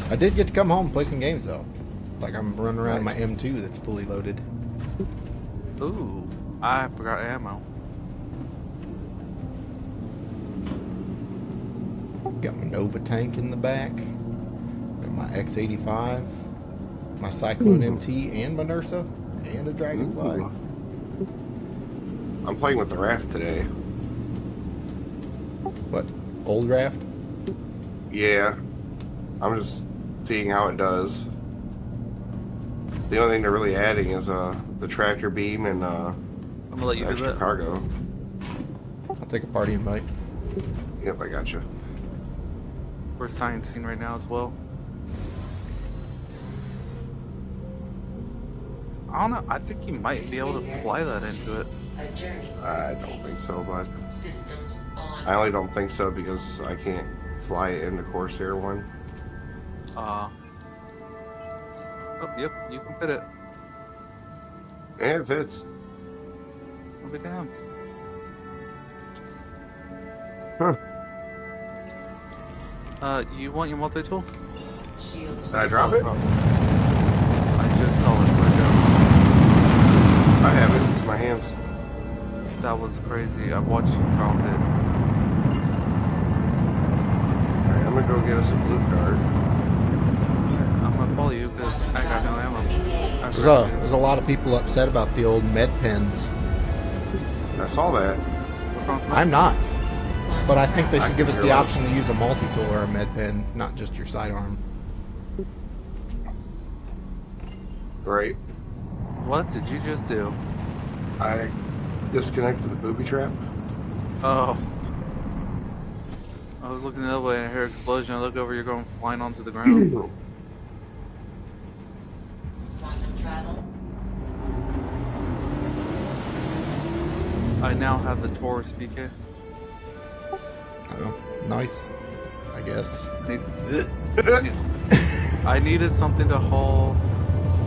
I did get to come home and play some games though. Like I'm running around my M2 that's fully loaded. Ooh, I forgot ammo. Got my Nova tank in the back. Got my X85, my Cyclone MT, and my Nursa, and a Dragonfly. Ooh. I'm playing with the raft today. What? Old Raft? Yeah. I'm just seeing how it does. The only thing they're really adding is the tractor beam and I'm gonna let you do extra that. cargo. I'll take a party invite. Yep, I got you. We're sciencing right now as well. I don't know. I think you might be able to fly that into it. I don't think so, but I only don't think so because I can't fly it into Corsair one. Oh, yep, you can fit it. And it fits. I'll be damned. Huh. You want your multi-tool? Did I drop it? I just saw it for a I have it. It's in my hands. That was crazy. I watched you drop it. Alright, I'm gonna go get us a blue card. I'm gonna follow you because I got no ammo. There's a lot of people upset about the old med pens. I saw that. What's wrong with I'm not. But I think they I should give us can the realize. option to use a multi-tool or a med pen, not just your sidearm. Right. What did you just do? I disconnected the booby trap. Oh. I was looking the other way and I hear an explosion. I look over, you're going flying onto the ground. Quantum travel. I now have the Taurus PK. Oh, nice, I guess. I needed something to haul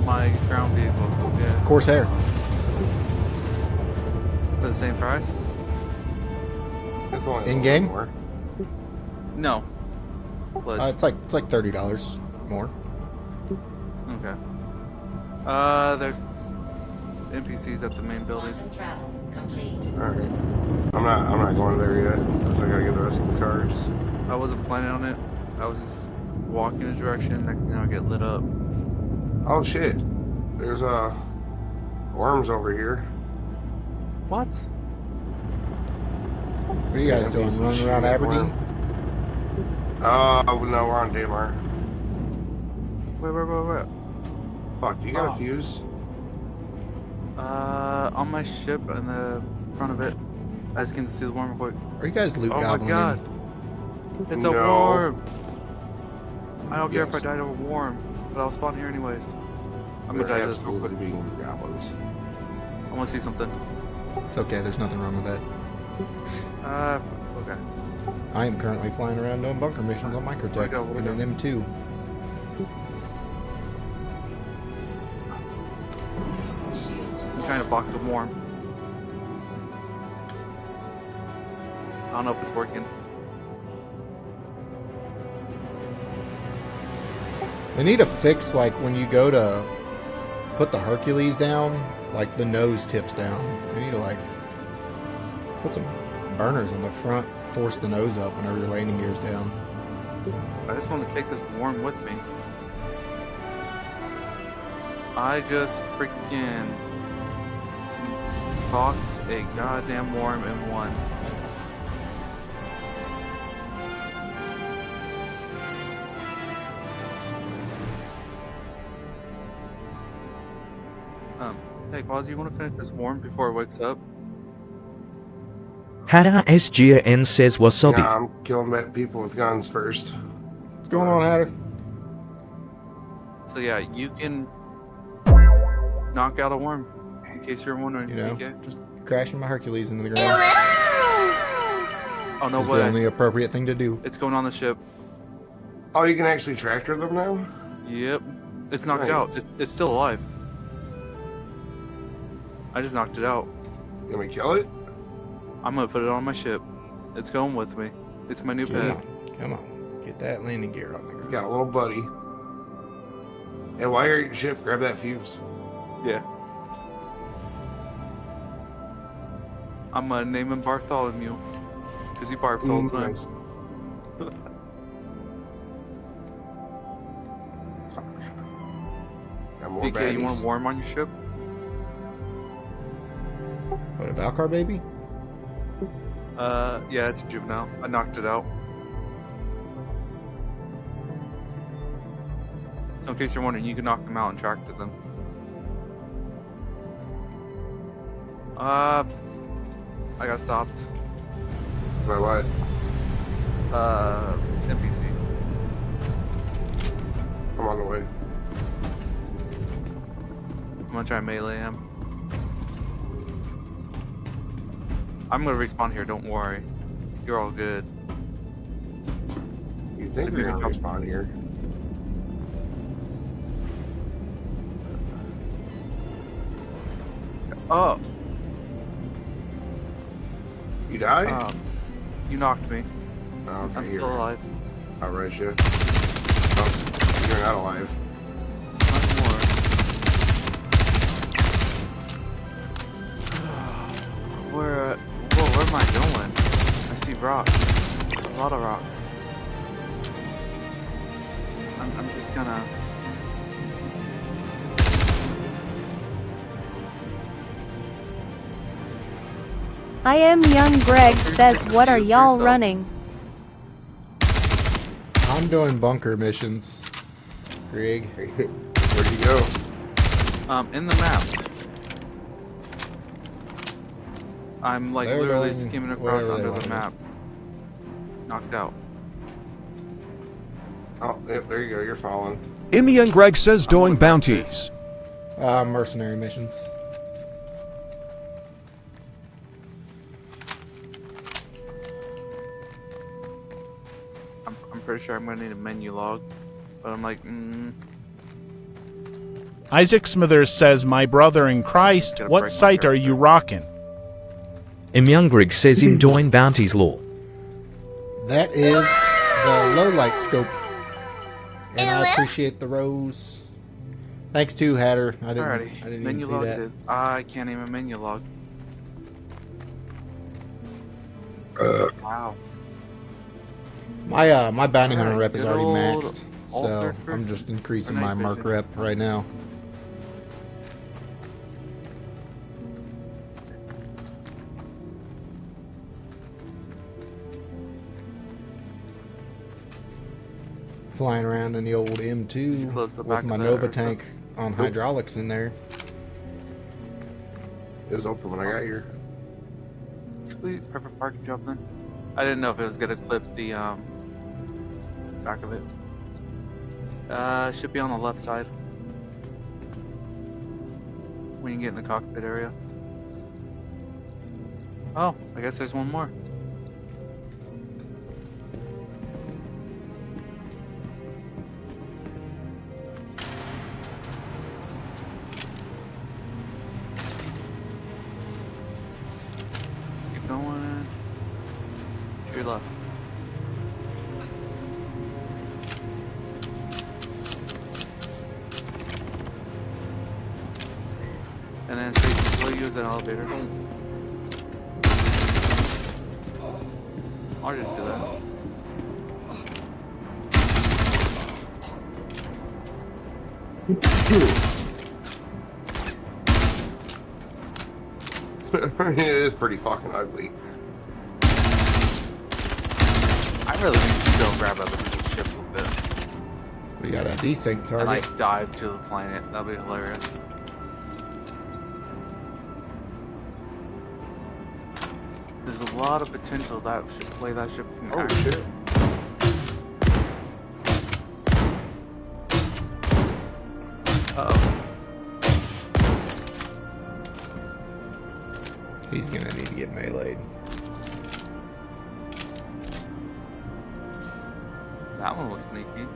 my ground vehicles, okay? Corsair. For the same price? It's only a In little game? more. No. Pledge. It's like $30 more. Okay. There's NPCs at the main building. Quantum travel complete. Alright. I'm not going there yet. Because I gotta get the rest of the cards. I wasn't planning on it. I was just walking in a direction. Next thing I get lit up. Oh shit. There's worms over here. What? What are you guys doing? Running around Aberdeen? No, we're on Daymar. Wait. Fuck, do you got Oh. a fuse? On my ship in the front of it. As you can see the worm quick. Are you guys loot Oh my gobbling? god. It's a No. worm. I don't care if I Yes. died of a worm, but I'll spawn here anyways. I'm gonna They're die to this real absolutely quick. being goblins. I wanna see something. It's okay, there's nothing wrong with that. Okay. I am currently flying around doing bunker missions on Microtech We'll in go. an M2. Shields. I'm trying to box a worm. I don't know if it's working. They need to fix, like, when you go to put the Hercules down, like, the nose tips down. They need to, like, put some burners on the front, force the nose up whenever your landing gear's down. I just want to take this worm with me. I just freaking boxed a goddamn worm in one. Hey Quasi, you want to finish this worm before it wakes up? Hada SGN says wasabi. Yeah, I'm killing people with guns first. What's going on, Hatter? So yeah, you can knock out a worm, in case you're wondering. You know, okay? just crashing my Hercules into the ground. Oh no This is the way! only appropriate thing to do. It's going on the ship. Oh, you can actually tractor them now? Yep, it's knocked Nice. out. It's still alive. I just knocked it out. You want me to kill it? I'm gonna put it on my ship. It's going with me. It's my new Come pet. on, come on, Get that landing gear on the You ground. got a little buddy. Hey, while you're eating ship, grab that fuse. Yeah. I'm gonna name him Bartholomew. Because he barfs all the time. Nice. Fuck. Got more BK, you want baddies. warm on your ship? What, a Valkar baby? Yeah, it's a juvenile. I knocked it out. So in case you're wondering, you can knock them out and track to them. I got stopped. By what? NPC. I'm on the way. I'm gonna try and melee him. I'm gonna respawn here, don't worry. You're all good. You think Maybe you're gonna come- respawn here? Oh! You died? You knocked me. Oh, okay, I'm here. still alive. I'll raise you. Oh, you're not alive. Not more. Where am I going? I see rocks. A lot of rocks. I'm just gonna... I am young Greg says what are y'all running? I'm doing bunker missions. Greg. Where'd you go? In the map. I'm like They're literally going skimming across whatever they under the want. map. Knocked out. Oh, yep, there you go. You're falling. Emmy and Greg says doing looking at bounties. this. Mercenary missions. I'm pretty sure I'm gonna need a menu log, but I'm like, Isaac Smithers says, my brother in Christ, Gotta what break my site are you character. rocking? Imyungrig says him doing bounties law. That is the low light scope. And I appreciate the rose. Thanks to Hatter. I alrighty. didn't even Menu see log that. it is. I can't even menu log. Wow. My bounty hunter Alright, rep is good already old maxed, old so third I'm person just increasing for my night mark vision. rep right now. Flying around in the old you M2 close the back with my of that Nova or tank on hydraulics in there. It was open when I got here. Sweet, perfect parking job then. I didn't know if it was gonna clip the back of it. Should be on the left side when you get in the cockpit area. Oh, I guess there's one more. Keep going. To your left. And then straight before you is an elevator. I'll just do that. I mean, it is pretty fucking ugly. I really need to go grab other people's ships a bit. We got a desync And target. like dive to the planet. That'd be hilarious. There's a lot of potential that way that ship can Oh act. shit. Uh-oh. He's gonna need to get meleeed. That one was sneaky.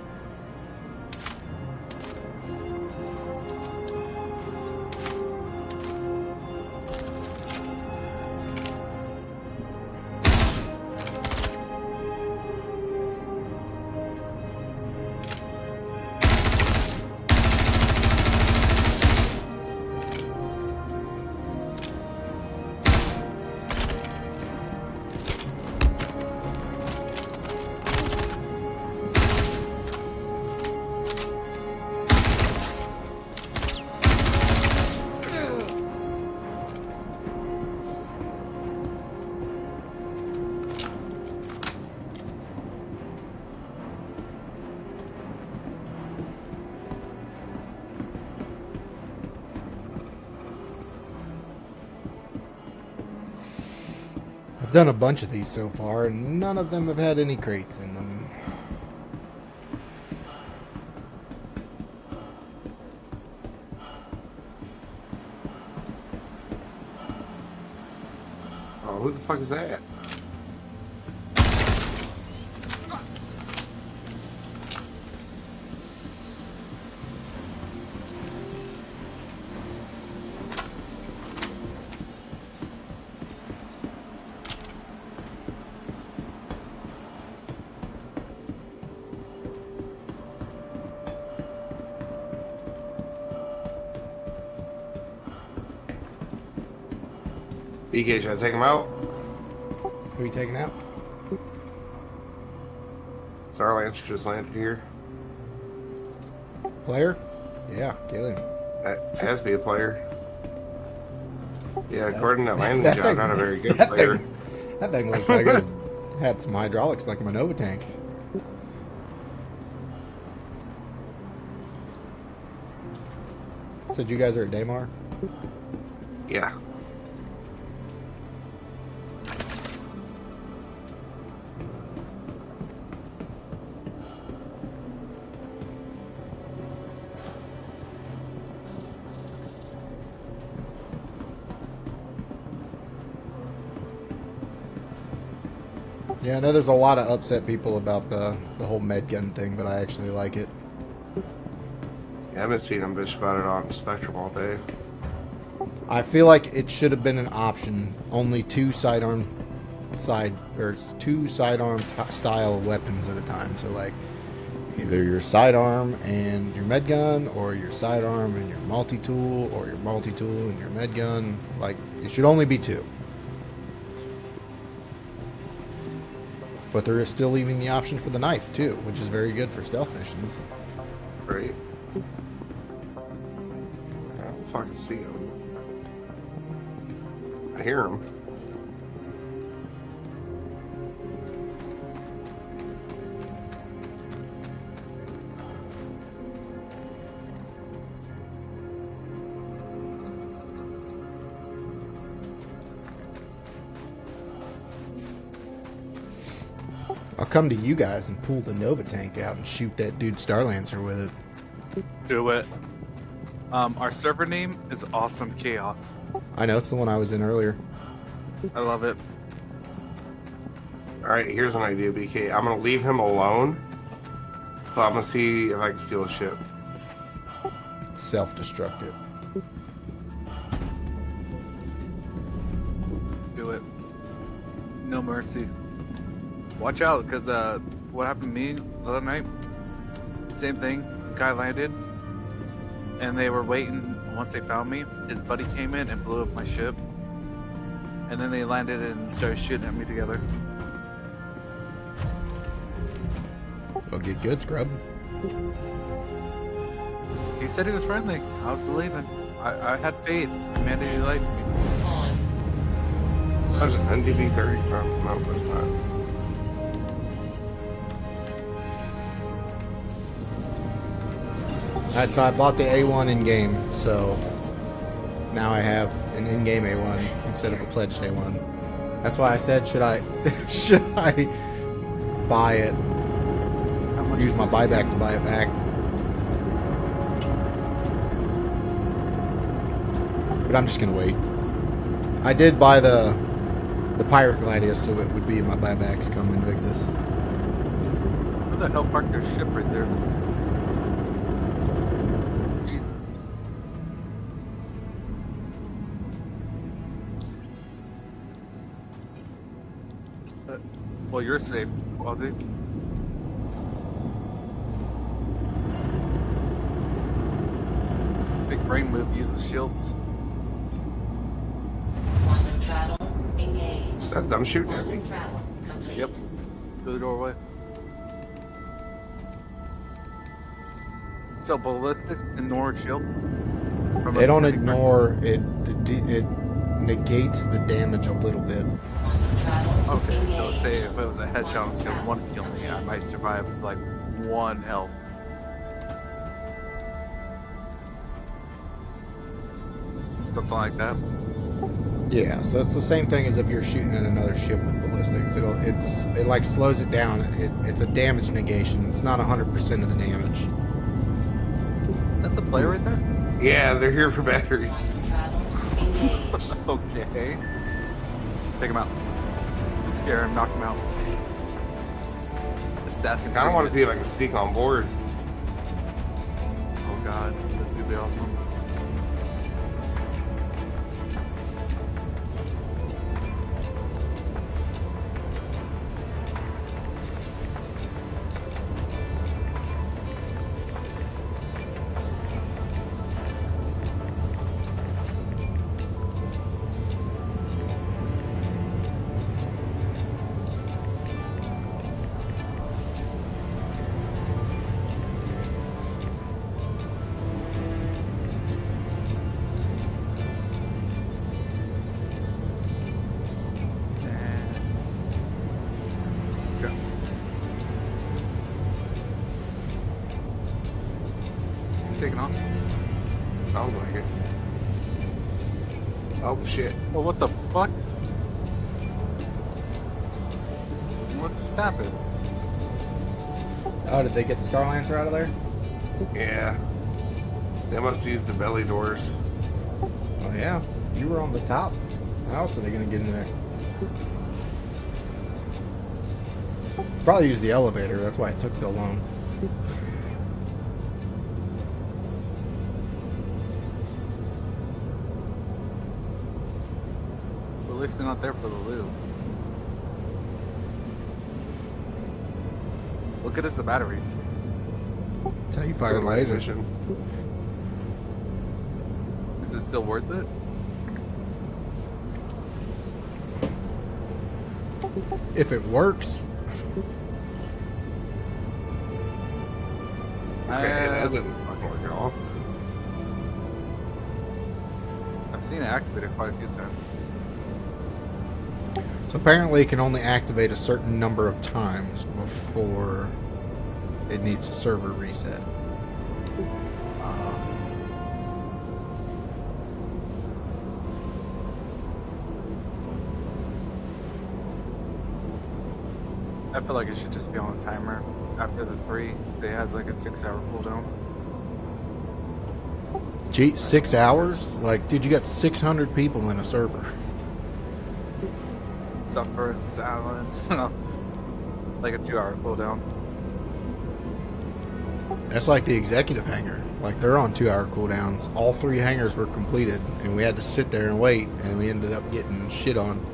I've done a bunch of these so far, and none of them have had any crates in them. Oh, who the fuck is that? BK, should I take him out? Who are you taking out? Starlancer just landed here. Player? Yeah, kill him. That has to be a player. Yeah, according to that landing That job, thing- not a very good that player. That thing looks like it had some hydraulics like my Nova tank. Said you guys are at Daymar? Yeah. Yeah, I know there's a lot of upset people about the whole med gun thing, but I actually like it. Yeah, I've been seeing them bitch about it on Spectrum all day. I feel like it should have been an option. Only two sidearm style weapons at a time. So like either your sidearm and your med gun, or your sidearm and your multi-tool, or your multi-tool and your med gun. Like it should only be two. But there is still leaving the option for the knife too, which is very good for stealth missions. Great. I don't fucking see him. I hear him. I'll come to you guys and pull the Nova tank out and shoot that dude Starlancer with it. Do it. Our server name is Awesome Chaos. I know, it's the one I was in earlier. I love it. Alright, here's an idea, BK. I'm gonna leave him alone, but I'm gonna see if I can steal a ship. Self-destructive. Do it. No mercy. Watch out, because what happened to me the other night? Same thing. Guy landed, and they were waiting. Once they found me, his buddy came in and blew up my ship. And then they landed and started shooting at me together. Go get good, scrub. He said he was friendly. I was believing. I had faith. Humanity liked me. On. That's an NDB 30. No, it's not. Alright, so I bought the A1 in-game, so now I have an in-game A1 instead of a pledged A1. That's why I said, should I buy it? Use my buyback to buy it back. But I'm just gonna wait. I did buy the Pirate Gladius, so it would be in my buybacks come Invictus. Who the hell parked their ship right there? Jesus. Well, you're safe, Ozzy. Big brain move uses shields. Quantum travel engaged. I'm shooting at me. Quantum travel complete. Yep. Through the doorway. So ballistics ignore shields? From They a don't 30 ignore it. It negates the damage a little bit. Quantum travel Okay, engaged. so say if it was a headshot, it's gonna one kill me. I might survive with like 1 health. Something like that. Yeah, so it's the same thing as if you're shooting at another ship with ballistics. It like slows it down. It's a damage negation. It's not 100% of the damage. Is that the player right there? Yeah, they're here for batteries. Quantum travel engaged. Okay. Take him out. Just scare him, knock him out. Assassin. I kind of want to Creed. see if I can sneak on board. Oh god, this would be awesome. And... Go. He's taking off. Sounds like it. Oh shit. Oh, what the fuck? What just happened? Oh, did they get the Starlancer out of there? Yeah. They must use the belly doors. Oh yeah, you were on the top. How else are they gonna get in there? Probably use the elevator. That's why it took so long. Well, at least they're not there for the loot. Look at us, the batteries. That's how you fire Good light lasers. mission. Is it still worth it? If it works, Okay, that didn't fucking work at all. I've seen it activated quite a few times. so apparently it can only activate a certain number of times before it needs a server reset. I feel like it should just be on a timer after the 3. So it has like a 6-hour cooldown. Gee, 6 hours? Like, dude, you got 600 people in a server. Suffer in silence. Like a 2-hour cooldown. That's like the executive hangar. Like, they're on 2-hour cooldowns. All 3 hangars were completed, and we had to sit there and wait, and we ended up getting shit on.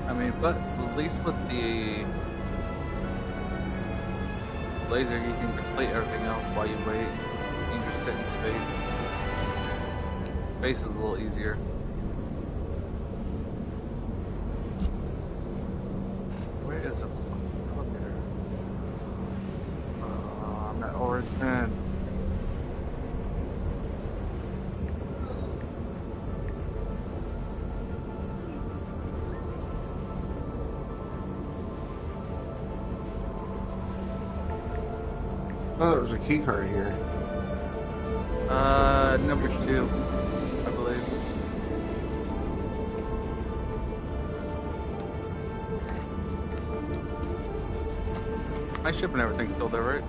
I mean, but at least with the laser, you can complete everything else while you wait. You can just sit in space. Space is a little easier. Where is the fucking elevator? I'm at Orisman. Oh, there was a key card here. Number 2, I believe. My ship and everything's still there, right?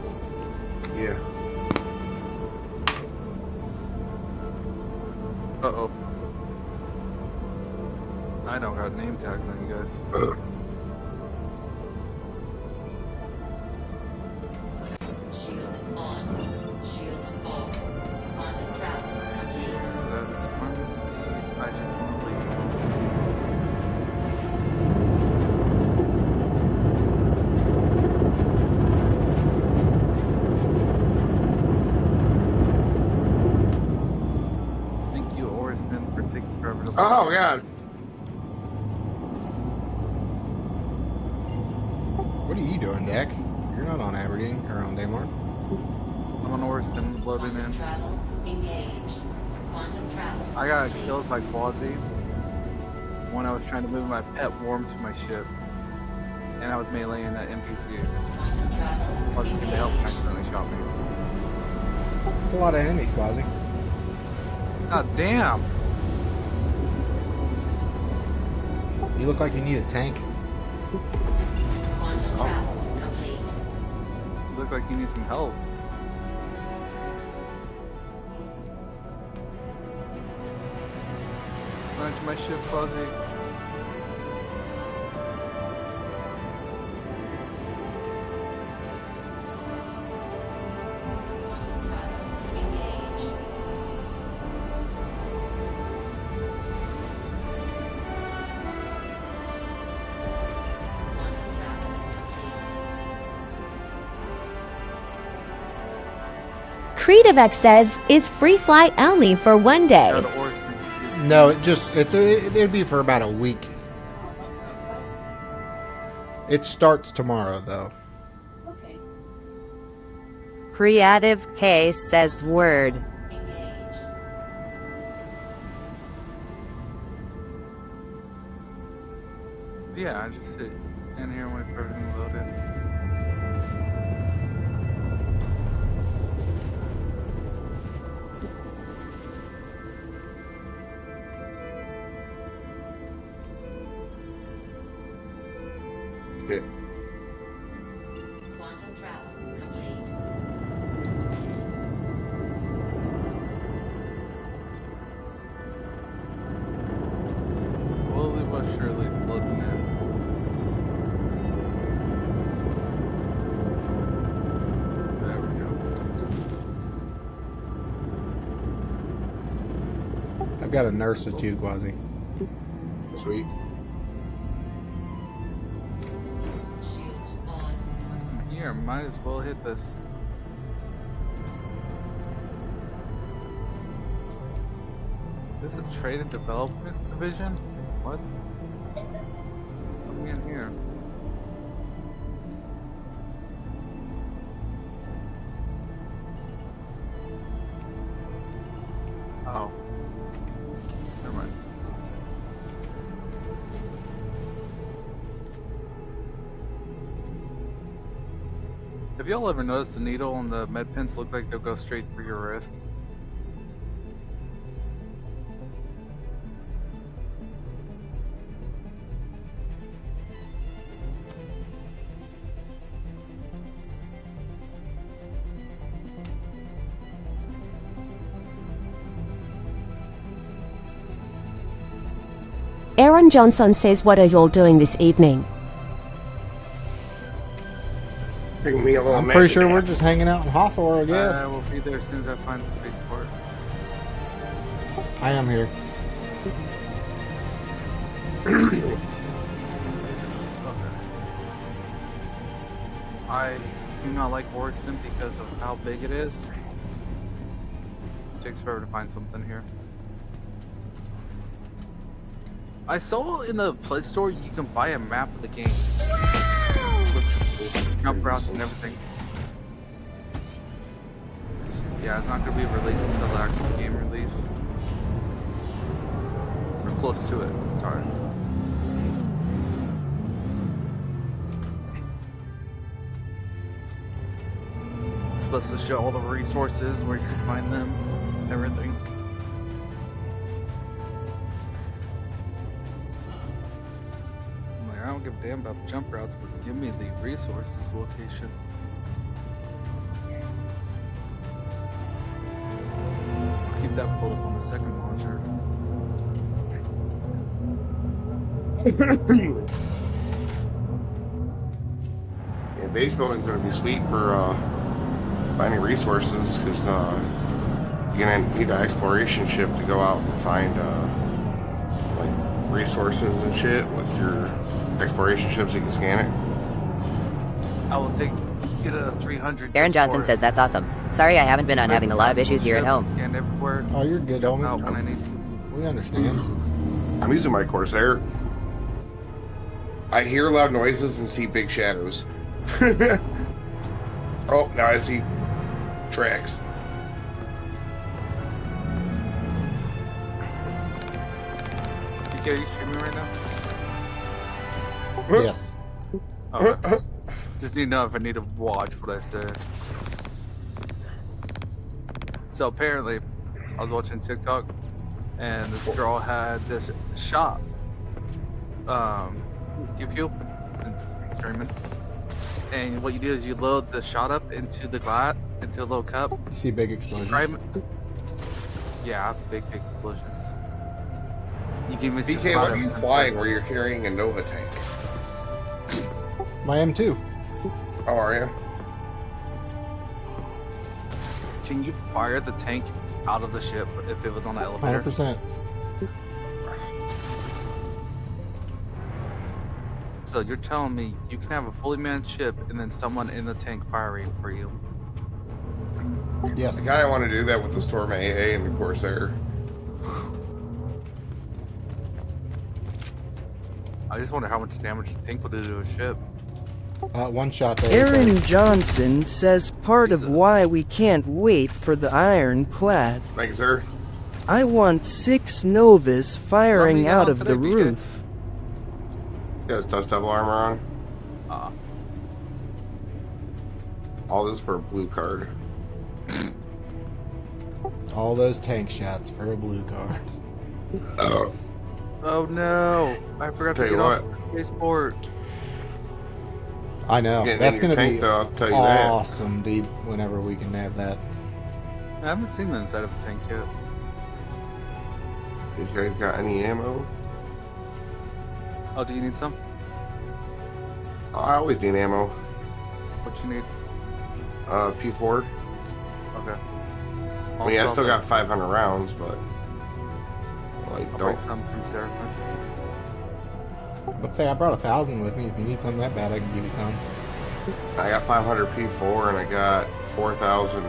Yeah. Uh-oh. I don't got name tags on you guys. Shields on. Shields off. Quantum travel complete. That's pharmacy. I just want to leave. Thank you, Orison, for taking forever to Oh god. What are you doing, Dak? You're not on Aberdeen, or on Daymar. I'm on Orison, loading Quantum in. travel engaged. Quantum travel. I got complete. killed by Quasi when I was trying to move my pet worm to my ship. And I was meleeing that NPC. Quantum travel Quasi came to help and engaged. accidentally shot me. It's a lot of enemies, Quasi. God damn. You look like you need a tank. Quantum travel complete. Look like you need some help. Run to my ship, Fuzzy. Engage. Quantum travel complete. Creativex says, is free flight only for one day? Got a horse. No, it'd be for about a week. It starts tomorrow, though. Creative K says word. Engage. Yeah, I just sit in here and wait for everything to load in. Shit. Quantum travel complete. Slowly but surely it's loading in. There we go. I've got a nurse with you, Quasi. Sweet. Shields on. Here, might as well hit this. This is a trade and development division? What? Let me in here. Oh. Never mind. Have y'all ever noticed the needle and the med pins look like they'll go straight through your wrist? Aaron Johnson says, what are y'all doing this evening? Bring me a little I'm pretty magic sure we're hat. just hanging out in Hathor, I guess. I will be there as soon as I find the spaceport. I am here. Okay. I do not like Orson because of how big it is. It takes forever to find something here. I saw in the Play Store you can buy a map of the game with jump routes and everything. Yeah, it's not going to be released until the actual game release. Or close to it, sorry. It's supposed to show all the resources, where you can find them, everything. I'm like, I don't give a damn about the jump routes, but give me the resources location. Keep that pulled up on the second launcher. Yeah, base building's gonna be sweet for finding resources because you're gonna need an exploration ship to go out and find like resources and shit with your exploration ship so you can scan it. I will get a 300. Aaron just Johnson for says that's awesome. Sorry I haven't been on it. having a lot of issues here at home. And everywhere. Oh, you're good, Jump out when I homie. need to. We understand. I'm using my Corsair. I hear loud noises and see big shadows. Oh, now I see tracks. PK, are you streaming right now? Yes. Oh. Just need to know if I need to watch what I say. So apparently, I was watching TikTok, and this girl had this shop. QQ, it's streaming. And what you do is you load the shot up into the glass, into a little cup. You see big explosions. Right? Yeah, big explosions. You give me some BK, what are you flying where you're carrying a Nova tank? My M2. How are you? Can you fire the tank out of the ship if it was on the elevator? 100%. So you're telling me you can have a fully manned ship and then someone in the tank firing for you? Yes. The guy I want to do that with the Storm AA and the Corsair. I just wonder how much damage the tank would do to a ship. One shot there. Aaron Johnson says part of why we can't wait for the ironclad. Thanks, sir. I want 6 Novas firing Let me out on of today, the BK. roof. He has dust devil armor on. All this for a blue card. All those tank shots for a blue card. Oh no! I forgot Tell to you get what. off spaceport. I know. Getting That's in your going to tank, be though, I'll tell you that. awesome, deep, whenever we can have that. I haven't seen the inside of a tank yet. These guys got any ammo? Oh, do you need some? Oh, I always need ammo. What you need? P4. Okay. I mean, I still got 500 rounds, but like, I'll bring don't. some from Seraphim. Let's say I brought 1,000 with me. If you need something that bad, I can give you some. I got 500 P4 and I got 4,000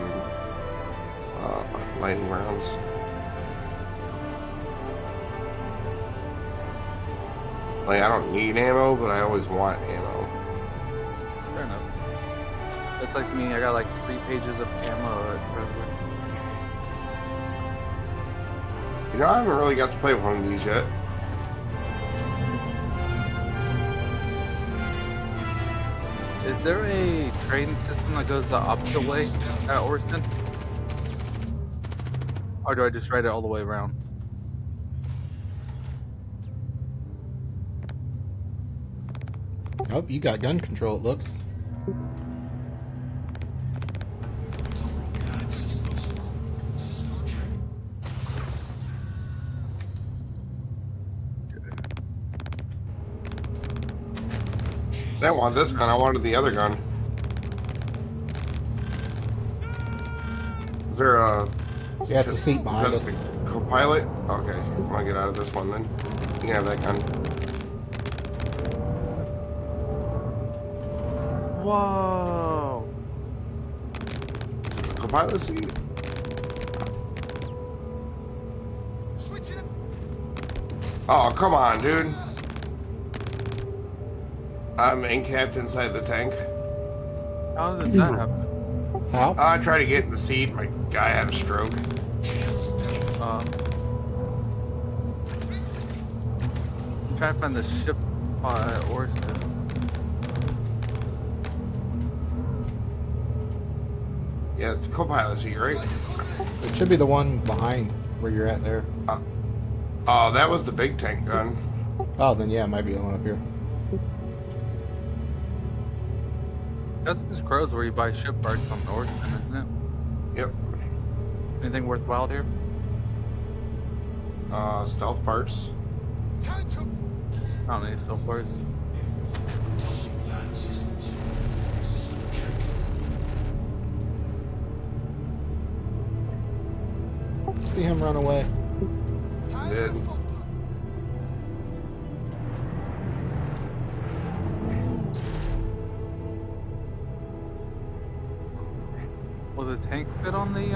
lightning rounds. Like, I don't need ammo, but I always want ammo. Fair enough. It's like me. I got like 3 pages of ammo at present. You know, I haven't really got to play with one of these yet. Is there a train system that goes the opposite way at Orston? Or do I just ride it all the way around? Oh, you got gun control, it looks. I didn't want this gun, I wanted the other gun. Is there a... Yeah, it's a seat behind is us. that the co-pilot? Okay, I'm gonna get out of this one then. You can have that gun. Whoa! Co-pilot seat? Oh, come on, dude. I'm in-capped inside the tank. How did that happen? How? I tried to get in the seat, my guy had a stroke. I'm trying to find the ship at Orston. Yeah, it's the co-pilot seat, right? It should be the one behind where you're at there. Oh, that was the big tank gun. Oh, then yeah, it might be the one up here. That's just Crows where you buy ship parts from Orston, isn't it? Yep. Anything worthwhile here? Stealth parts. I don't need stealth parts. See him run away. Did. Will the tank fit on the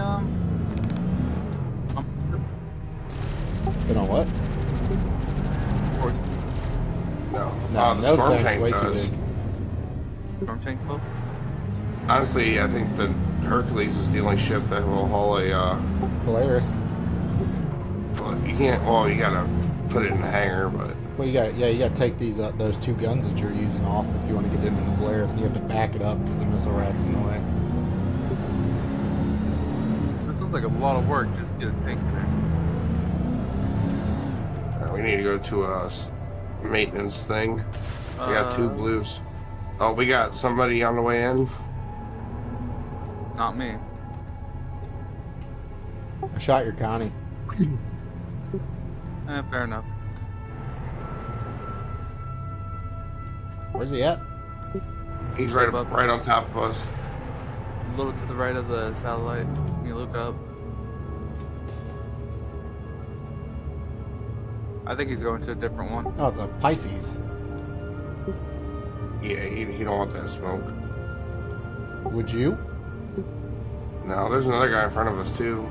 But on what? Orston? No. No, The no storm tank's tank way too does. big. Storm tank boat? Honestly, I think the Hercules is the only ship that will haul a, Polaris. you can't, well, you gotta put it in the hangar, but Well, you got to take these those 2 guns that you're using off if you want to get into the Polaris, and you have to back it up because the missile rack's in the way. This one's Sounds like a lot of work just to get a tank in there. We need to go to a maintenance thing. We got 2 blues. Oh, we got somebody on the way in. It's not me. I shot your Connie. Fair enough. Where's he at? He's right on top of us. A little to the right of the satellite. When you look up. I think he's going to a different one. Oh, it's a Pisces. Yeah, he don't want that smoke. Would you? No, there's another guy in front of us too.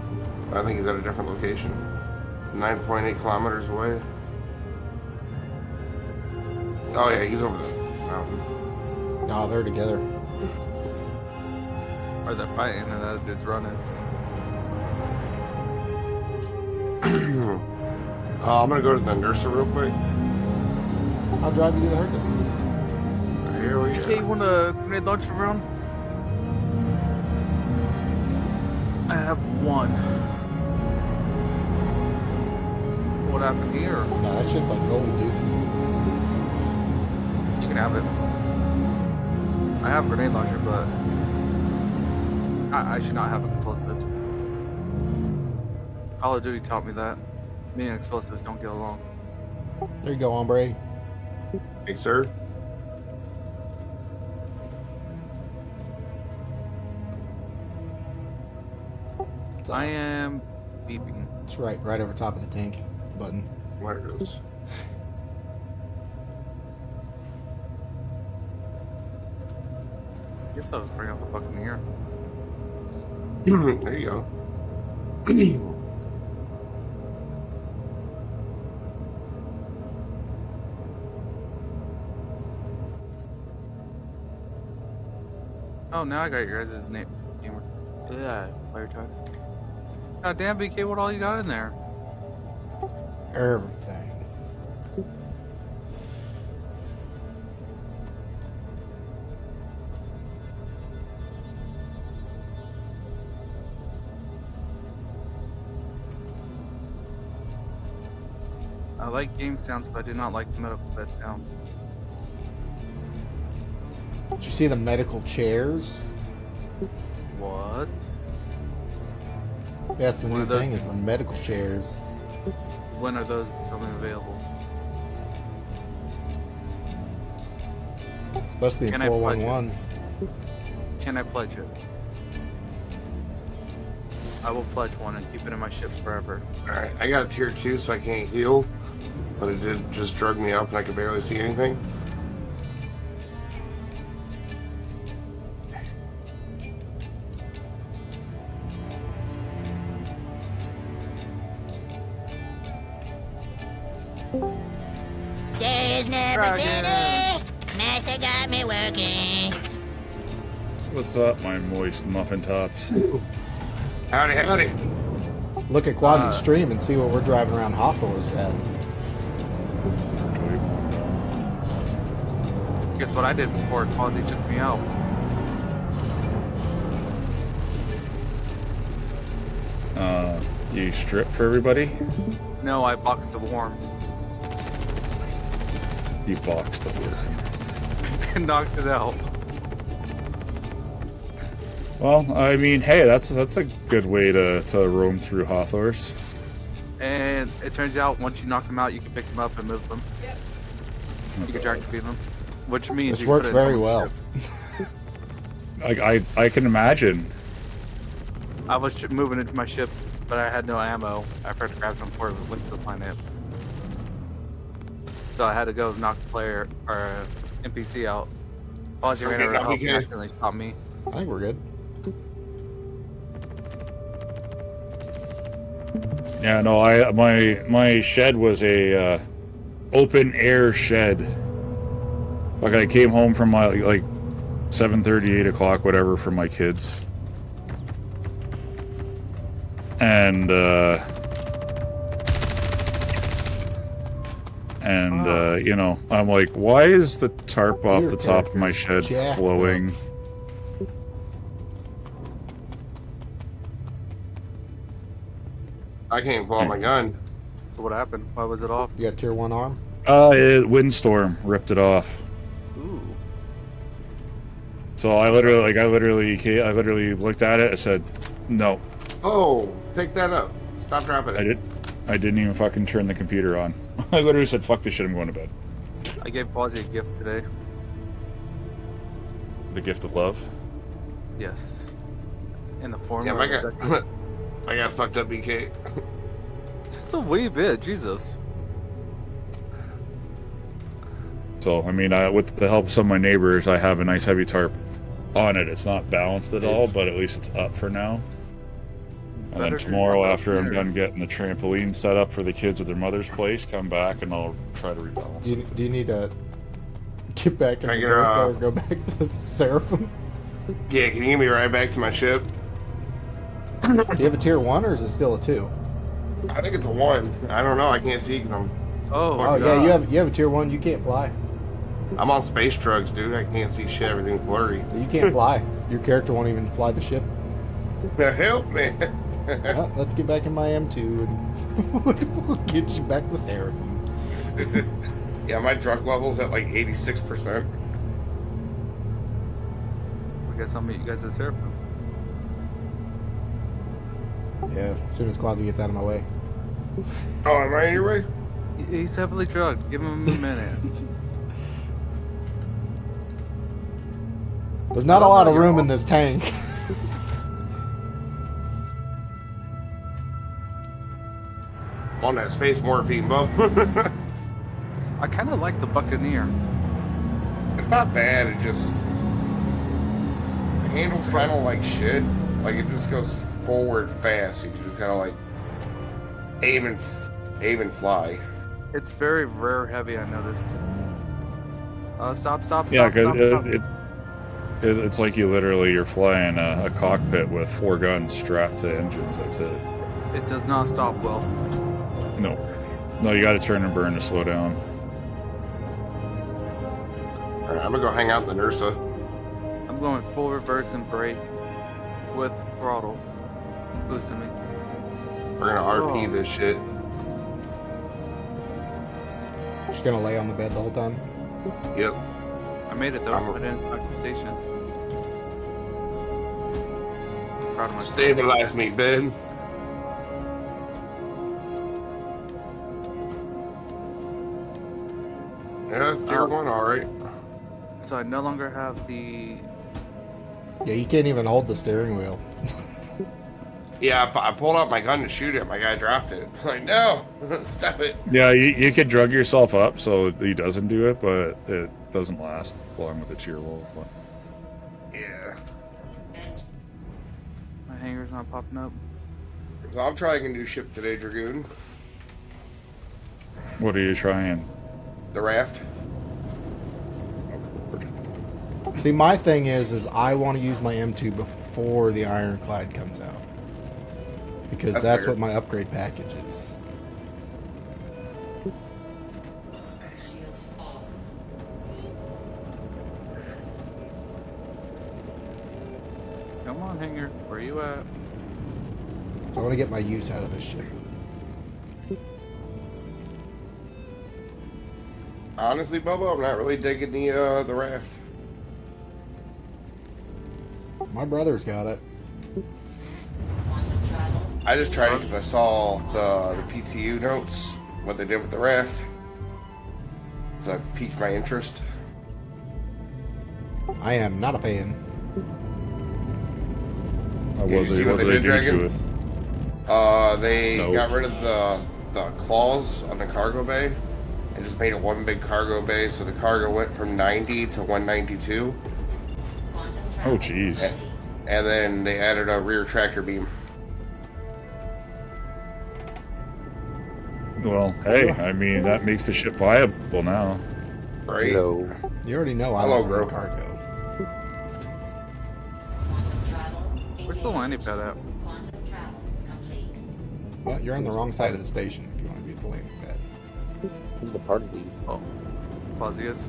I think he's at a different location. 9.8 kilometers away. Oh yeah, he's over the mountain. No, they're together. Or they're fighting and that dude's running. I'm gonna go to the nursery real quick. I'll drive you to the Hercules. Here we Okay, you go. want a grenade launcher round? I have 1. What happened here? No, that shit's like gold, dude. You can have it. I have a grenade launcher, but I should not have explosives. Call of Duty taught me that. Me and explosives don't get along. There you go, hombre. Hey, sir. I am beeping. It's right over top of the tank button. There it goes. Guess I'll just bring up the Buccaneer. There you go. Oh, now I got your guys' name. Yeah, fire trucks. God damn, BK, what all you got in there? Everything. I like game sounds, but I do not like the medical bed sound. Did you see the medical chairs? What? That's the One new of those- thing is the medical chairs. When are those becoming available? It's supposed to be in Can I pledge it? 411. Can I pledge it? I will pledge one and keep it in my ship forever. Alright, I got a tier 2, so I can't heal. But it did just drug me up and I could barely see anything. Days never finished. Master got me working. What's up, my moist muffin tops? Howdy, howdy. Look at Quasi's stream and see what we're driving around Hawthorne's at. Guess what I did before Quasi took me out? You strip for everybody? No, I boxed the worm You boxed the word. and knocked it out. Well, I mean, hey, that's a good way to roam through Hawthorns. And it turns out once you knock them out, you can pick them up and move them. You can track beam them, which means This you can works put it in very someone's well. ship. I can imagine. I was moving into my ship, but I had no ammo. I tried to grab some for the link to the planet. So I had to go knock the player or NPC out. Quasi ran out of help and accidentally shot me. I think we're good. Yeah, no, my shed was a open air shed. Like I came home from my like 7:30, 8 o'clock, whatever, from my kids, and you know, I'm like, why is the tarp off the top of my shed flowing? I can't pull out my gun. So what happened? Why was it off? You got tier 1 arm? Windstorm ripped it off. Ooh. So I literally looked at it. I said, no. Oh, pick that up. Stop dropping it. I didn't even fucking turn the computer on. I literally said, fuck this shit, I'm going to bed. I gave Quasi a gift today. The gift of love. Yes. In the form Yeah, of I got fucked up, BK. just a wee bit, Jesus. So, I mean, with the help of some of my neighbors, I have a nice heavy tarp on it. It's not balanced at all, but at least it's up for now. And then tomorrow, after I'm done getting the trampoline set up for the kids at their mother's place, come back and I'll try to rebalance it. Do you need to get back in the Ursa or go back to Seraphim? Yeah, can you get me right back to my ship? Do you have a tier 1 or is it still a 2? I think it's a 1. I don't know. I can't see because I'm. Oh, yeah, you have a tier 1. You can't fly. I'm on space drugs, dude. I can't see shit. Everything's blurry. You can't fly. Your character won't even fly the ship. Help me. Well, let's get back in my M2 and we'll get you back to Seraphim. Yeah, my drug level's at like 86%. I guess I'll meet you guys at Seraphim. Yeah, as soon as Quasi gets out of my way. Oh, am I in your way? He's heavily drugged. Give him a minute. There's not a lot of room in this tank. I'm on that space morphine, bub. I kind of like the Buccaneer. It's not bad. It just the handle's kind of like shit. Like it just goes forward fast. You can just kind of like aim and fly. It's very rare heavy, I noticed. Stop. Yeah, stop. because it's like you're flying a cockpit with 4 guns strapped to engines. That's it. It does not stop well. No, you got to turn and burn to slow down. All right, I'm gonna go hang out in the Nursa. I'm going full reverse and brake with throttle boosting me. We're gonna RP this shit. Just gonna lay on the bed the whole time. Yep. I made it though. I didn't back the station. Proud of myself. Stabilize me, Ben. Yeah, it's tier 1, all right. So I no longer have the. Yeah, you can't even hold the steering wheel. Yeah, I pulled out my gun to shoot it. My guy dropped it. I'm like, no, stop it. Yeah, you could drug yourself up so he doesn't do it, but it doesn't last long with the tier 1. Yeah. My hanger's not popping up. So I'm trying a new ship today, Dragoon. What are you trying? The Raft. See, my thing is I want to use my M2 before the Ironclad comes out. Because that's what my upgrade package is. Shields off. Come on, hanger. Where you at? So I want to get my use out of this ship. Honestly, Bubba, I'm not really digging the Raft. My brother's got it. Quantum travel. I just tried it because I saw the PTU notes, what they did with the Raft. So that piqued my interest. I am not a fan. What you see what they did, do to Dragon? it? They Nope. got rid of the claws on the cargo bay and just made it one big cargo bay. So the cargo went from 90 to 192. Quantum travel. Oh, jeez. And then they added a rear tractor beam. Well, hey, I mean, that makes the ship viable now. Right? You already know I Hello, love bro. cargo. Quantum travel. Where's the landing pad at? Quantum travel complete. Well, you're on the wrong side of the station if you want to be at the landing pad. Who's the party lead? Oh, Plasius.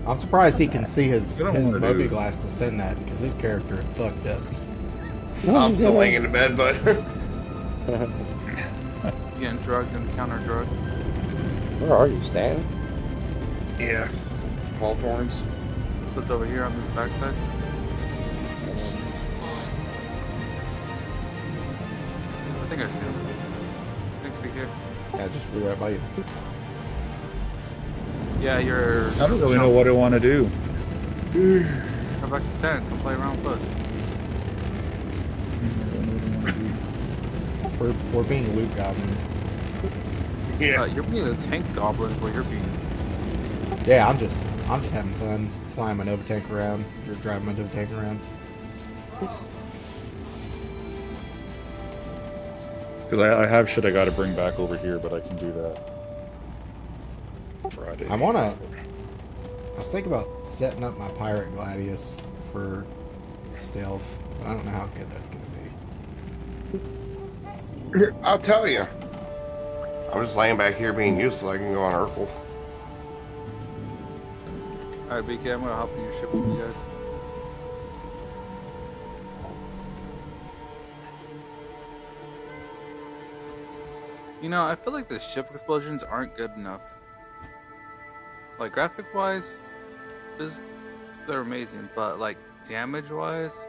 I'm surprised he can see his I don't wanna Moby do- glass to send that because his character is fucked up. I'm still laying in the bed, but You getting drugged and counter drugged? Where are you, Stan? yeah, Hawthorns. So it's over here on this backside. I think I see him. Thanks, PK. Yeah, I just flew right by you. Yeah, you're. I don't really know what I want to do. Come back to Stan. Come play around with us. We're being loot goblins. Yeah. You're being the tank goblins where you're being. Yeah, I'm just having fun flying my Nova tank around, or driving my Nova tank around. Because I have shit I got to bring back over here, but I can do that Friday. I was thinking about setting up my pirate gladius for stealth, but I don't know how good that's gonna be. I'll tell you. I'm just laying back here being useless. I can go on Urkel. Alright, BK, I'm gonna hop in your ship with you guys. You know, I feel like the ship explosions aren't good enough. Like, graphic-wise, they're amazing, but, like, damage-wise,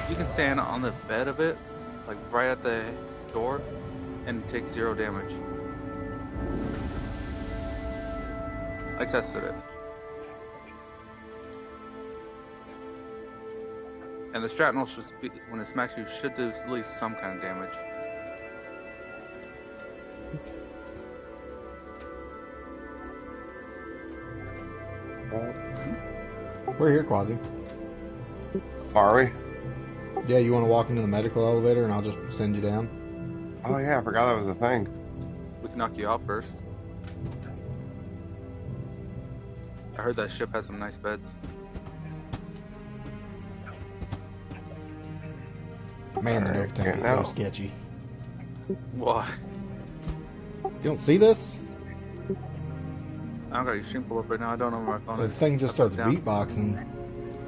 you can stand on the bed of it, like, right at the door, and take 0 damage. I tested it. And the shrapnel should be, when it smacks you, should do at least some kind of damage. We're here, Quasi. Are we? Yeah, you want to walk into the medical elevator and I'll just send you down? Oh yeah, I forgot that was a thing. We can knock you out first. I heard that ship has some nice beds. Man, the Nova Alright, tank is now. so sketchy. Why? You don't see this? I don't got your stream pulled up right now. I don't know where my phone The is. thing just Up, starts down. beatboxing,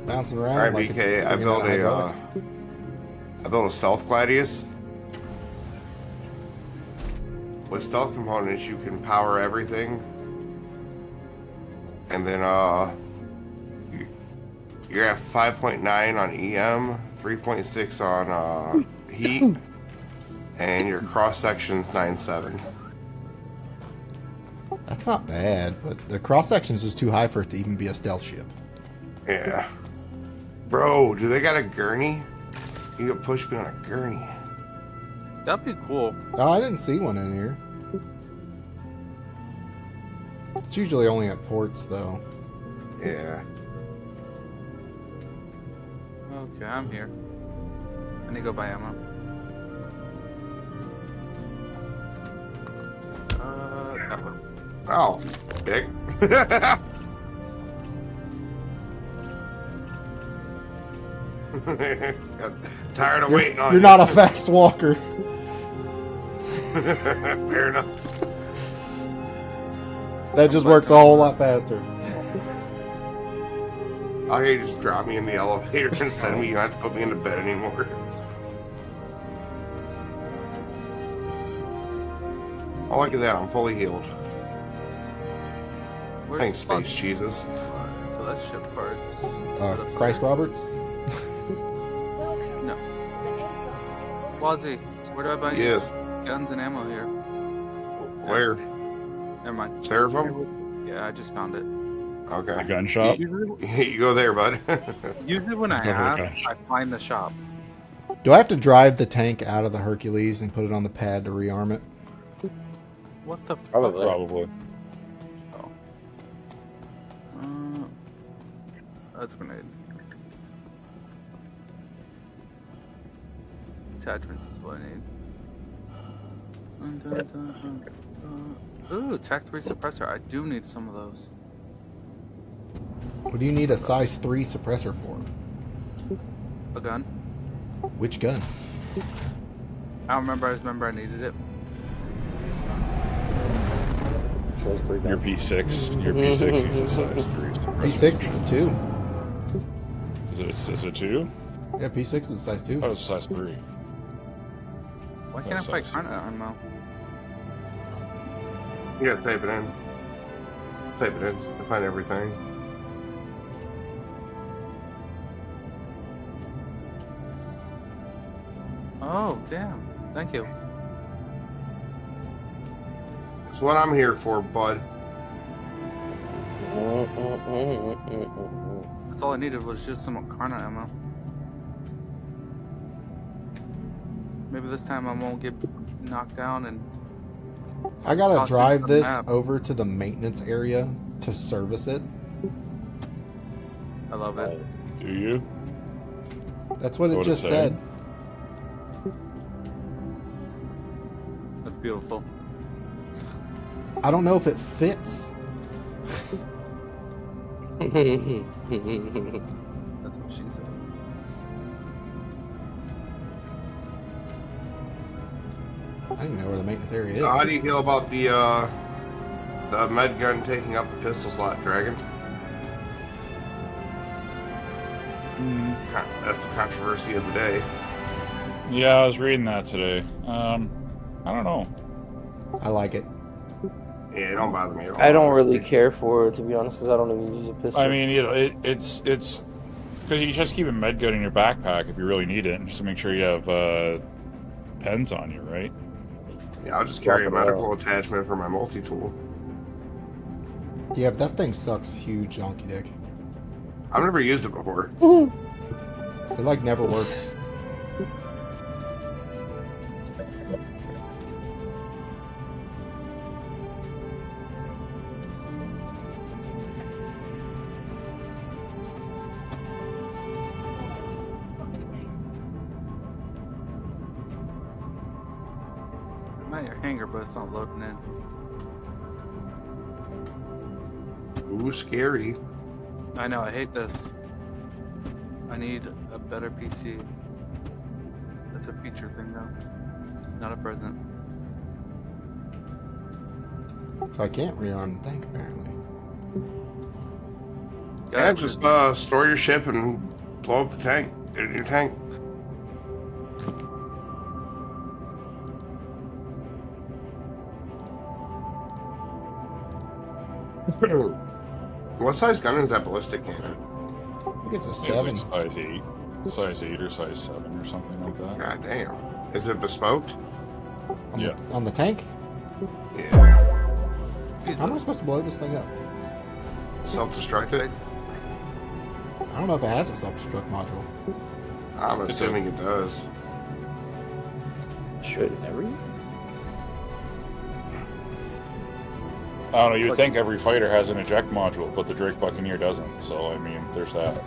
bouncing around. Alright, like BK, it's I coming built out of hydraulics. I built a stealth gladius. With stealth components, you can power everything, and then you're at 5.9 on EM, 3.6 on heat, and your cross section's 9.7. That's not bad, but the cross section is just too high for it to even be a stealth ship. Yeah, bro, do they got a gurney? You can push me on a gurney. That'd be cool. Oh, I didn't see one in here. It's usually only at ports, though. Yeah. Okay, I'm here. I need to go buy ammo. That one. Oh, dick. Tired of waiting on You're you. not a fast walker. Fair enough. That just works a whole lot faster. Okay, just drop me in the elevator and send me. You don't have to put me into bed anymore. Oh, look at that. I'm fully healed. Where's Thanks, the spot? Space Jesus. Alright, so that's ship parts. Christ Roberts? No. Wazzy, where do I buy Yes. guns and ammo here? Where? Never mind. Seraphim? Yeah, I just found it. Okay. A gun shop? You go there, bud. Usually when I Never a gun ask, I find the shop. Do I have to drive the tank out of the Hercules and put it on the pad to rearm it? What the Probably. Probably. fuck? That's a grenade. Attachments is what I need. Ooh, TAC-3 suppressor. I do need some of those. What do you need a size 3 suppressor for? A gun? Which gun? I don't remember. I just remember I needed it. Shows 3 Your guns. P6. Your P6 uses size 3. P6 is a 2. Is it 2? Yeah, P6 is a size 2. Oh, it's a size 3. Why can't I find Karna ammo? You gotta type it in. Type it in to find everything. Oh, damn. Thank you. That's what I'm here for, bud. That's all I needed was just some Karna ammo. Maybe this time I won't get knocked down and... I gotta tossed drive into the this map. over to the maintenance area to service it. I love it. Do you? That's what it What'd it just say? said. That's beautiful. I don't know if it fits. That's what she said. I don't even know where the maintenance area is. So how do you feel about the med gun taking up the pistol slot, Dragon? That's the controversy of the day. Yeah, I was reading that today. I don't know. I like it. Yeah, it don't bother me at all. I don't really honestly. care for it, to be honest, because I don't even use a pistol. I mean, you know, it's because you just keep a med gun in your backpack if you really need it, and just to make sure you have pens on you, right? Yeah, I'll just carry a Drop it medical out. attachment for my multi-tool. Yeah, but that thing sucks huge donkey dick. I've never used it before. It like never works. I'm at your hangar, but it's not loading in. Ooh, scary. I know, I hate this. I need a better PC. That's a future thing, though. Not a present. So I can't rearm the tank apparently. Yeah, just store your ship and blow up the tank. Get a new tank. What size gun is that ballistic cannon? I think it's a It's 7. like size 8 or size 7 or something like that. God damn. Is it bespoke? Yeah. On the tank? Yeah. How am I supposed to blow this thing up? Self-destruct it? I don't know if it has a self-destruct module. I'm assuming it does. Shouldn't every? I don't know, you would think every fighter has an eject module, but the Drake Buccaneer doesn't, so I mean, there's that.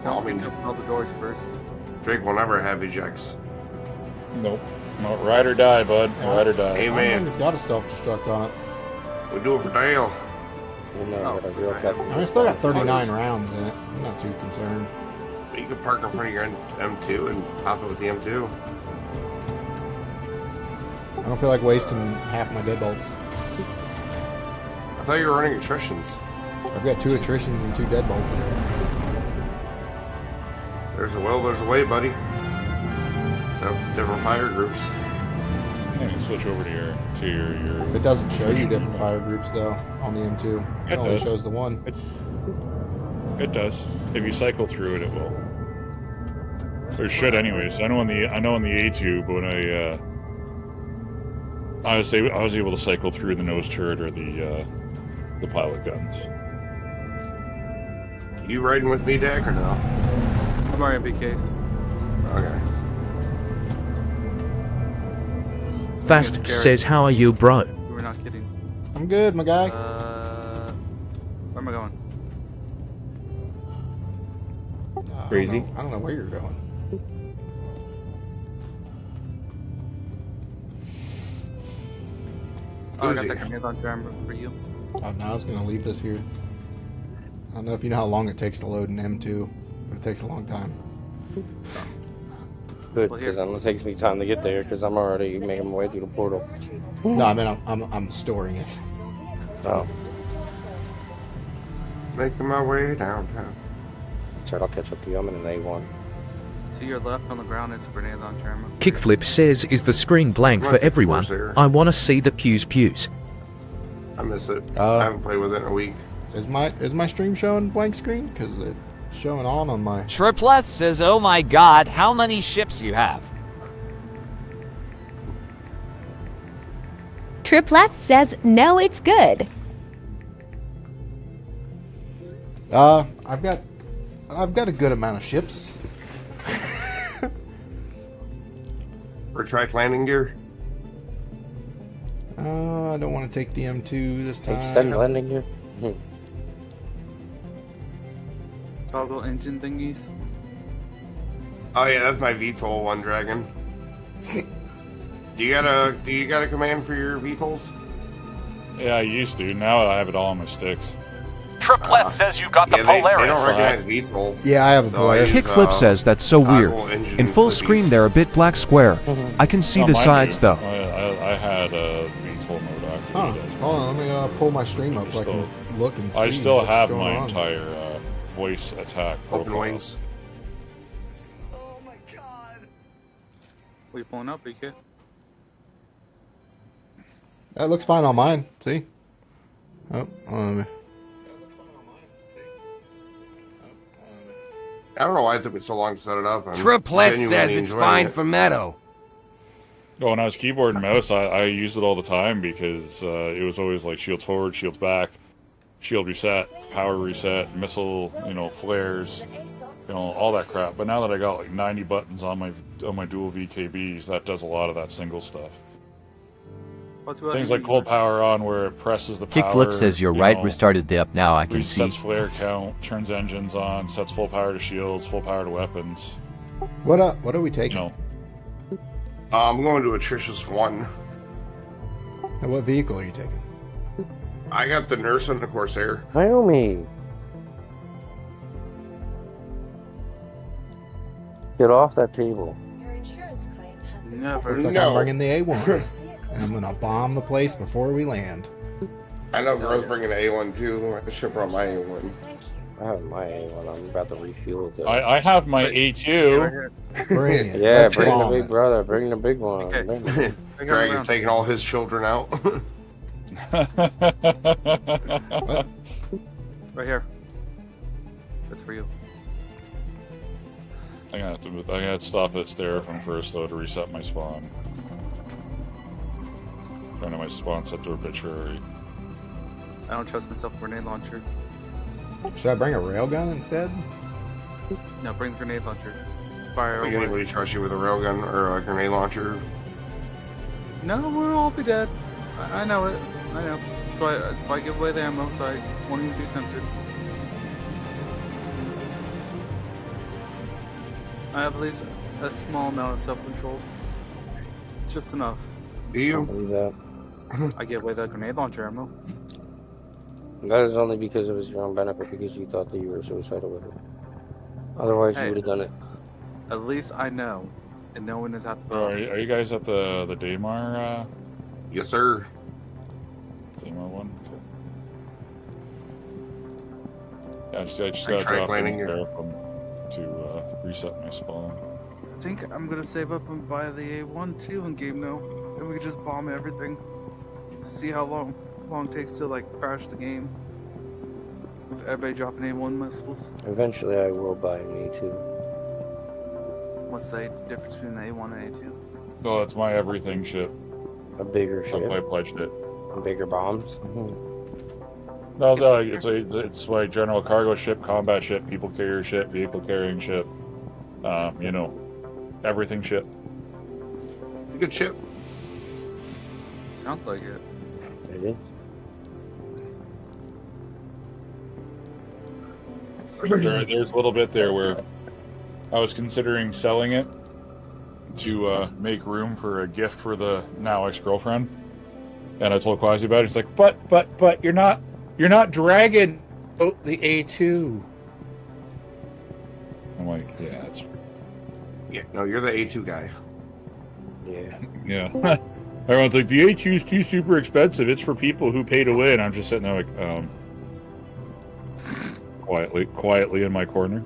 No, I mean, Open all the doors first. Drake will never have ejects. Nope. No, ride or die, bud. Ride or die. I don't Amen. think it's got a self-destruct on it. We do it for Dale. You know, I got a real captain. I mean, it's still got 39 rounds in it. I'm not too concerned. You can park in front of your M2 and pop it with the M2. I don't feel like wasting half my deadbolts. I thought you were running attritions. I've got 2 attritions and 2 deadbolts. There's a will, there's a way, buddy. So, different fire groups. Yeah, you can switch over to your It doesn't show you different fire groups though on the M2. It It only does. shows the one. It does. If you cycle through it, it will. Or should, anyways. I know on the A2, but when I was able to cycle through the nose turret or the pilot guns. You riding with me, Dak, or no? I'm already case. Okay. Fast Scary. says, how are you, bro? You were not kidding. I'm good, my guy. Where am I going? Crazy. I don't know where you're going. Oh, I got Uzi. that grenade launcher for you. Oh, no, I was gonna leave this here. I don't know if you know how long it takes to load an M2, but it takes a long time. Good, Well, here. because it takes me time to get there, because I'm already making my way through the portal. No, I mean I'm storing it. Oh, Making my way downtown. sorry, I'll catch up to you. I'm in an A1. To your left on the ground, it's grenade launcher ammo. Kickflip says, is the screen blank for everyone? I want to see the pews. I miss it. I haven't played with it in a week. Is my stream showing blank screen? Because it's showing on my. Tripleth says, oh my god, how many ships you have? Tripleth says, no, it's good. I've got a good amount of ships. Retract landing gear. I don't want to take the M2 this time. Extend landing gear. Toggle engine thingies. Oh yeah, that's my VTOL one, Dragon. Do you got a command for your VTOLs? Yeah, I used to. Now I have it all on my sticks. Tripleth says you got the They Polaris. don't recognize VTOL. Yeah, I have a Polaris. Kickflip says that's so weird. In full screen, they're a bit black square. I can see the sides though. I had a VTOL mode active. Huh. Hold on, let me pull my stream up so I can look and see. I still what's have going my on. entire voice attack Open profiles. wings. What are you pulling up, BK? That looks fine on mine. See? Oh, I don't know why it took me so long to set it up. Tripleth says it's fine for Meadow. Well, when I was keyboard and mouse, I used it all the time because it was always like shields forward, shields back, shield reset, power reset, missile, flares, all that crap. But now that I got like 90 buttons on my dual VKBs, that does a lot of that single stuff. Things like full power on where it presses the power. Kickflip says you're right, restarted the up now, I can see. Resets flare count, turns engines on, sets full power to shields, full power to weapons. What are we taking? I'm going to Atricious 1. And what vehicle are you taking? I got the Nurse and the Corsair. Wyoming. Get off that table. Never. Looks like I'm bringing the A1. And I'm gonna bomb the place before we land. I know girls bringing an A1 too. I should have brought my A1. I have my A1. I'm about to refuel it. I have my A2. Bring it. Yeah, Let's bring the bomb big it. brother. Bring the big one. Okay. Dragon's taking all his children out. Right here. That's for you. I'm gonna have to stop at Steraphin first though to reset my spawn. I know my spawn set to arbitrary. I don't trust myself with grenade launchers. Should I bring a railgun instead? No, bring the grenade launcher. Fire Like away. anybody trust you with a railgun or a grenade launcher? No, we'll all be dead. I know it. I know. That's why I give away the ammo, so I won't even be tempted. I have at least a small amount of self-control. Just enough. Do you? Believe that. I give away that grenade launcher ammo. That is only because it was your own benefit, because you thought that you were suicidal with it. Otherwise, you would have done it. At least I know, and no one is at the. Are you guys at the Daymar? Yes, sir. Daymar one. Okay. Yeah, I just gotta tried drop landing in here. to reset my spawn. I think I'm gonna save up and buy the A1 too in game now, and we can just bomb everything. See how long it takes to like crash the game. With everybody dropping A1 missiles. Eventually, I will buy an A2. What's the difference between the A1 and A2? No, it's my everything ship. A bigger ship. I pledged it. Bigger bombs. No, it's my general cargo ship, combat ship, people carrier ship, vehicle carrying ship. Everything ship. It's a good ship. Sounds like it. It is. There's a little bit there where I was considering selling it to make room for a gift for the now ex-girlfriend, and I told Quasi about it. He's like, "But you're not dragging the A2." I'm like, "Yeah, that's Yeah, no, you're the A2 guy. Yeah. yeah." Everyone's like, "The A2 is too super expensive. It's for people who pay to win." I'm just sitting there like, quietly in my corner.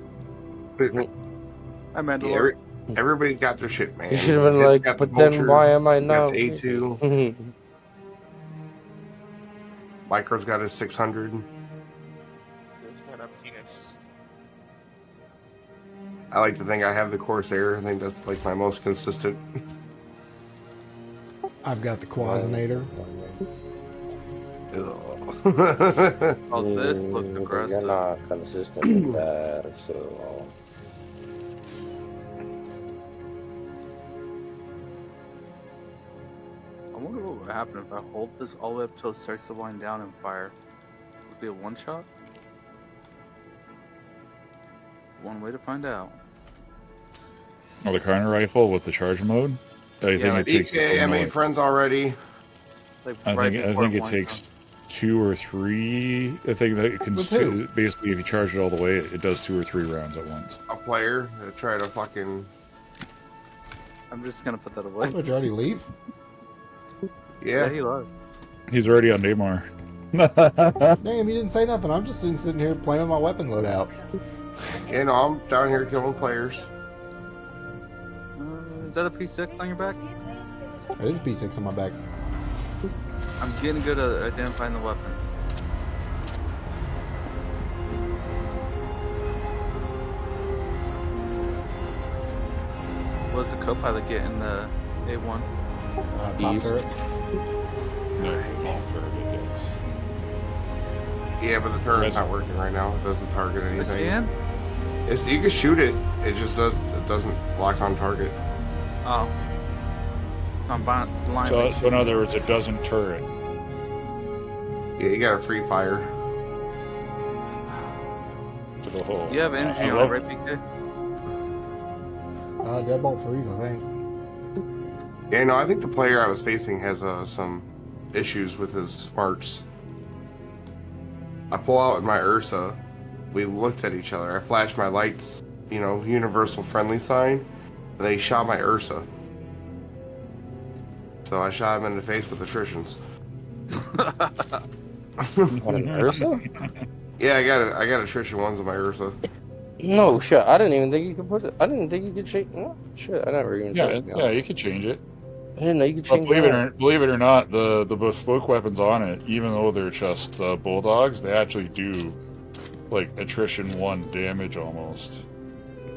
I Mandalore. Everybody's got their shit, man. You should have been It's like, got the but then Vulture, why am I it's got not? the A2. Micro's got his 600. I like to think I have the Corsair. I think that's like my most consistent. I've got the Quasinator. Oh, this looks aggressive. You're not consistent with that, so. I wonder what would happen if I hold this all the way up till it starts to wind down and fire. Would it be a one shot? One way to find out. Oh, the counter rifle with the charge mode. I think it takes. DK, I made friends already. Like I think it takes 2 or 3. I think that it can basically, if you charge it all the way, it does 2 or 3 rounds at once. A player to try to fucking. I'm just gonna put that away. Did you already leave? Yeah. He was. He's already on Daymar. Damn, you didn't say nothing. I'm just sitting here playing with my weapon loadout. Yeah, no, I'm down here killing players. Is that a P6 on your back? It is a P6 on my back. I'm getting good at identifying the weapons. What does the co-pilot get in the A1? Top turret. No, top turret it gets. Yeah, but the turret's not working right now. It doesn't target anything. Again? You can shoot it. It just doesn't lock on target. Oh. So I'm blind. So in other words, it doesn't turret. Yeah, you got a free fire. To the hole. You have energy on it, right, PK? Deadbolt freeze, I think. Yeah, no, I think the player I was facing has some issues with his smarts. I pull out my Ursa. We looked at each other. I flashed my lights, universal friendly sign, and then he shot my Ursa. So I shot him in the face with attritions. What, an Ursa? Yeah, I got attrition ones on my Ursa. No shit, I didn't even think you could put it. I didn't think you could change. No, shit, I never even. Yeah, you could change it. I didn't know you could change. Believe it or not, the bespoke weapons on it, even though they're just bulldogs, they actually do like attrition 1 damage almost.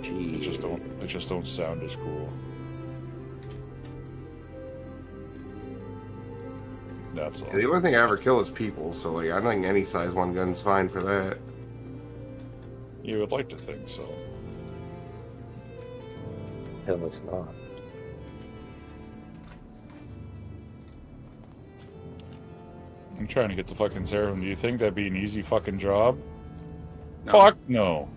They just don't sound as cool. That's all. Yeah, the only thing I ever kill is people, so like I don't think any size 1 gun's fine for that. You would like to think so. Hell, it's not. I'm trying to get the fucking Seraphim. Do you think that'd be an easy fucking job? No. Fuck no.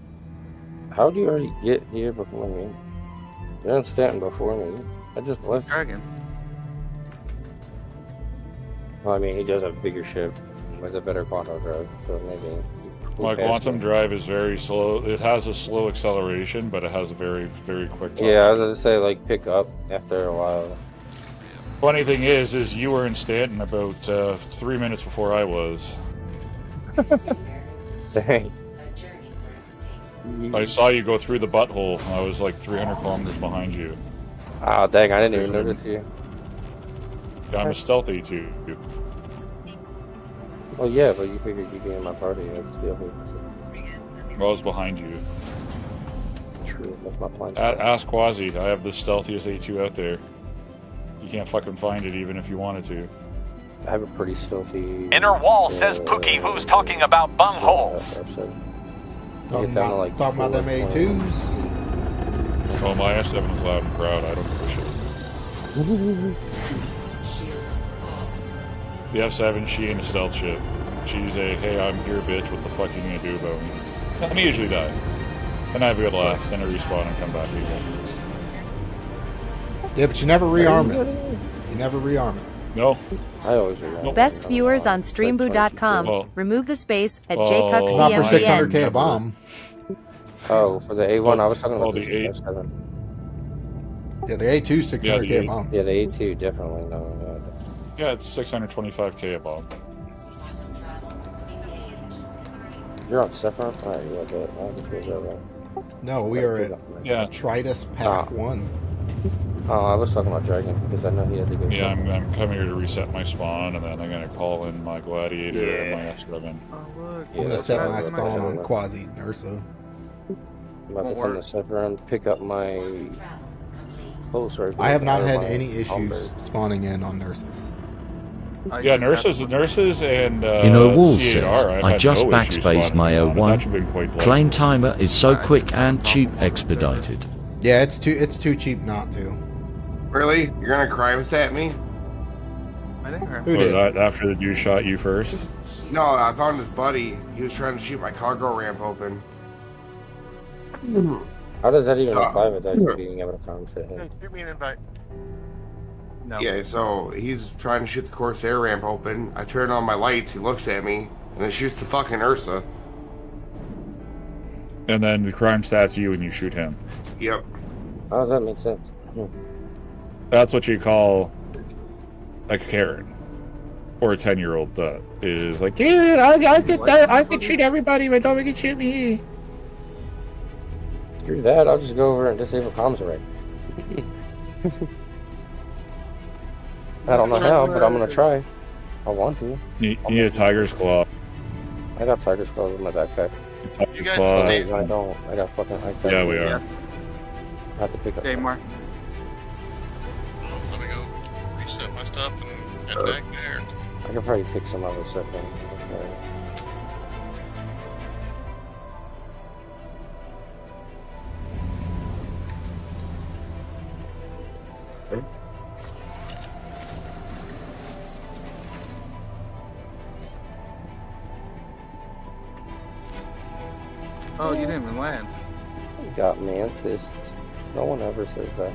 How do you already get here before me? You're not standing before me. I just left. Dragon. Well, I mean, he does have a bigger ship with a better quantum drive, so maybe. My quantum drive is very slow. It has a slow acceleration, but it has a very, very quick top Yeah, I was gonna say, like, pick up after a while. Funny thing is you were in Stanton about 3 minutes before I was. Dang. I saw you go through the butthole. I was like 300 kilometers behind you. Ah, dang, I didn't even notice you. Yeah, I'm a stealthy too. Well, yeah, but you figured you'd be in my party. I'd be able to. Well, I was behind you. True, that's my plan. Ask Quasi. I have the stealthiest A2 out there. You can't fucking find it even if you wanted to. I have a pretty stealthy... Inner wall says Pookie who's talking about bum holes. Talking about them A2s. Oh, my F7 is loud and proud. I don't give a shit. The F7, she ain't a stealth ship. She's a, hey, I'm here, bitch, what the fuck are you gonna do about me? And I usually die. Then I have a good laugh, then I respawn and come back again. Yeah, but you never rearm it. You never rearm it. No. I always rearm. Best viewers on streamboo.com. Well, Remove the space at Not for jcuckcmgn. 600k a bomb. Oh, for the A1, I was talking about the the A. F7. Yeah, the A2 600k a bomb. Yeah, the A2 definitely. No. Yeah, it's 625k a bomb. You're on Sephiroth? Alright, yeah, but I just goes over. No, we are at Tritus Path 1. Oh, I was talking about Dragon because I know he had to go. Yeah, I'm coming here to reset my spawn, and then I'm gonna call in my Gladiator and my F7. I'm gonna set my spawn on Quasi Nursa. I'm about to come to set around, pick up my pulse rifle. I have not had any issues spawning in on Nurses. Yeah, nurses and Inner Wall C8R, says, I've I had just no issue backspaced spawning my in on. It's 01. actually been quite pleasant. Claim timer is so quick and cheap expedited. Yeah, it's too cheap not to. Really? You're gonna crime stat me? Who did? After the dude shot you first? No, I found his buddy. He was trying to shoot my cargo ramp open. How does that even apply without you being able to contact him? Give me an invite. No. Yeah, so he's trying to shoot the Corsair ramp open. I turn on my lights, he looks at me, and then shoots the fucking Ursa. And then the crime stats you and you shoot him. Yep. How does that make sense? That's what you call a Karen. Or a 10-year-old that is like, dude, I can shoot everybody, but nobody can shoot me. Screw that, I'll just go over and disable comms array. I don't know how, but I'm gonna try. I want to. You need a Tiger's Claw. I got Tiger's Claws in my backpack. Tiger's Claw. I don't. I got fucking. Yeah, we are. I have to pick up. Okay, Mark. Let me go reset my stuff and head back there. I could probably pick some other stuff in. Oh, you didn't even land. Got Mantis. No one ever says that.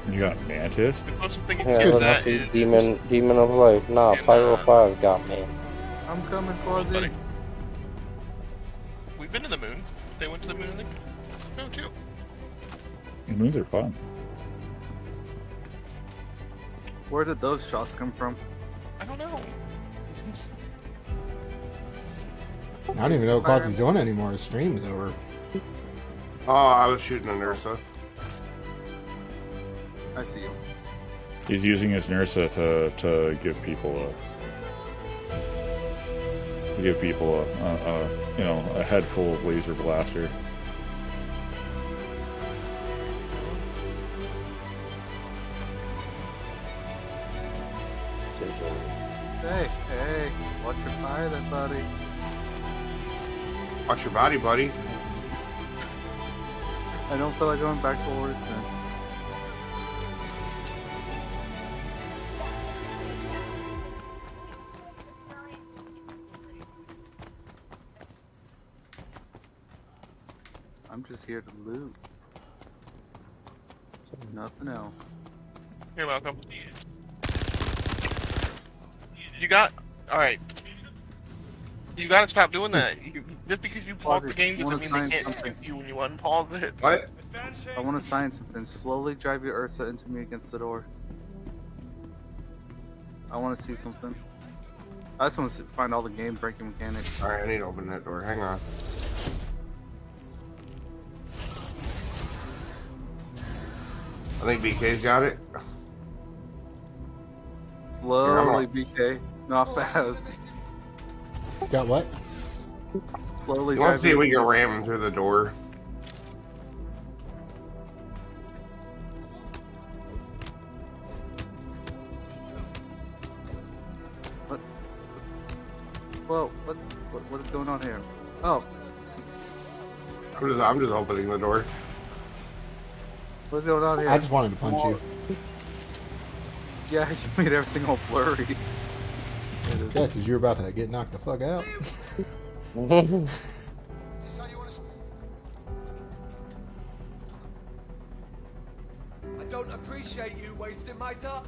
You got Mantis? Yeah, let's see. Demon of Life. Nah, Pyro 5 got me. I'm coming for you. We've been to the moons. They went to the moon. No, too. The moons are fun. Where did those shots come from? I don't know. I don't even know what Quasi's doing anymore. His stream's over. Oh, I was shooting an Ursa. I see you. He's using his Nursa to give people a head full of laser blaster. Hey, watch your fire there, buddy. Watch your body, buddy. I don't feel like going back to Orison. I'm just here to loot. Nothing else. You're welcome. You got... Alright. You gotta stop doing that. Just because you pause the game doesn't mean they can't shoot you when you unpause it. What? I want to sign something. Slowly drive your Ursa into me against the door. I want to see something. I just want to find all the game breaking mechanics. Alright, I need to open that door. Hang on. I think BK's got it. Slowly, BK. Not fast. Got what? Slowly. You want to see if we can ram him through the door? What? Whoa! What is going on here? Oh. I'm just opening the door. What's going on here? I just wanted to punch you. Yeah, you made everything all blurry. Yes, because you're about to get knocked the fuck out. I don't appreciate you wasting my time.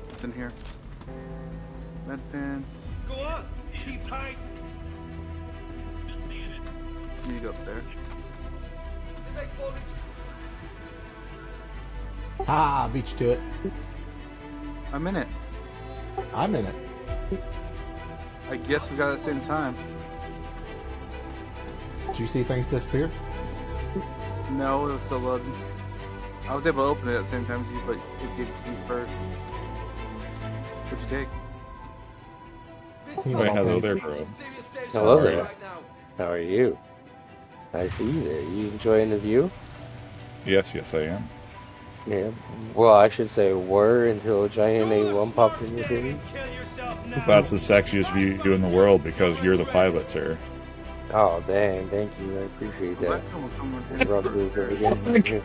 What's in here? Medpan. Go on, keep tight. You go up there. Did they fall into... Ah, beat you to it. I'm in it. I'm in it. I guess we got it at the same time. Did you see things disappear? No, it was still loading. I was able to open it at the same time as you, but it gave it to you first. What'd you take? Wait, hello there, bro. Hello there. How are you? I see you there. You enjoying the view? Yes, I am. Yeah. Well, I should say were until a giant A1 popped in your city. That's the sexiest view in the world because you're the pilot, sir. Oh, dang. Thank you. I appreciate that. Rub this up again.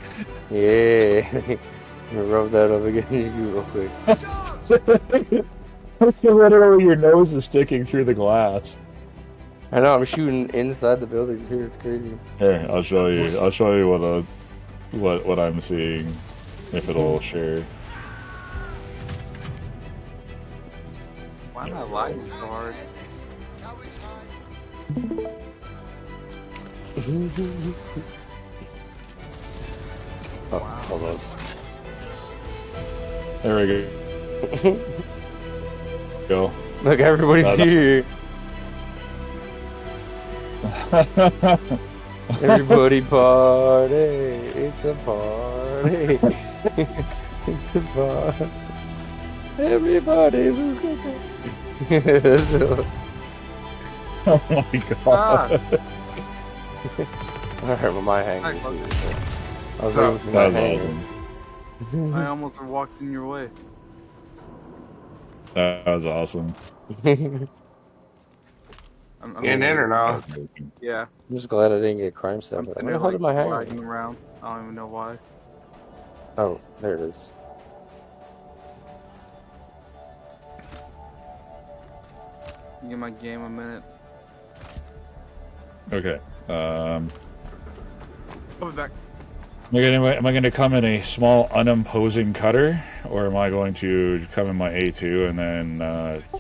Yeah. Rub that up again you real quick. Literally, your nose is sticking through the glass. I know. I'm shooting inside the building too. It's crazy. Here, I'll show you. I'll show you what I'm seeing, if it'll share. Why am I lagging so hard? Oh, hold on. There we go. Look, everybody's here. Everybody party. It's a party. It's a party. Everybody look at that. Oh my god. Alright, well, my hang is here. I was That waiting for my was hang. awesome. I almost walked in your way. That was awesome. I'm Getting in or not? Yeah. I'm just glad I didn't get crime stuff. I'm Where the hell did my hang? lagging around. I don't even know why. Oh, there it is. Give my game a minute. Okay. I'll be back. Am I going to come in a small, unimposing cutter, or am I going to come in my A2 and then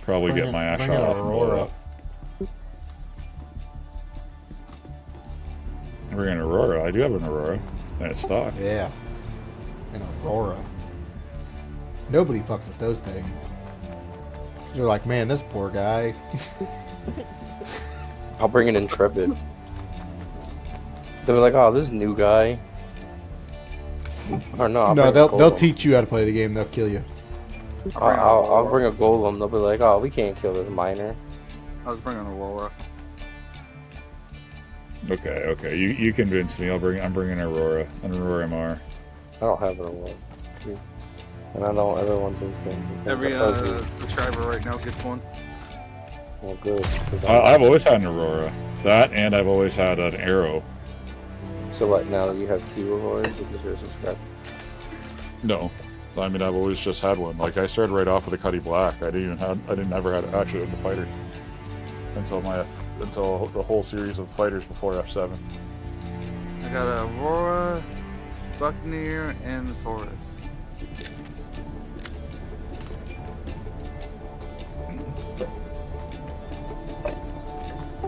probably get my ass shot off and blow it up? We're in Aurora. I do have an Aurora, and it's stock. Yeah. An Aurora. Nobody fucks with those things. 'Cause they're like, man, this poor guy. I'll bring an Intrepid. They'll be like, oh, this new guy. Or no, No, they'll teach you how to play the game. They'll kill you. I'll bring a Golem. They'll be like, oh, we can't kill this miner. I was bringing Aurora. Okay. You convinced me. I'm bringing an Aurora MR. I don't have an Aurora. And I don't ever want those things. Every subscriber right now gets one. Well, good. I've always had an Aurora. That, and I've always had an Arrow. So what, now that you have 2 Auroras because you're a subscriber? No. I mean, I've always just had one. Like, I started right off with a Cuddy Black. I didn't ever had actually own a fighter. Until the whole series of fighters before F7. I got a Aurora, Buccaneer, and the Taurus.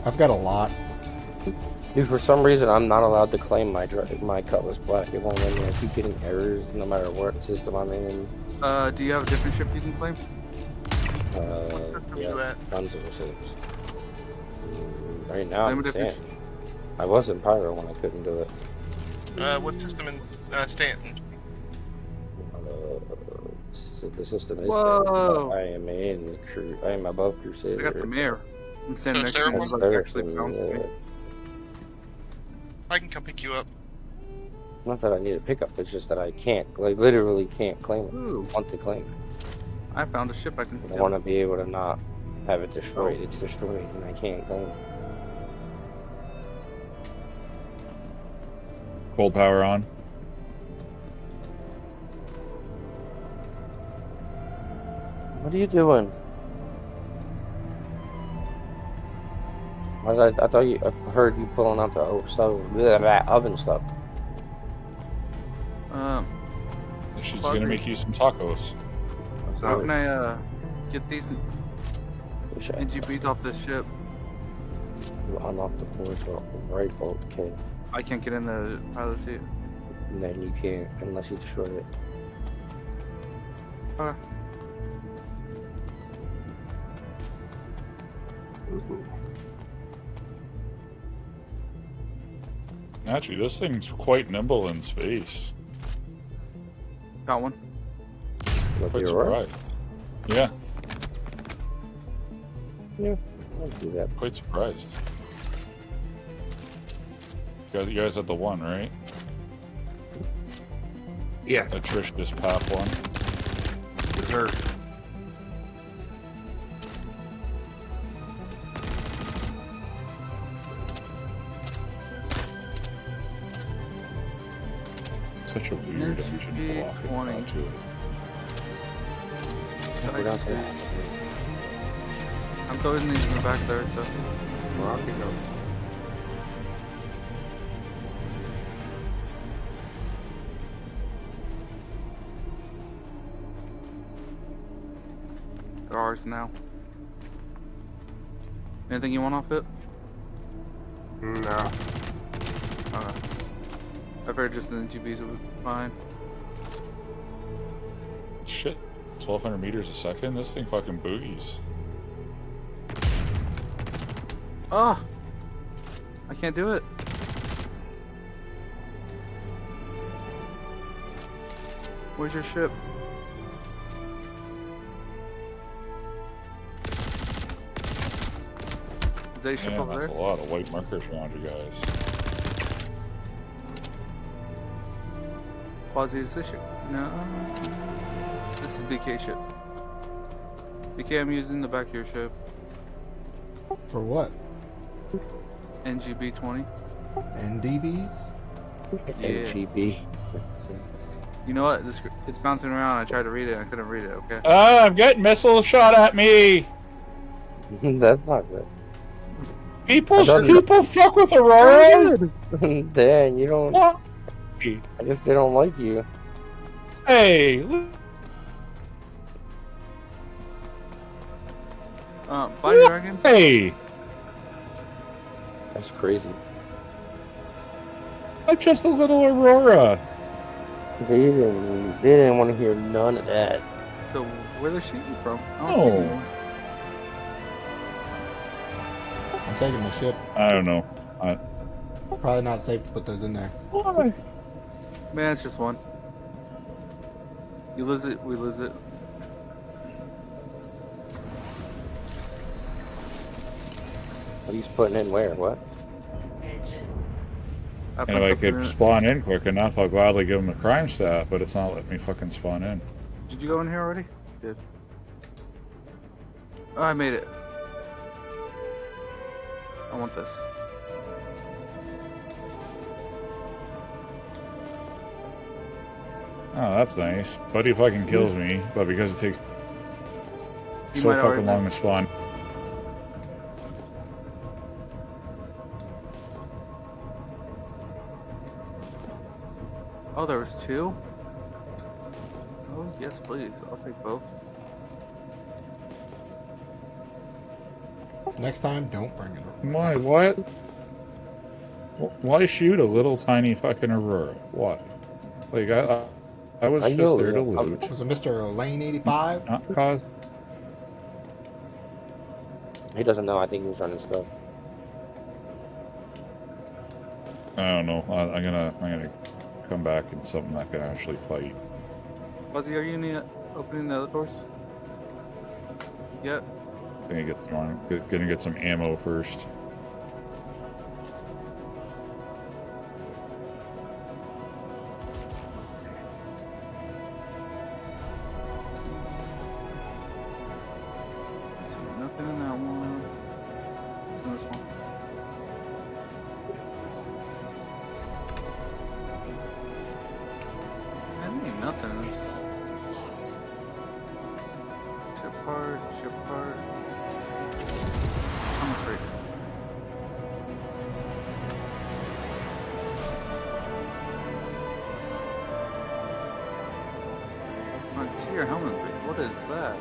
I've got a lot. Dude, for some reason, I'm not allowed to claim my Cutlass Black. It won't let me. I keep getting errors no matter what system I'm in. Do you have a different ship you can claim? Yeah, tons of receipts. Right now, Claim a I'm different Stanton. I was in Pyro when I couldn't do it. What system in Stanton? The system is Whoa. I am in I am above Crusader. I got some air. I'm standing next to That's you. That's Like actually Thursday, bounced me. I can come pick you up. Not that I need a pickup, it's just that I can't, like, literally can't claim it. Ooh. I want to claim it. I found a ship I can I steal. want to be able to not have it destroyed. It's destroyed and I can't claim it. Cold power on. What are you doing? I thought I heard you pulling out the oven stuff. She's gonna make you some tacos. How can I get these NGBs off this ship? You unlock the portal, right? Okay. I can't get in the pilot seat. And then you can't unless you destroy it. Okay. Actually, this thing's quite nimble in space. Got one. Quite surprised. Yeah, Yeah, I'll do that. quite surprised. You guys at the one, right? Yeah. That Trish just popped one. Sure. Such a weird engine blocking onto it. I'm throwing these in the back there, so. Rocky go. They're ours now. Anything you want off it? No. Okay. I figured just the NGBs would be fine. Shit, 1,200 meters a second? This thing fucking boogies. Oh! I can't do it. Where's your ship? Is that your ship Man, over that's there? a lot of white markers around you guys. Quasi, is this ship? No. This is BK ship. BK, I'm using the back of your ship. For what? NGB 20. NDBs? Yeah. NGB. You know what? It's bouncing around. I tried to read it. I couldn't read it. Okay. I'm getting missiles shot at me! That's not good. People fuck with Auroras! Dan, you don't. What? I guess they don't like you. Hey! Bye, Dragon. Hey! That's crazy. I'm just a little Aurora. They didn't want to hear none of that. So, where are they shooting from? I don't Oh. see anyone. I'm taking my ship. I don't know. Probably not safe to put those in there. Why? Man, it's just one. You lose it, we lose it. What are you putting in where? What? I And put if I something in could it. spawn in quick enough, I'll gladly give him a crime stat, but it's not letting me fucking spawn in. Did you go in here already? Did. Oh, I made it. I want this. Oh, that's nice. Buddy fucking kills me, but because it takes You so might already fucking long to spawn. Oh, there was two? Oh, yes, please. I'll take both. Next time, don't bring it. Why? What? Why shoot a little tiny fucking Aurora? What? Like, I was just there to loot. Was it Mr. Lane 85? Not cause. He doesn't know. I think he was running stuff. I don't know. I'm gonna come back in something that can actually fight. Fuzzy, are you opening the other doors? Yep. Gonna get some ammo first. Nothing in that one. In this one. That ain't nothing in this. Ship part, ship part. I'm afraid. I see your helmet, but what is that?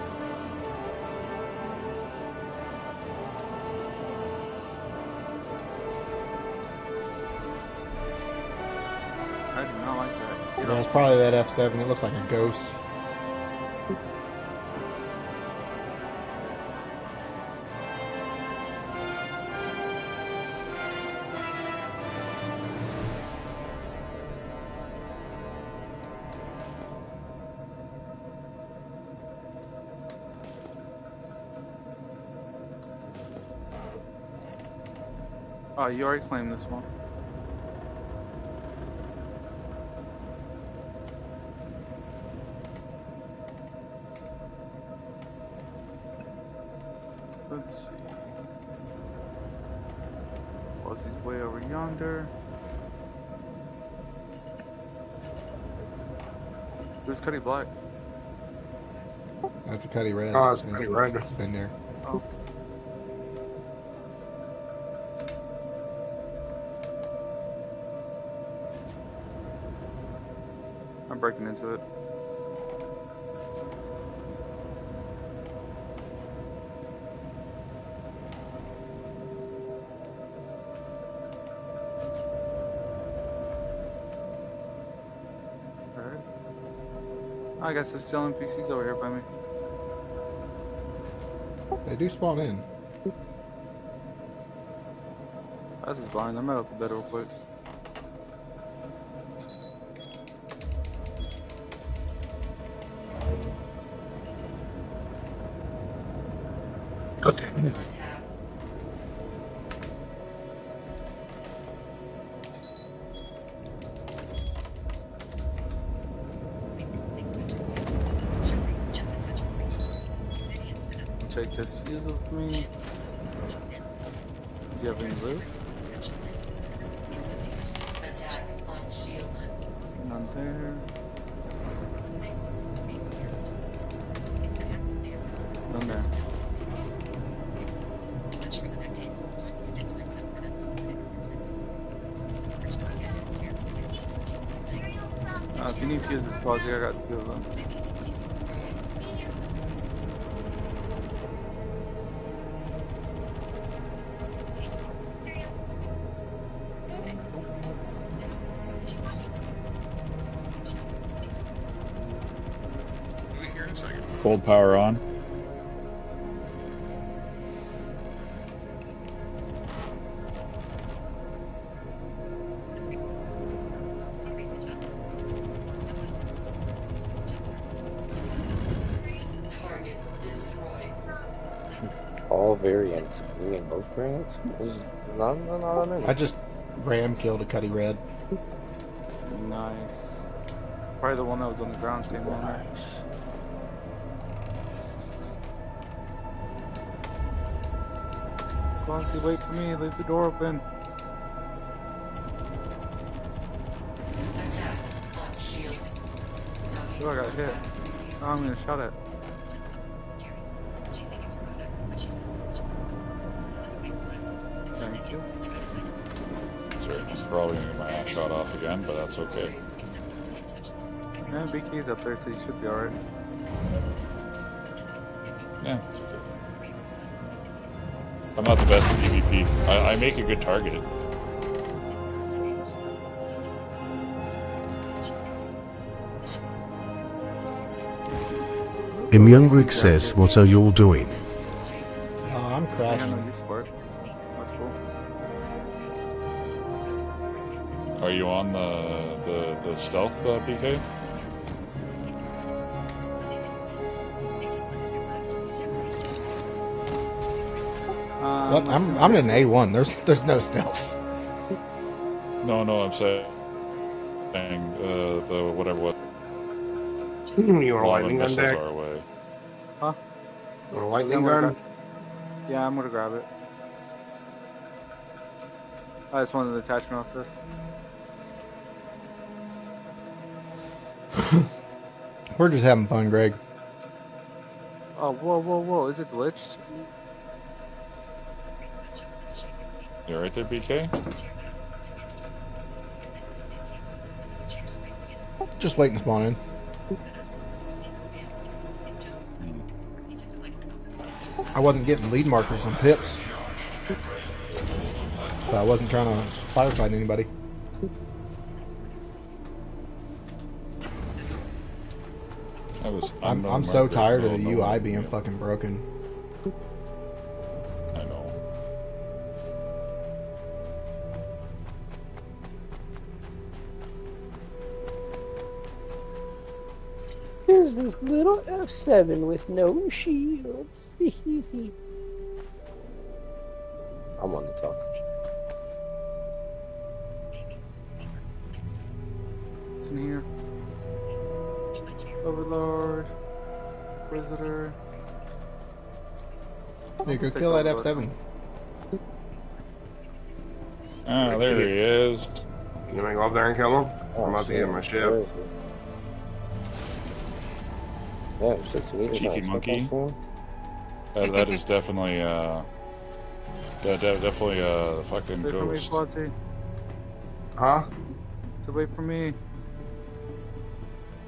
I do not like that. Get Yeah, off. it's probably that F7. It looks like a ghost. Oh, you already claimed this one. Let's see. Fuzzy's way over yonder. Who's Cuddy Black? That's a Cuddy Red. Oh, it's Cuddy Red. Been there. Oh. I'm breaking into it. Alright. I guess there's still NPCs over here by me. They do spawn in. This is blind. I'm out of the bed real quick. Okay. Take this fuse with me. Do you have any loot? Attack on shields. None there. None there. If you need fuses, pause here. I got 2 of them. Cold power on. Target destroyed. All variants. You mean both variants? There's not many. I just ram killed a Cuddy Red. Nice. Probably the one that was on the ground, same one. Right? Quasi, wait for me. Leave the door open. Attack on shields. Oh, I got hit. Oh, I'm gonna shot at. Thank you. Sorry, I'm probably gonna get my ass shot off again, but that's okay. Yeah, BK's up there, so you should be alright. Yeah, it's okay. I'm not the best at PvP. I make a good target. Imyungrig says, what are you all doing? I'm crashing. No use for it. That's cool. Are you on the stealth, BK? What? I'm in an A1. There's no stealth. No, I'm saying the whatever what. You want a lightning gun missiles deck? are away. Huh? You want a lightning gun? Yeah, I'm gonna grab it. I just wanted the attachment off this. We're just having fun, Greg. Oh, whoa. Is it glitched? You right there, BK? Just waiting to spawn in. I wasn't getting lead markers on pips, so I wasn't trying to firefight anybody. I'm so tired of the UI being fucking broken. I know. Here's this little F7 with no shields. I'm on the talk. here. Overlord. Visitor. Hey, go kill that F7. Ah, there he is. You want to go up there and kill him? I'm about to get in my ship. Yeah, 6 meters. Cheeky monkey. That is definitely, definitely a fucking Wait ghost. for me, Flotty. Huh? So wait for me.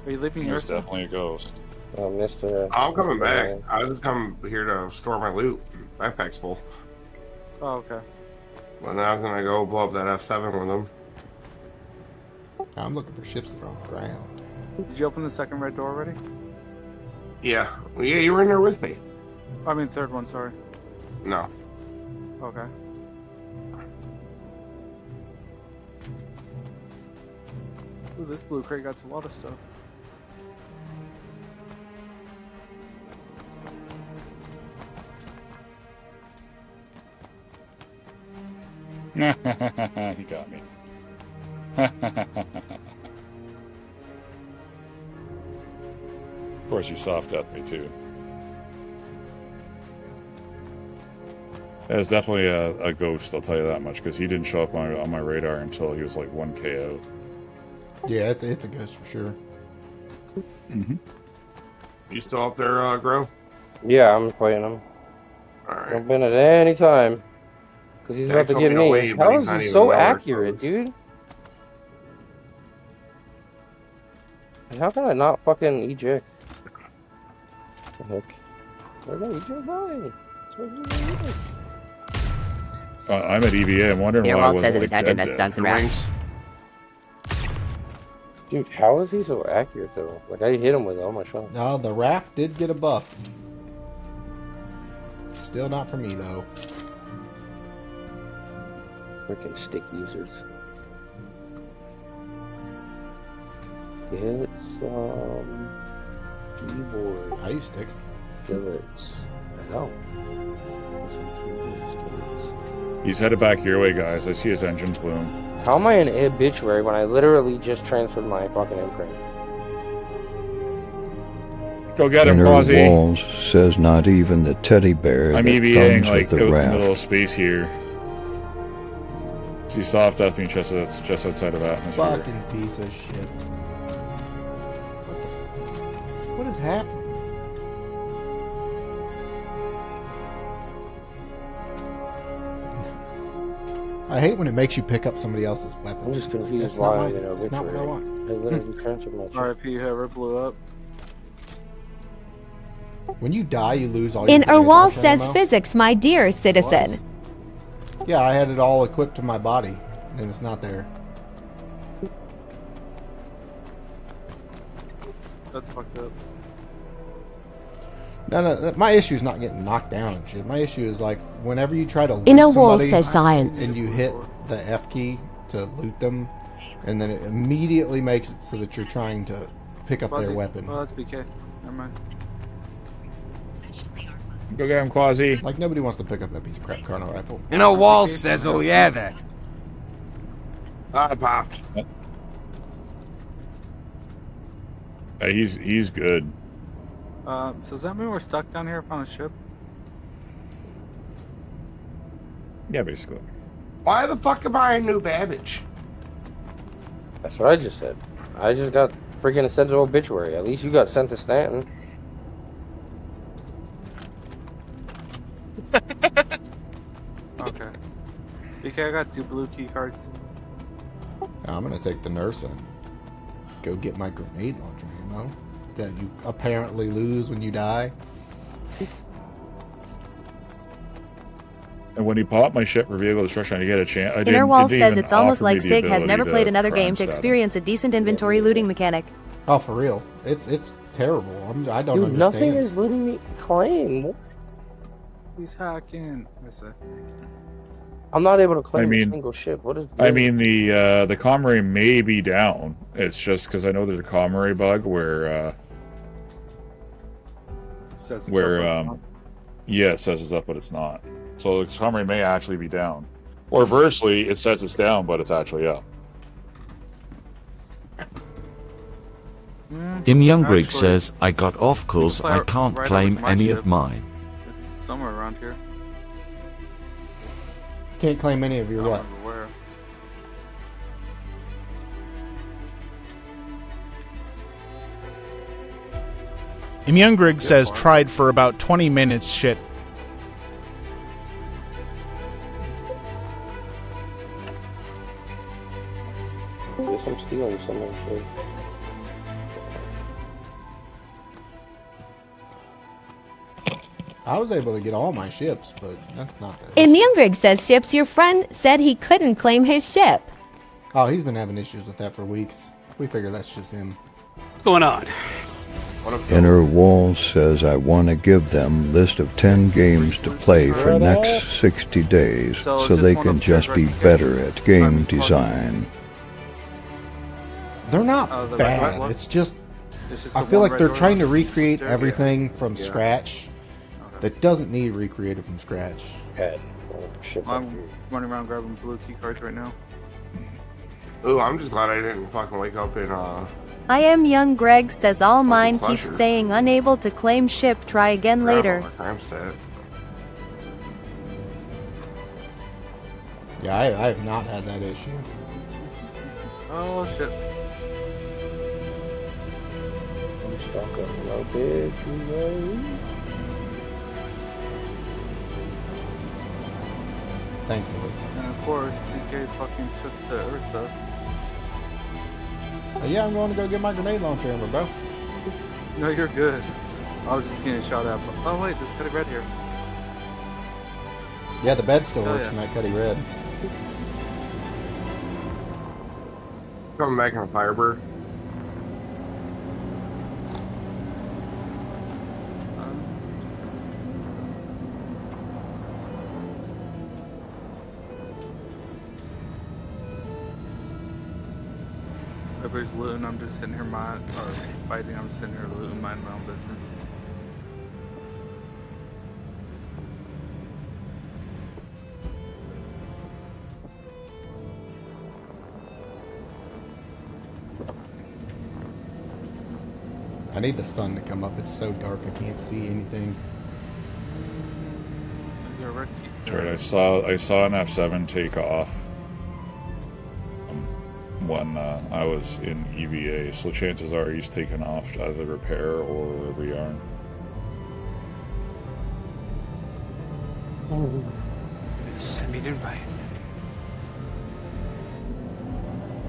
Are you leaving here? It's definitely a ghost. Oh, Mr. I'm coming back. I was just coming here to store my loot. Backpack's full. Oh, okay. Well, then I was gonna go blow up that F7 with them. I'm looking for ships that are on the ground. Did you open the second red door already? Yeah. Well, yeah, you were in there with me. I mean, third one, sorry. No. Okay. Ooh, this blue crate got a lot of stuff. He got me. Of course, you soft up me too. That was definitely a ghost, I'll tell you that much, because he didn't show up on my radar until he was like 1K out. Yeah, it's a ghost for sure. Mm-hmm. You still up there, Grow? Yeah, I'm fighting him. Alright. Jump in at any time. Because he's about to get me. Away, How is he so accurate, dude? And how can I not fucking eject? What the heck? Where's that eject going? I'm at EVA. I'm wondering Your why I wall wasn't says it's a like dungeon dead that's yet. done some rounds. Dude, how is he so accurate though? Like I hit him with all my shots. No, the raft did get a buff. Still not for me though. Freaking stick users. Get some keyboard. I use sticks. Billets. I know. Get some keyboard skills. He's headed back your way, guys. I see his engine plume. How am I an obituary when I literally just transferred my fucking imprint? Go get him, Inner Quasi. Walls says not even the teddy bear I'm that EVAing comes like with out the in the raft. middle of space here. See soft up me just outside of atmosphere. Fucking piece of shit. What is happening? I hate when it makes you pick up somebody else's weapon. I'm just confused That's not why my- I'm an that's not what I obituary. want. I literally transferred my shit. RIP whoever blew up. When you die, you lose all your In grenade Urwal launcher says ammo. physics, my dear citizen. Yeah, I had it all equipped to my body, and it's not there. That's fucked up. No, my issue is not getting knocked down and shit. My issue is like whenever you try to loot Inner Wall somebody says science. and you hit the F key to loot them, and then it immediately makes it so that you're trying to pick up their Quasi. weapon. Oh, that's BK. Never mind. Go get him, Quasi. Like nobody wants to pick up that piece of crap chrono rifle. You know, Wall says, oh yeah, that. I popped. He's good. So does that mean we're stuck down here on a ship? Yeah, basically. Why the fuck am I a new Babbage? That's what I just said. I just got freaking sent to obituary. At least you got sent to Stanton. Okay. BK, I got 2 blue key cards. I'm gonna take the nurse and go get my grenade launcher ammo that you apparently lose when you die. And when he popped my ship for vehicle destruction, I get a chance. Inner Wall says it's almost like Sig has never played another game to experience. experience a decent inventory looting mechanic. Oh, for real? It's terrible. I don't Dude, understand. nothing is looting me. Claim. He's hacking. I say. I'm not able to claim I mean- a single ship. What is? I mean, the comm ray may be down. It's just because I know there's a comm ray bug where Says it's where up, but yeah, it says it's up, but it's not. So the comm ray may actually be down, or conversely, it says it's down, but it's actually up. Youngrig says, I got off cause play I can't right claim over my any ship. of mine. It's somewhere around here. Can't claim any of your I don't what? remember where. Youngrig says tried for about 20 minutes. Shit. Guess I'm stealing someone's shit. I was able to get all my ships, but that's not that. Youngrig says ships your friend said he couldn't claim his ship. Oh, he's been having issues with that for weeks. We figure that's just him. What's going on? Inner Wall says I want to give them list of 10 games to play for next 60 days so they can just be better at game design. They're not the bad. right one? It's just It's just I the feel one like they're red trying to door? recreate Yeah. everything from scratch. That doesn't need recreated from scratch. I'm running around grabbing blue key cards right now. Ooh, I'm just glad I didn't fucking wake up in I am young Greg says all mine keeps pleasure. saying unable to claim ship, try again later. crime stat. Yeah, I have not had that issue. Oh shit. I'm stuck on no bitch, you know. Thankfully. And of course, PK fucking took the Ursa. Yeah, I'm going to go get my grenade launcher ammo, bro. No, you're good. I was just getting shot at. But, oh wait, there's Cuddy Red here. Yeah, the bed still Oh, works yeah. in that Cuddy Red. Coming back in a Firebird. Everybody's looting. I'm just sitting here fighting. I'm sitting here looting, minding my own business. I need the sun to come up. It's so dark I can't see anything. Is there a red key? That's right. I saw an F7 take off when I was in EVA, so chances are he's taken off to either repair or rearm. Send me an invite.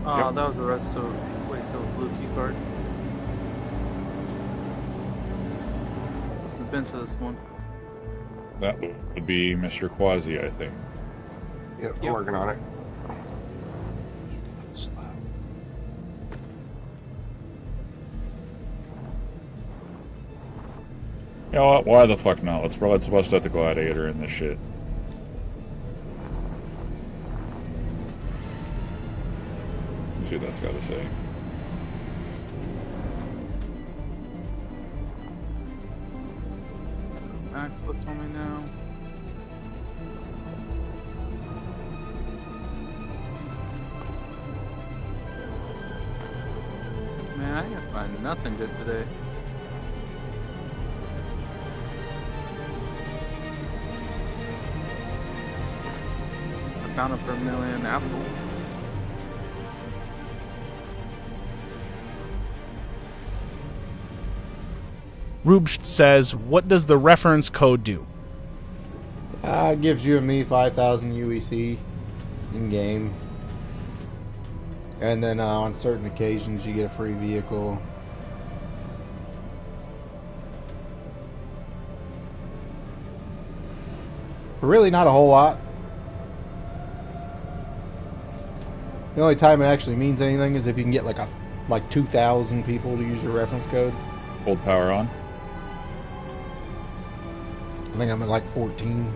Oh, that was the rest of waste of a blue key card. I've been to this one. That would be Mr. Quasi, I think. Yep, I'm working on it. You know what? Why the fuck not? Let's bust out the Gladiator in this shit. Let's see what that's got to say. Max, look on me now. Man, I can't find nothing good today. I found a Vermilion apple. Rubst says, what does the reference code do? It gives you and me 5,000 UEC in game. And then on certain occasions you get a free vehicle. Really not a whole lot. The only time it actually means anything is if you can get like 2,000 people to use your reference code. Hold power on. I think I'm at like 14.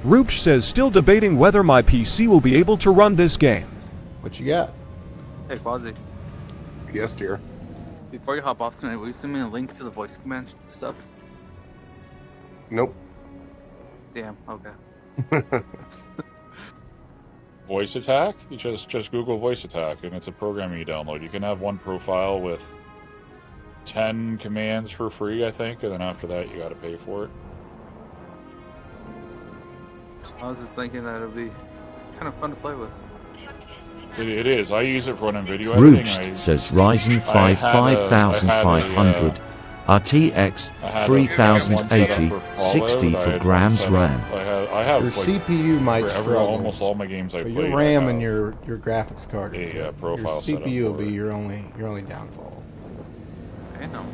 Rooch says still debating whether my PC will be able to run this game. What you got? Hey, Quasi. Yes, dear. Before you hop off tonight, will you send me a link to the voice command stuff? Nope. Damn. Okay. Voice Attack? You just Google Voice Attack, and it's a program you download. You can have one profile with 10 commands for free, I think, and then after that you got to pay for it. I was just thinking that it'd be kind of fun to play with. It is. I use it for when I'm video Roost editing. says Ryzen 5 5500, RTX 3080, 60 for grams RAM. I have Your like, CPU might for struggle. almost all my games I But play. your RAM and your graphics card. A profile your setup CPU will for be it. your only downfall. I know.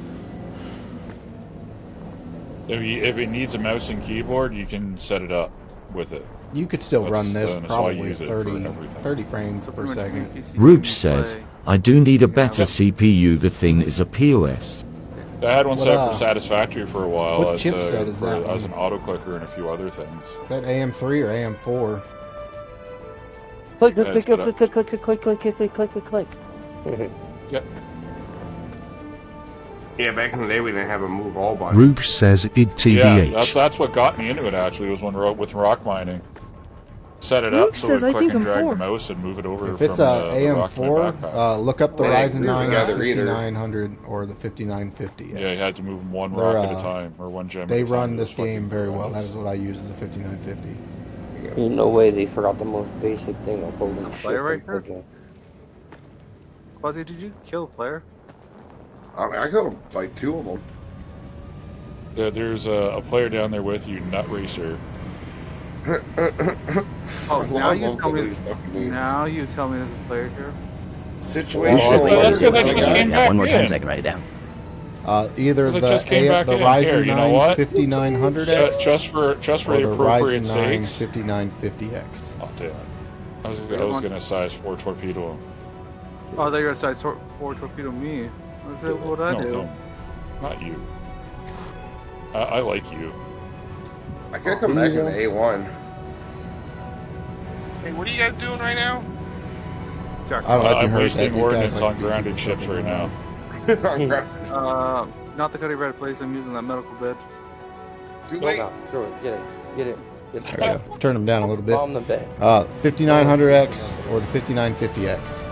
If it needs a mouse and keyboard, you can set it up with it. You could still run this that's why I probably use it for 30 everything. frames per second. Rooch says, I do need a better CPU, the thing is a POS. I had one What, set for Satisfactory for a while what as, chipset is that as one? an auto clicker and a few other things. Is that AM3 or AM4? Click, Yeah, click, it's click, got click, click, click, click, click, click, click, click, click. Yep. Yeah, back in the day we didn't have a move all button. Rooch says id Yeah, TBH. that's what got me into it actually, was when with rock mining. Set it Luke up so says, it "I click think and I'm drag four." the mouse and move it over If from it's the a rock to my AM4, backpack. look up the They Ryzen didn't 9 together either. 5900 or the 5950. Yeah, you had to move them one They're, rock at a time, or one gem They at a time. run It this was fucking game very well. That horrendous. is what I use as a 5950. There's no way they forgot the most basic thing of holding Is it a shift player right and here? clicking. Quasi, did you kill a player? I killed like 2 of them. Yeah, there's a player down there with you, Nut Racer. Oh, now you tell me. Now you tell me there's a player here. Situation. That's because I just came back One more time in. so I can write it down. Either Because the, it just came back in. Ryzen Here, you know 9 what? 5900X Just for or the the appropriate Ryzen 9 sakes. 5950X. Oh damn it! I was gonna size 4 torpedo him. Oh, I thought you were a size 4 torpedo me. What did I do? No, not you. I like you. I can't come back into A1. Hey, what are you guys doing right now? I don't know if you I'm heard wasting that. These guys ordnance like on to be grounded super ships right fucking now. Not the Cuddy Red place. I'm using that medical bed. Too late. No, throw it, get it, get it. Get it. There we go. Turn them down a little bit. On the bed. 5900X or the 5950X.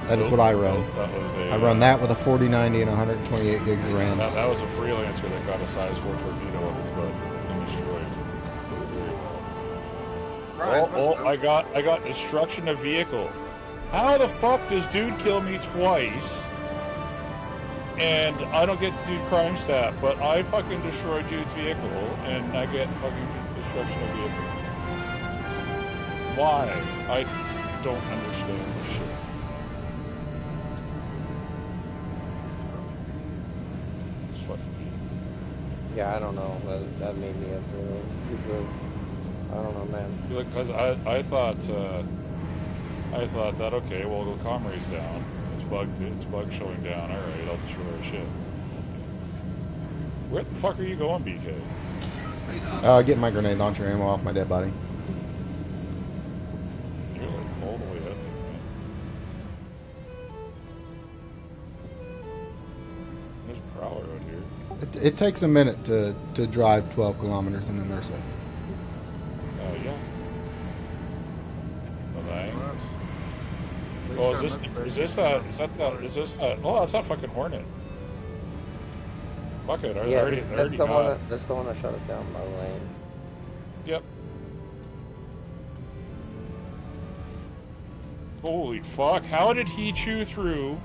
That is what I run. That was a, I run that with a 4090 and 128 gigs of RAM. That was a freelancer that got a size 4 torpedo of its butt and destroyed. Very well. Oh, I got destruction of vehicle. How the fuck does dude kill me twice? And I don't get to do crime stat, but I fucking destroyed dude's vehicle and I get fucking destruction of vehicle. Why? I don't understand this shit. It's fucking Yeah, I don't know. That made me up super. I don't know, man. because I thought that okay, well the comrade's down. It's bug showing down. All right, I'll destroy our ship. Where the fuck are you going, BK? Getting my grenade launcher ammo off my dead body. You're like all the way out there, man. There's a prowler out here. It takes a minute to drive 12 kilometers and then they're safe. Yeah. Well, thanks. Oh, is this that? Oh, that's that fucking Hornet. Fuck it, I Yeah, already that's the got. one. That's the one that shut us down by lane. Yep. Holy fuck, how did he chew through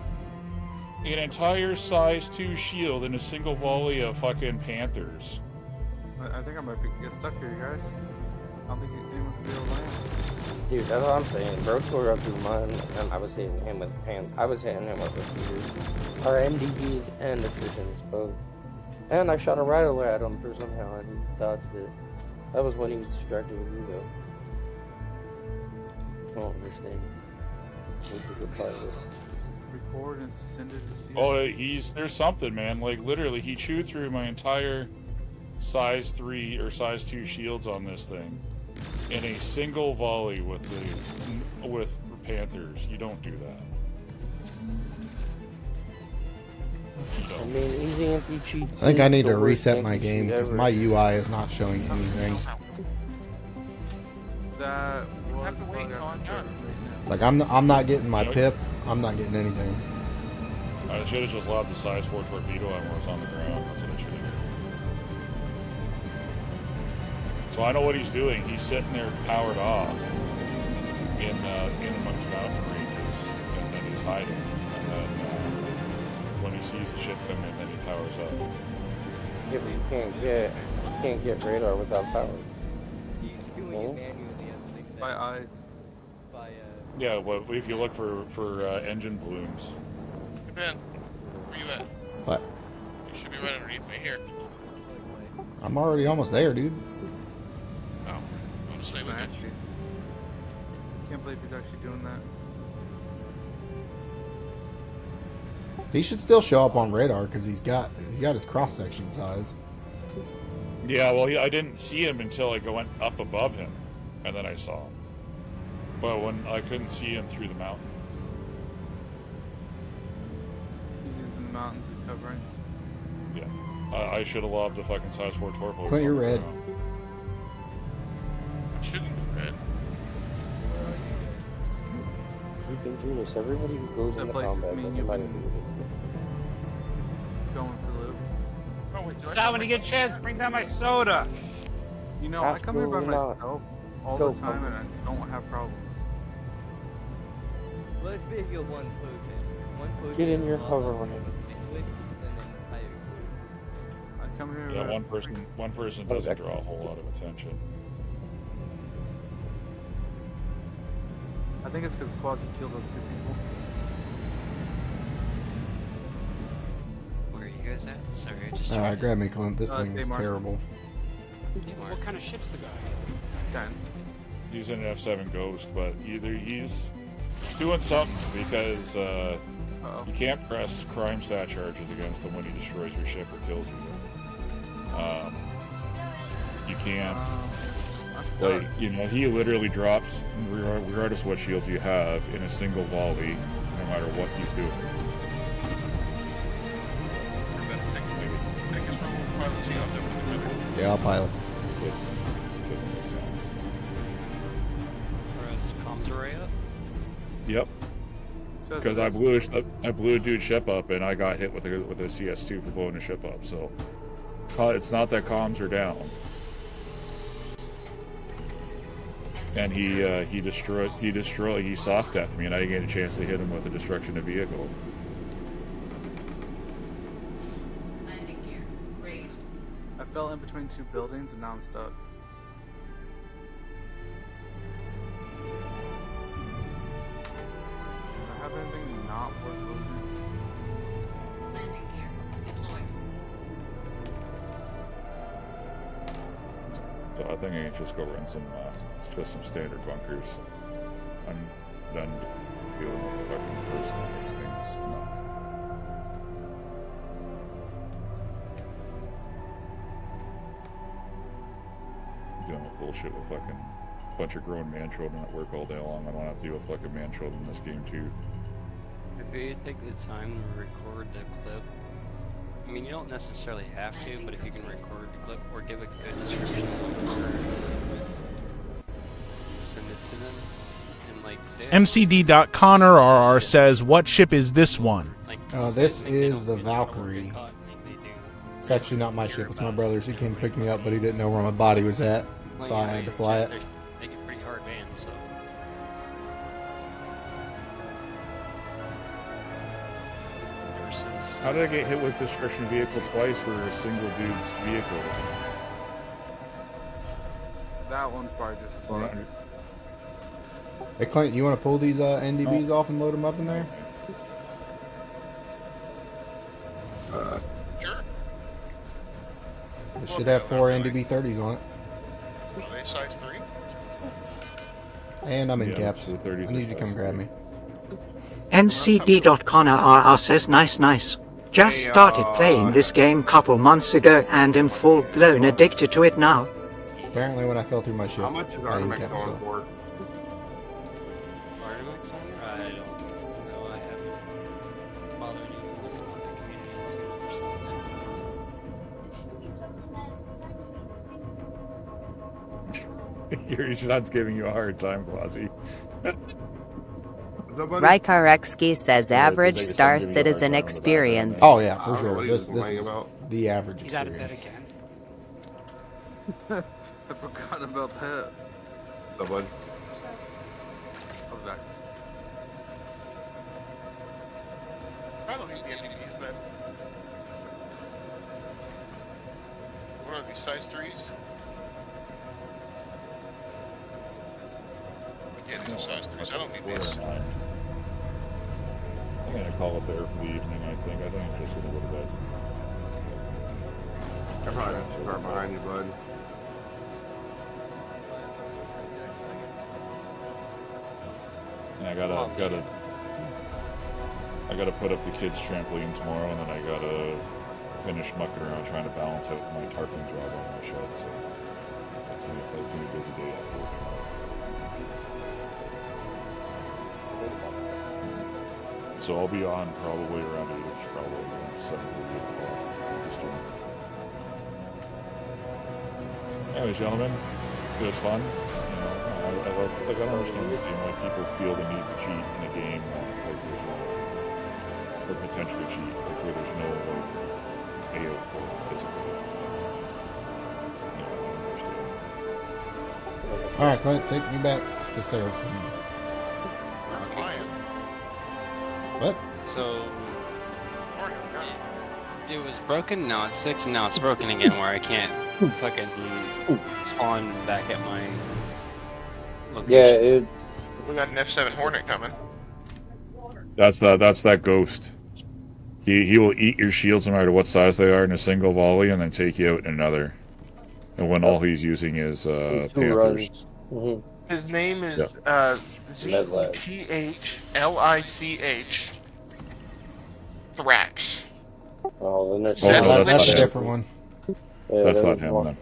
an entire size 2 shield in a single volley of fucking Panthers? I think I might get stuck here, you guys. I don't think anyone's gonna be able to land. Dude, that's what I'm saying. Bro tore up through mine, and I was hitting him with repeaters, or MDGs and attritions both. And I shot a rifle at him for somehow, and he dodged it. That was when he was distracted with you, though. I don't understand. Record and send it to see. Oh, there's something, man. Like literally, he chewed through my entire size 3 or size 2 shields on this thing in a single volley with Panthers. You don't do that. I mean, easy anti-cheat. I think I need the to worst reset my anti-cheat game because ever. my UI is not showing anything. That was Have to wait until I'm done. Like I'm not getting my pip. I'm not getting anything. I should have just lobbed the size 4 torpedo on where it's on the ground. That's what I should have done. So I know what he's doing. He's sitting there powered off in amongst mountain ranges, and then he's hiding. And then when he sees the ship come in, then he powers up. Yeah, but you can't get radar without power. He's doing it manually, I think. By eyes. By Yeah, well, if you look for engine blooms. Hey Ben, where you at? What? You should be right underneath me here. I'm already almost there, dude. Oh, I'm just staying behind you. Can't believe he's actually doing that. He should still show up on radar because he's got his cross section size. Yeah, well, I didn't see him until I went up above him, and then I saw him. But when I couldn't see him through the mountain. He's using the mountains as coverings. Yeah, I should have lobbed the fucking size 4 torpedo. Clint, you're red. I shouldn't be red. You can do this. Everybody who goes That into place is combat mean doesn't you matter can- who it Going for the loop. Oh, wait, do I Sal, when you get a chance, bring down my soda. You know, I come here by Absolutely not. myself all Go the time for it. and I don't have problems. Well, it's basically one potion. One potion. Get in your will hover unlock ring. a switch and then entire group. I come here. Yeah, by one person doesn't draw a whole lot of attention. I think it's because Quasi killed those 2 people. Where are you guys at? Sorry, I just. Alright, grab me, Clint. This thing is Kmart. terrible. What kind of ship's the guy? 10. He's in an F7 Ghost, but either he's doing something because you can't press crime stat charges against him when he destroys your ship or kills you. You can't. Like, you know, he literally drops, regardless of what shields you have, in a single volley, no matter what he's doing. Yeah, I'll pilot. It doesn't make sense. Alright, so comms array up. Yep. Because I blew a dude's ship up, and I got hit with a CS2 for blowing the ship up. So it's not that comms are down. And he soft deathed me, and I didn't get a chance to hit him with a destruction of vehicle. Landing gear raised. I fell in between 2 buildings and now I'm stuck. Do I have anything not worth losing? Landing gear deployed. So I think I can just go run some, some standard bunkers. I'm done dealing with a fucking person that makes things enough. Dealing with bullshit with fucking bunch of grown man children at work all day long. I don't have to deal with fucking man children in this game too. If you take the time to record the clip, I mean, you don't necessarily have to, but if you can record the clip or give a good description send it to them. And like MCD.ConnorRR says, what ship is this one? This is the Valkyrie. It's actually not my ship, it's my brother's. He came to pick me up, but he didn't know where my body was at, so I had to fly it. They get pretty hard banned, so. Ever since. How did I get hit with destruction vehicle twice for a single dude's vehicle? That one's probably just a bug. Hey Clint, you want to pull these NDBs off and load them up in there? Sure. It should have 4 NDB 30s on it. Are they size 3? And I'm in Yeah, caps. the 30s I need you to is come size grab me. MCD.ConnorRR says nice. Just started playing this game couple months ago and am full-blown addicted to it now. Apparently when I fell through my ship, How much is I Artemis in-capped going myself. for? I don't know, I haven't bothered you with the community Your son's giving you a hard time, Quasi. Rykareksky says average Star Citizen experience. Oh yeah, for sure. This is the average He's out of bed experience. again. I forgot about that. What's up, bud? I'll be back. I don't need the NDDs, man. What are these, size 3s? Yeah, these are size 3s. I don't need these. I'm gonna call it there for the evening. I think I'm just gonna go to bed. I'm probably not too far behind you, bud. And I gotta put up the kids' trampoline tomorrow, and then I gotta finish mucking around trying to balance out my tarping job on my shed. So that's gonna be a busy day after work tomorrow. So I'll be on probably around 8ish, probably 7 or 8 o'clock. Just doing. Anyways, gentlemen, it was fun. You know, I don't understand this game, why people feel the need to cheat in a game like there's no, or potentially cheat, like where there's no payout for it physically. You know, I don't understand. All right, Clint, take me back to Sarah. What? So it was broken. Now it's fixed. And now it's broken again, where I can't fucking spawn back at my location. Yeah, We got an F7 Hornet coming. That's that ghost. He will eat your shields no matter what size they are in a single volley, and then take you out in another. And when all he's using is Panthers. His name is ZETHLICH Thrax. Oh, then that's a different one. Yeah, That's not him then.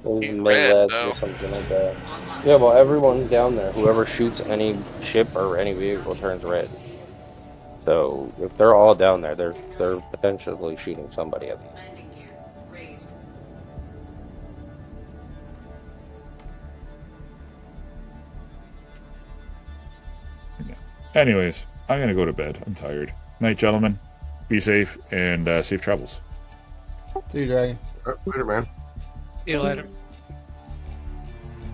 Medlads or something like that. Yeah, well, everyone down there, whoever shoots any ship or any vehicle turns red. So if they're all down there, they're potentially shooting somebody at least. Anyways, I'm gonna go to bed. I'm tired. Night, gentlemen. Be safe and safe travels. See you, Dragon. Later, man. See you later.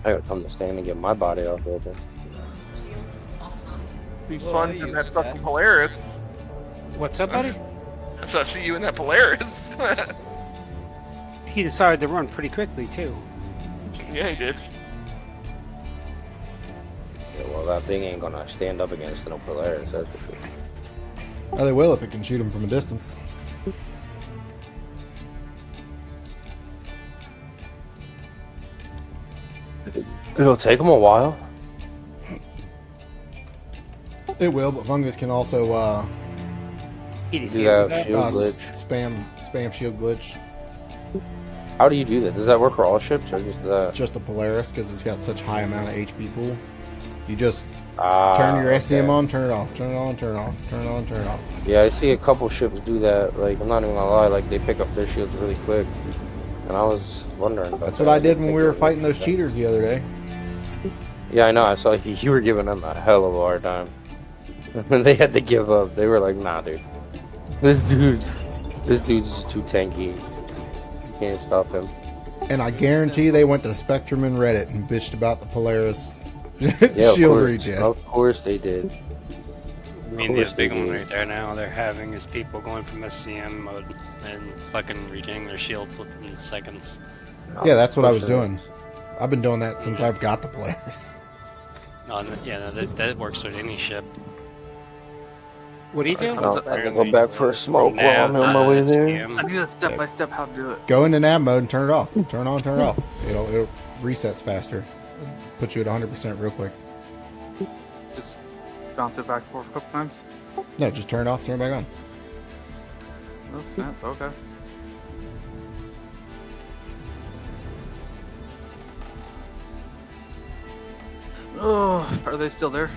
I gotta come to stand and get my body off there. Be fun in that fucking Polaris. What's up, buddy? So I see you in that Polaris. He decided to run pretty quickly, too. Yeah, he did. Yeah, well, that thing ain't gonna stand up against no Polaris, that's for sure. Oh, they will if it can shoot them from a distance. It'll take them a while. It will, but Fungus can also do that shield glitch. Spam shield glitch. How do you do that? Does that work for all ships or just that? Just the Polaris, because it's got such high amount of HP pool. You just turn your SCM on, turn it off, turn it on, turn it off, turn it on, turn it off. Yeah, I see a couple ships do that. Like, I'm not even gonna lie, like they pick up their shields really quick. And I was wondering about That's what I did when we were fighting those cheaters the other day. Yeah, I know. I saw you were giving them a hell of a hard time. When they had to give up, they were like, "Nah, dude, this dude's too tanky. You can't stop him." And I guarantee they went to Spectrum and Reddit and bitched about the Polaris Yeah, shield regen. Of course they did. I mean, the big one right there now they're having is people going from SCM mode and fucking regenerating their shields within seconds. Yeah, that's what I was doing. I've been doing that since I've got the Polaris. No, that works with any ship. What do you do? I'll go back for a smoke while I'm on my way there. I need a step by step how to do it. Go into nav mode and turn it off. Turn on, turn it off. It resets faster. Puts you at 100% real quick. Just bounce it back and forth a couple times. No, just turn it off, turn it back on. Oh snap! Okay. Oh, are they still there?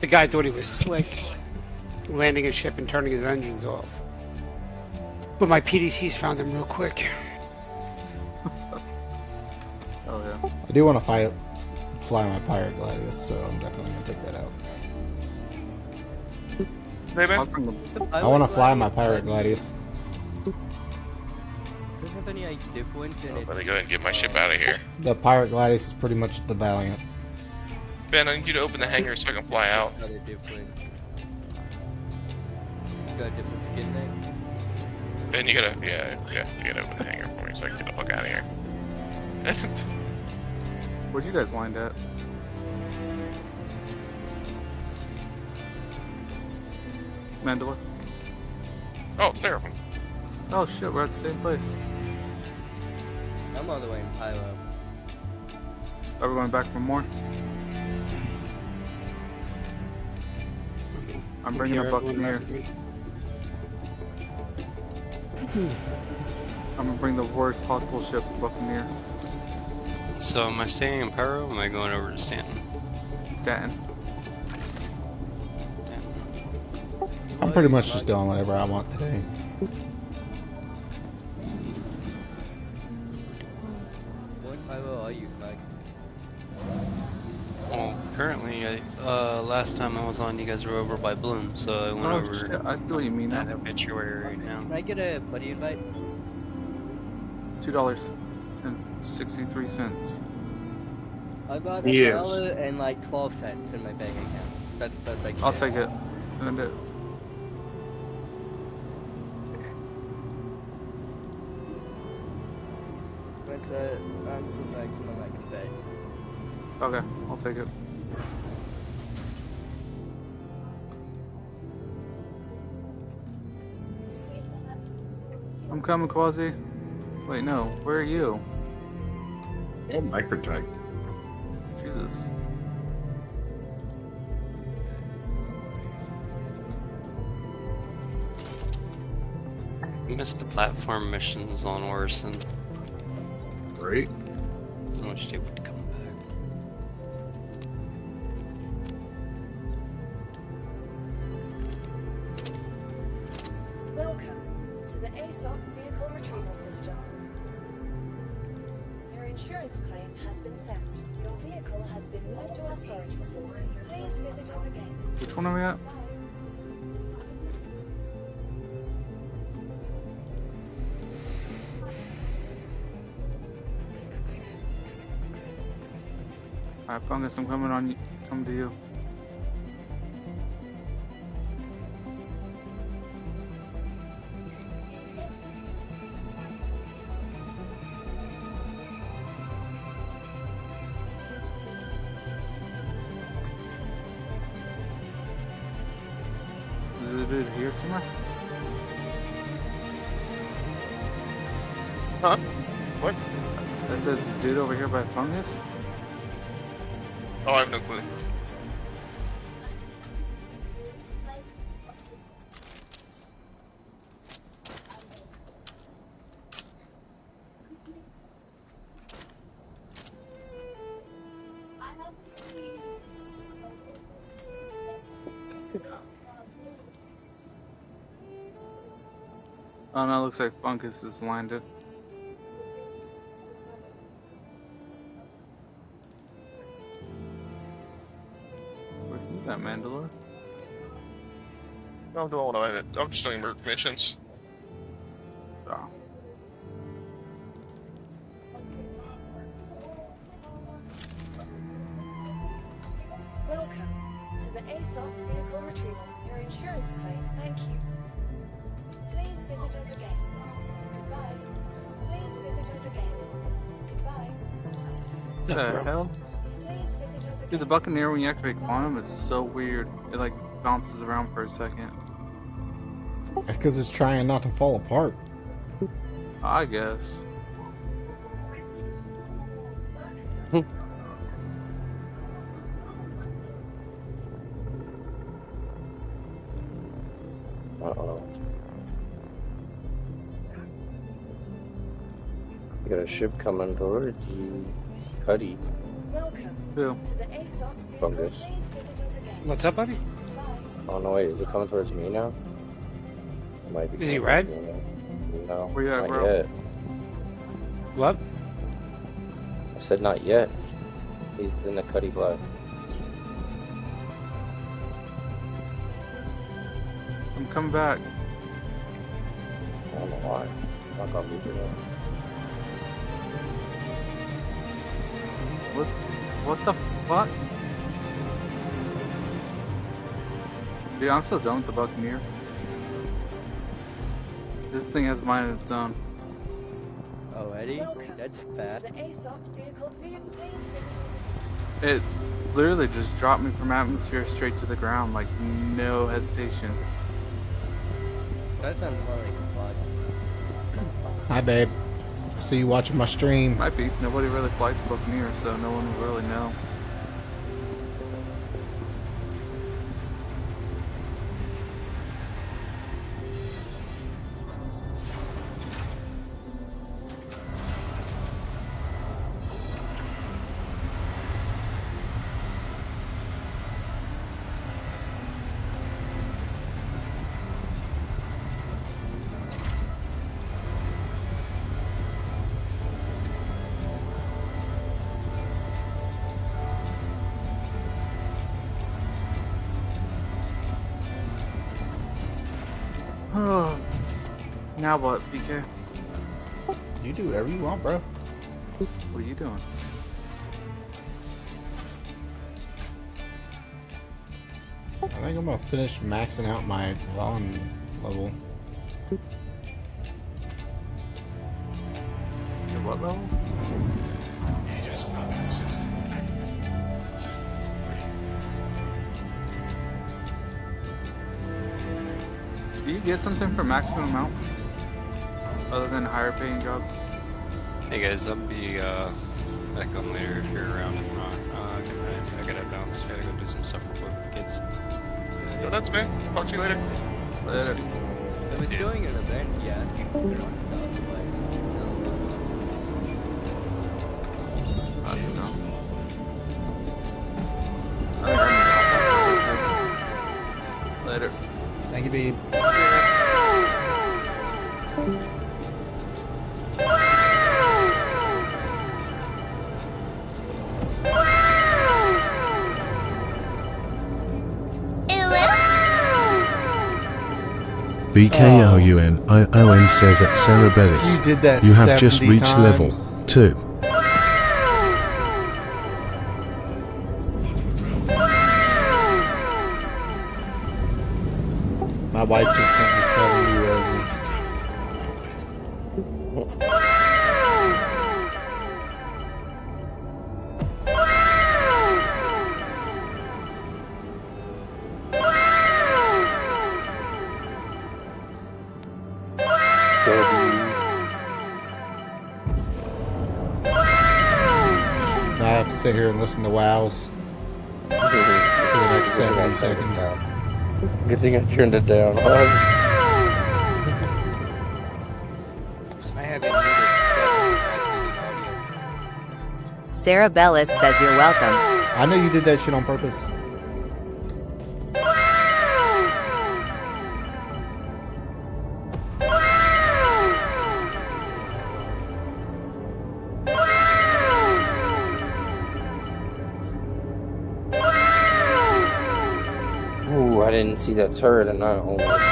The guy thought he was slick. landing a ship and turning his engines off. But my PDCs found him real quick. Oh yeah. I do want to fly my Pirate Gladius, so I'm definitely gonna take that out. I want to fly my Pirate Gladius. Does it have any difference in it? Let me go ahead and get my ship out of here. The Pirate Gladius is pretty much the Valiant. Ben, I need you to open the hangar so I can fly out. Got a different. Got a different skin there. Ben, you gotta, you gotta open the hangar for me so I can get the fuck out of here. Where'd you guys land at? Mandalore? Oh, there. Oh shit, we're at the same place. I'm all the way in Pyro. Are we going back for more? I'm bringing a Buccaneer. I'm gonna bring the worst possible ship, Buccaneer. So am I staying in Pyro or am I going over to Stanton? Stanton. I'm pretty much just doing whatever I want today. What Pyro are you, Mike? Well, currently, last time I was on, you guys were over by Bloom, so I went over. Shit, I see what you mean now. That obituary right now. Can I get a buddy invite? $2.63. I got Yes. $1 and like 12 cents in my bank account. That's like. I'll take it. Send it. That's the maximum I can pay. Okay, I'll take it. I'm coming, Quasi. Wait, no. Where are you? Oh, Microtech. Jesus. I missed the platform missions on Orison. Great. So much stupid to come back. Welcome to the ASOP Vehicle Retrieval System. Your insurance claim has been sent. Your vehicle has been moved to our storage facility. Please visit us again. Which one are we at? Alright, Fungus, I'm coming on you. Come to you. Is it here somewhere? Huh? What? That says dude over here by Fungus? Oh, I have no clue. Oh no, it looks like Fungus is landed. Where's that Mandalore? I'm doing what I'm just doing merc missions. Oh. Welcome to the ASOP Vehicle Retrieval. Your insurance claim, thank you. Please visit us again. Goodbye. Please visit us again. Goodbye. What the hell? Please visit us again. Dude, the Buccaneer, when you activate Quantum, is so weird. It like bounces around for a second. That's because it's trying not to fall apart. I guess. Uh-oh. You got a ship coming towards you. Cuddy. Welcome Who? to the ASOP Vehicle. Fungus. Please visit us again. What's up, buddy? Goodbye. Oh no, wait, is it coming towards me now? It might be. Is he red? No, Where you at, not bro? yet. What? I said not yet. He's in the Cuddy Black. I'm coming back. I don't know why. I'm not gonna be here. What the fuck? Dude, I'm still done with the Buccaneer. This thing has mine of its own. Oh, Eddie? That's fast. It literally just dropped me from atmosphere straight to the ground, like no hesitation. That sounds more like a fly. Hi, babe. I see you watching my stream. Might be. Nobody really flies the Buccaneer, so no one will really know. Oh, now what, BK? You do whatever you want, bro. What are you doing? I think I'm gonna finish maxing out my Vaughn level. Your what level? Do you get something for maximum amount? Other than higher paying jobs? Hey guys, I'll be back on later if you're around. If not, good night. I gotta bounce. I gotta go do some stuff real quick with the kids. No, that's me. Talk to you later. Later. If it's doing an event, yeah, you can put it on stuff, I don't know. Later. Thank you, babe. BKRUNION says at Cerebellis, You did that you have just 70 reached level times. 2. My wife just sent me 70 roses. I have to sit here and listen to wows for the next 70 seconds. Good thing I turned it down. I haven't Sarah Bellis says you're welcome. I know you did that shit on purpose. Ooh, I didn't see that turret and I almost smoked it.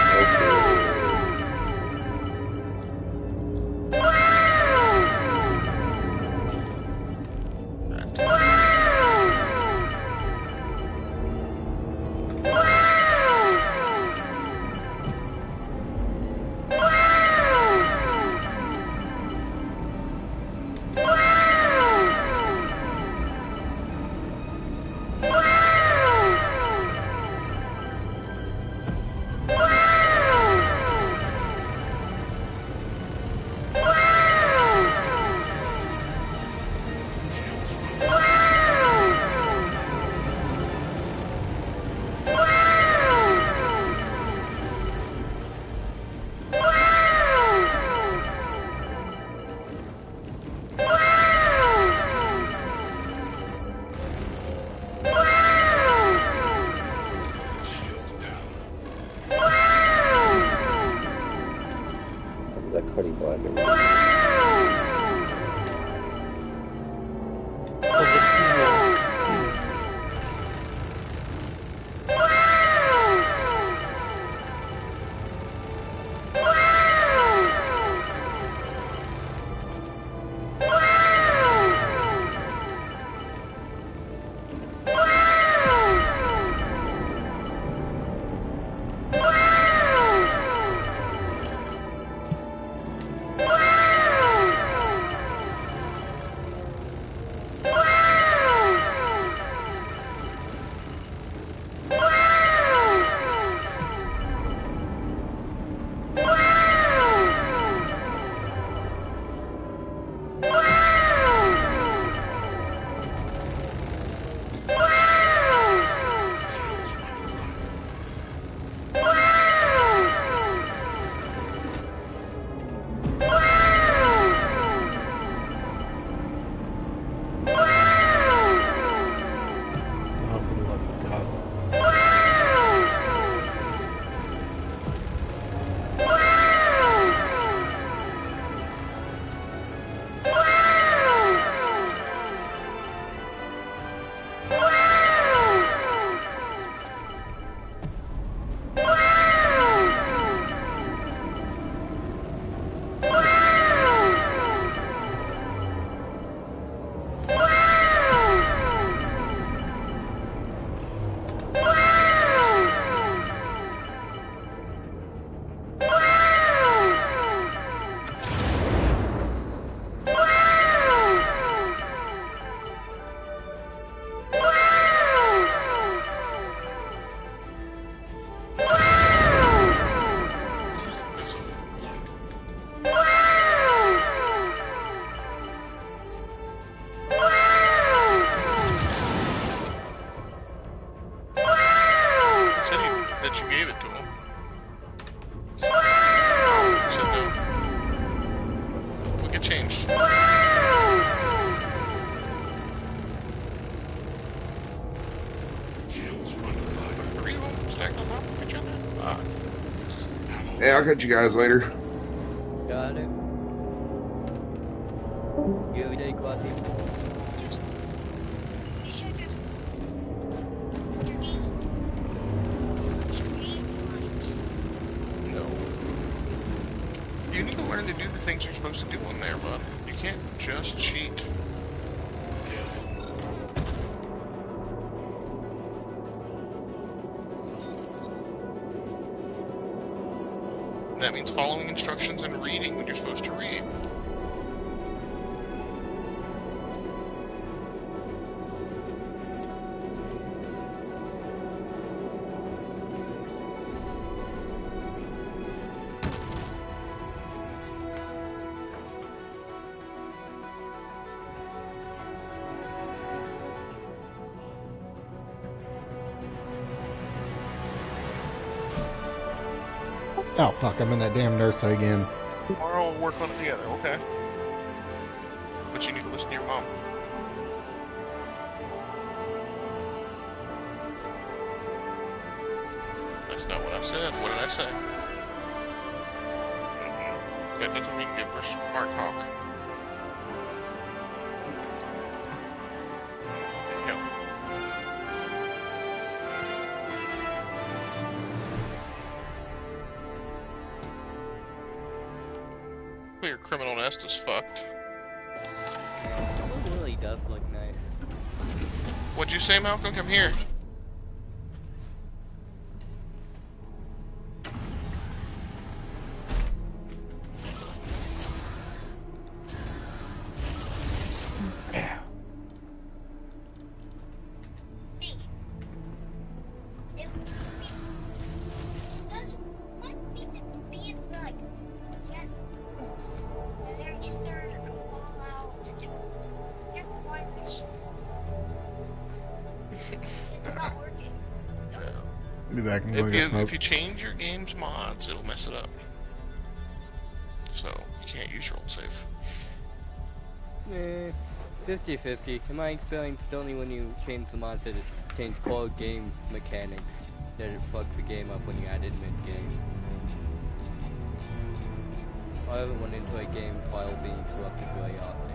gave it to him. So no. Look at change. Three of them stacked on top of each other. Hey, I'll catch you guys later. Got it. You take Glossy. No. You need to learn to do the things you're supposed to do in there, bud. You can't just cheat. That means following instructions and reading when you're supposed to read. Oh fuck, I'm in that damn nursery again. Tomorrow we'll work on it together, okay? But you need to listen to your mom. That's not what I said. What did I say? That doesn't mean give her smart talk. No. Your criminal nest is fucked. It really does look nice. What'd you say, Malcolm? Come here. Be back and go get smoke. If you change your game's mods, it'll mess it up. So, you can't use your old save. 50-50. In my experience, it's only when you change the mods that it change core game mechanics that it fucks the game up when you add it mid-game. I haven't went into a game file being corrupted very often.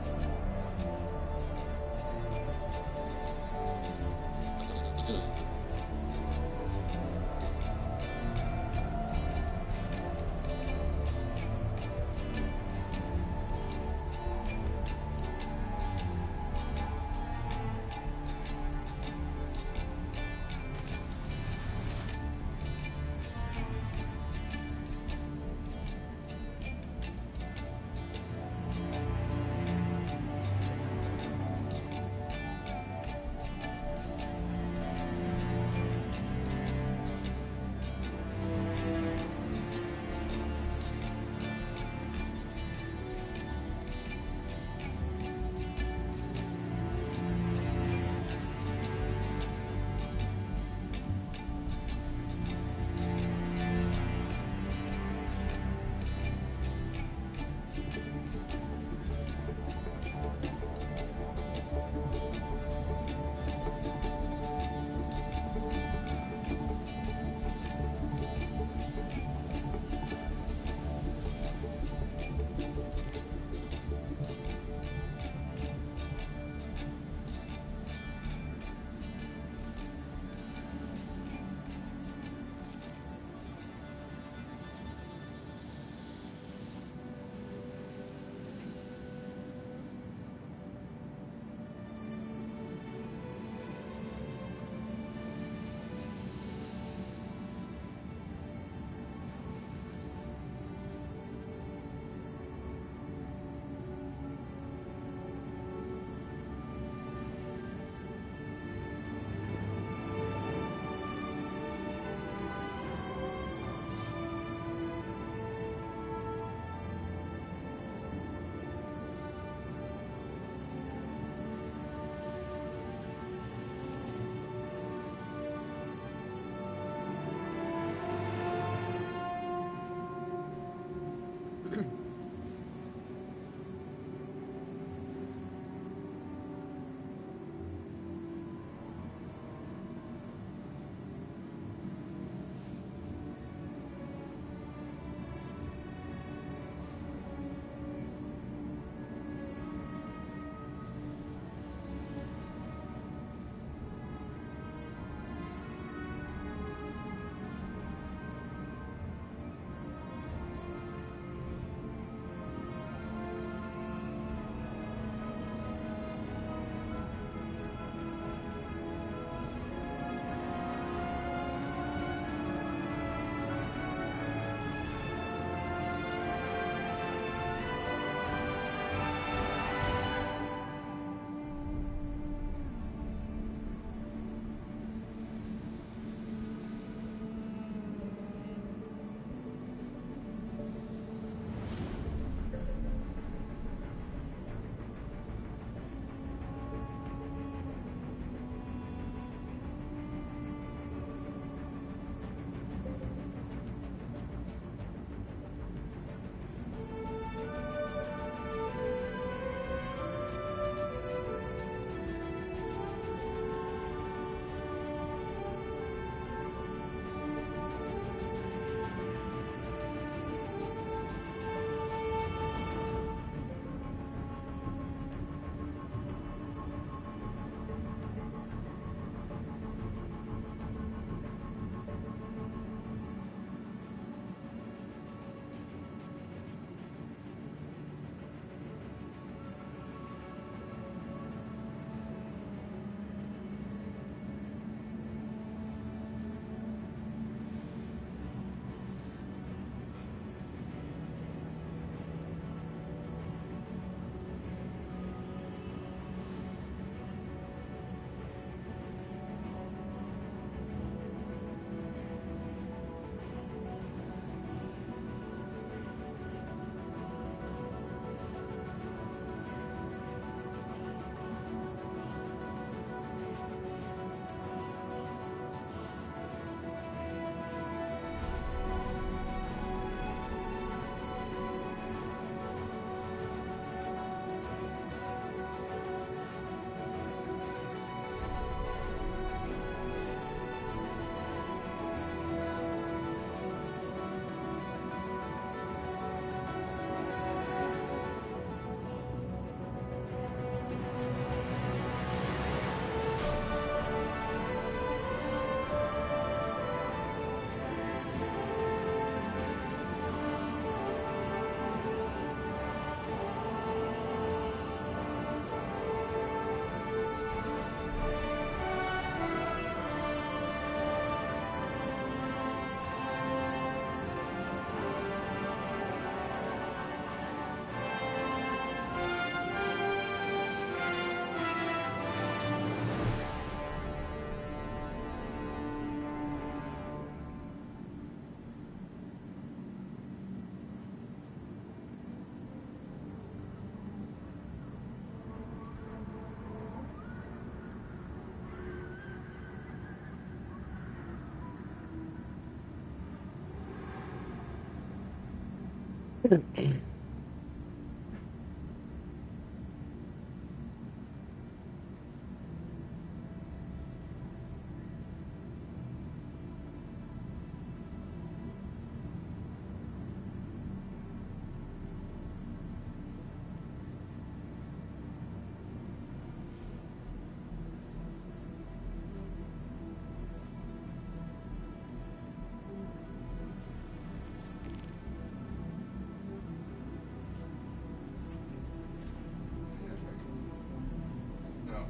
No,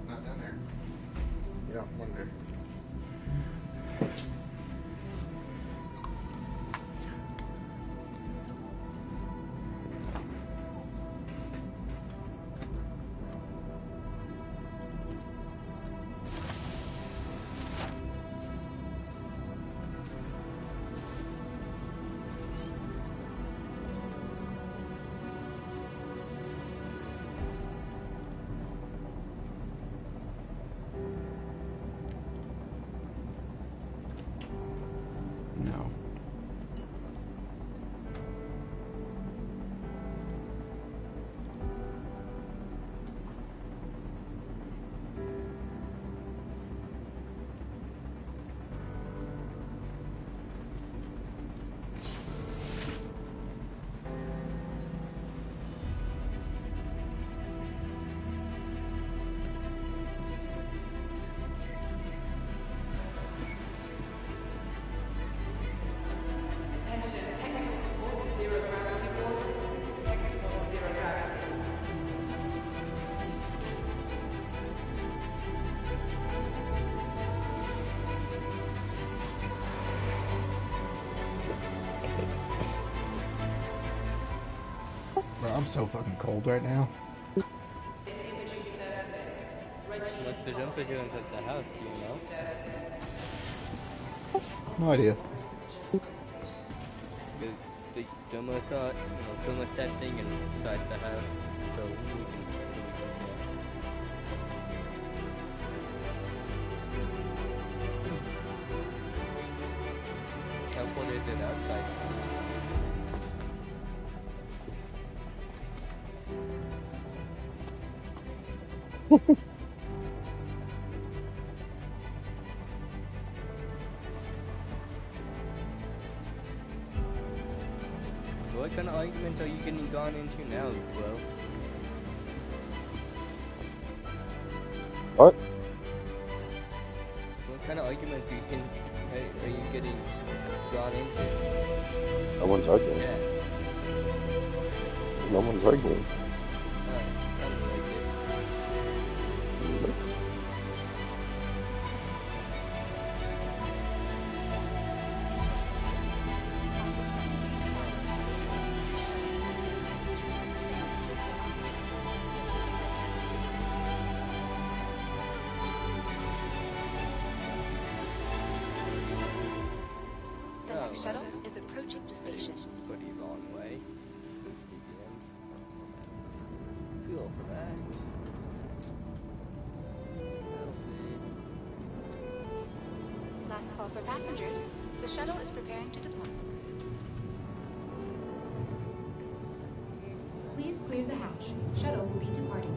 not down there. Yeah, one there. No. Bro, I'm so fucking cold right now. What's the jumper doing at the house, do you know? No idea. The thermostat thing inside the house, so we can how cold is it outside? What kind of argument are you getting gone into now, bro? What? What kind of argument are you getting gone into? No one's arguing. Yeah. No one's arguing. Sounds like it. The next shuttle is approaching the station. Pretty long way. Fuel for that. Last call for passengers. The shuttle is preparing to depart. Please clear the hatch. Shuttle will be departing.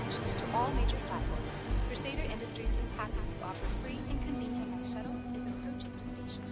connections to all major platforms. Crusader Industries is happy to offer free and convenient when the shuttle is approaching the station.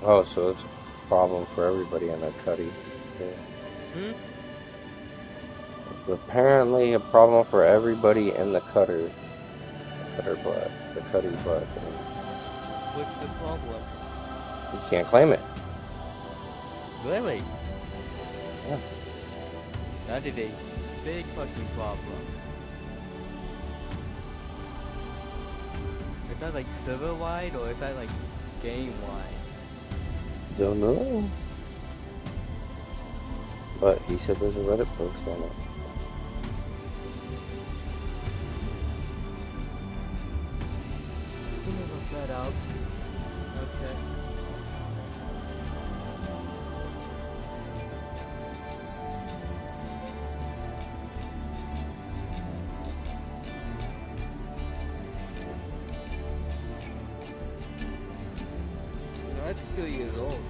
Oh, so it's a problem for everybody in the cutty. Yeah. Apparently a problem for everybody in the cutter. Cutter blood. The cutty blood. What's the problem? You can't claim it. Really? Yeah. That is a big fucking problem. Is that like server-wide or is that like game-wide? Don't know. But he said there's a Reddit post on it. Let me look that out. Okay. No, that's 2 years old.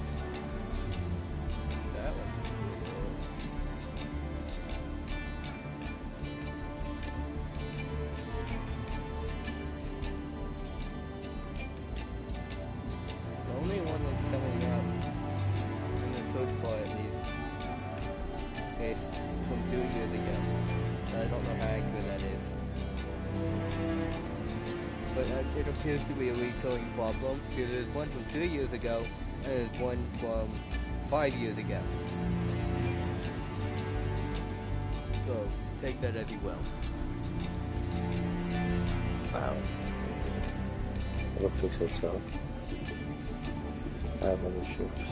That one. The only one that's coming up in the search bar at least is from 2 years ago. I don't know how accurate that is. But it appears to be a recurring problem because there's one from 2 years ago and there's one from 5 years ago. So take that as you will. Wow. It'll fix itself. I have other ships.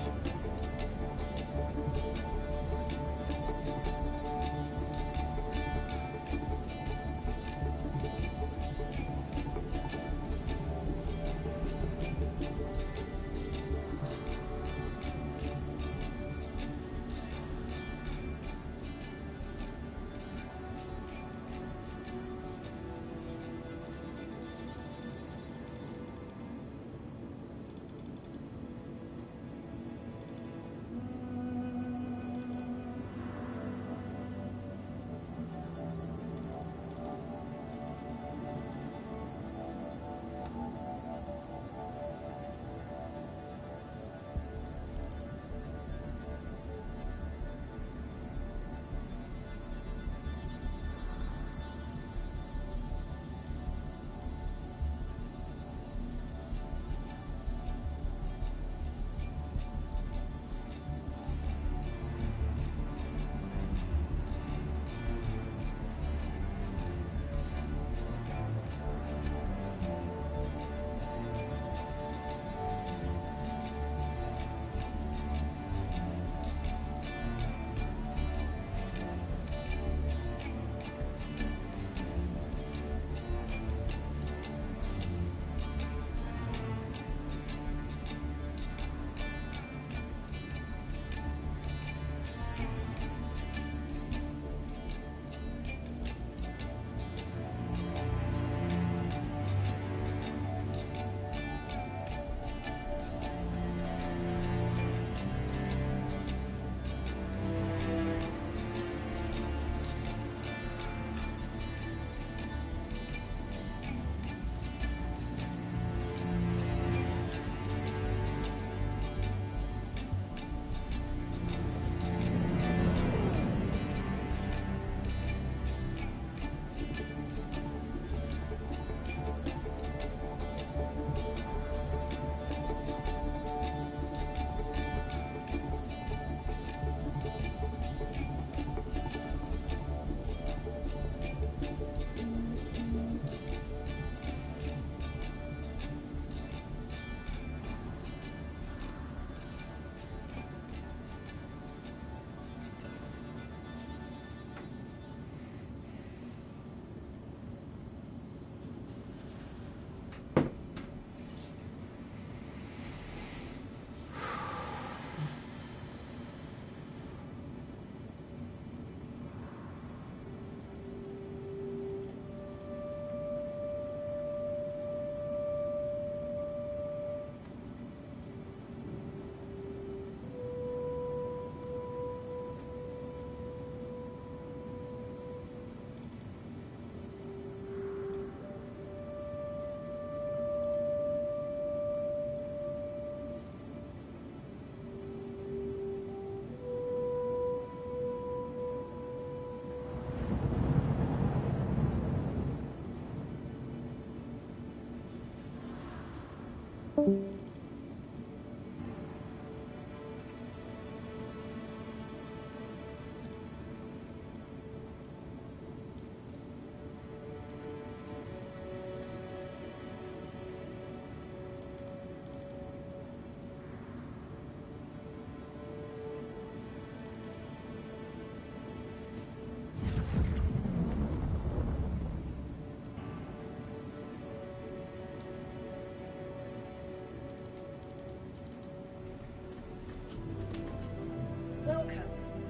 Welcome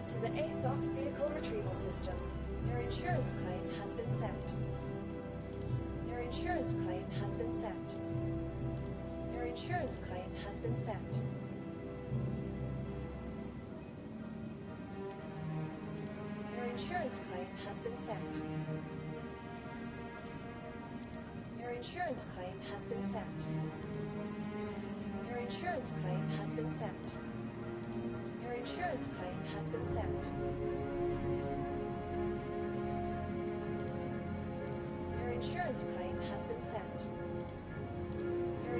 to the ASOP Vehicle Retrieval System. Your insurance claim has been sent. Your insurance claim has been sent. Your insurance claim has been sent. Your insurance claim has been sent. Your insurance claim has been sent. Your insurance claim has been sent. Your insurance claim has been sent. Your insurance claim has been sent. Your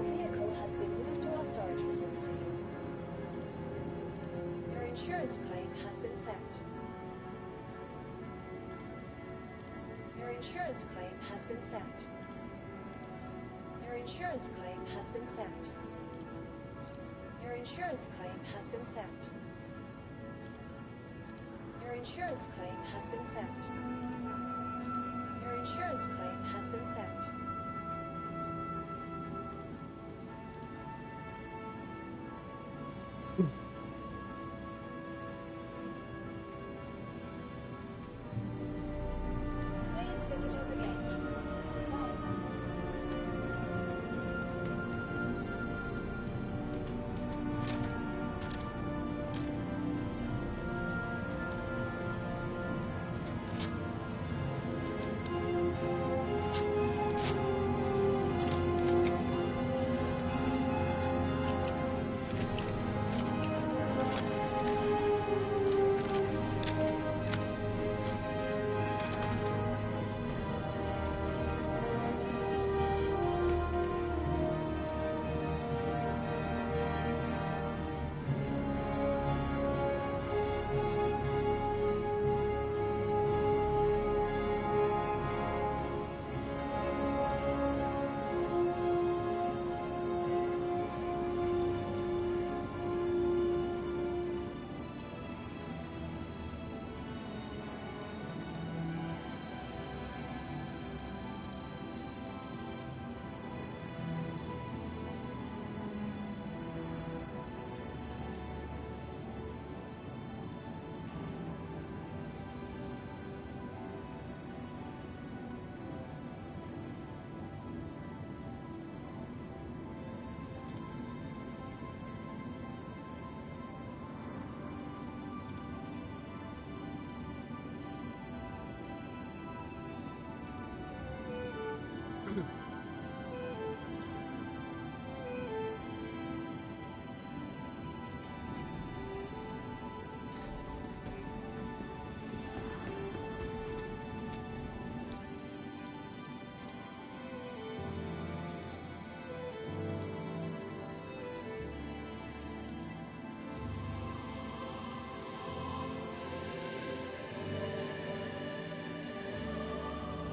vehicle has been moved to our storage facility. Your insurance claim has been sent. Your insurance claim has been sent. Your insurance claim has been sent. Your insurance claim has been sent. Your insurance claim has been sent. Your insurance claim has been sent. Please visit us again. Goodbye.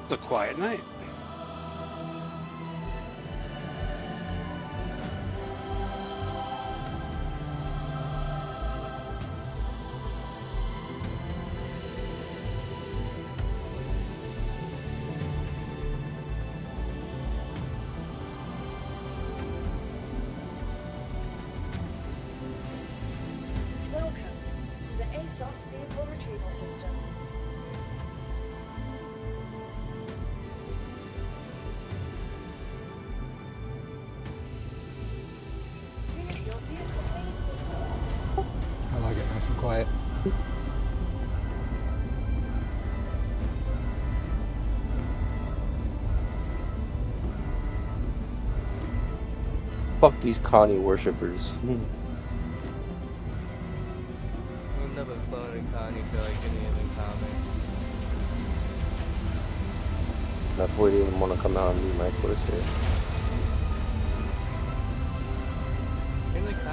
It's a quiet night. Welcome to the ASOP Vehicle Retrieval System. Your vehicle, please visit. I like it nice and quiet. Fuck these Connie worshippers. I've never flown in Connie feel like any of the comments. That boy didn't even want to come out and meet my first here.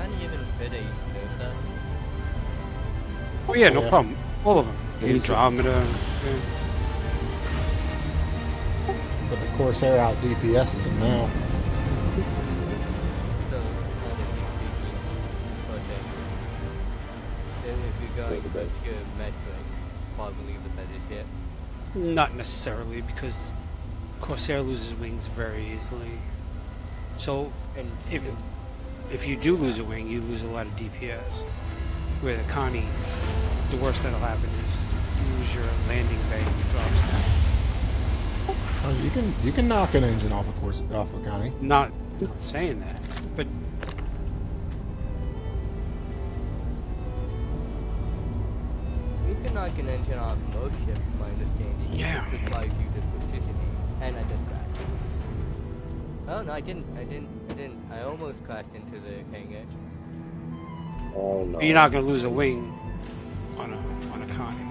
Connie even fit a Dosa? Oh yeah, no Yeah. problem. All of them. He's- Andromeda. Yeah. But the Corsair out DPSs them now. So, honestly speaking, okay. Then if you're going to good metrics, probably the better ship. Not necessarily, because Corsair loses wings very easily. So And if you do lose a wing, you lose a lot of DPS. Where the Connie, the worst that'll happen is you lose your landing bay and it drops down. Oh, you can knock an engine off a Connie. Not saying that, but you can knock an engine off most ships, my understanding. Yeah. It just requires you to positioning. And I just crashed. Oh no, I didn't. I almost crashed into the hangar. Oh no. you're not going to lose a wing on a Connie.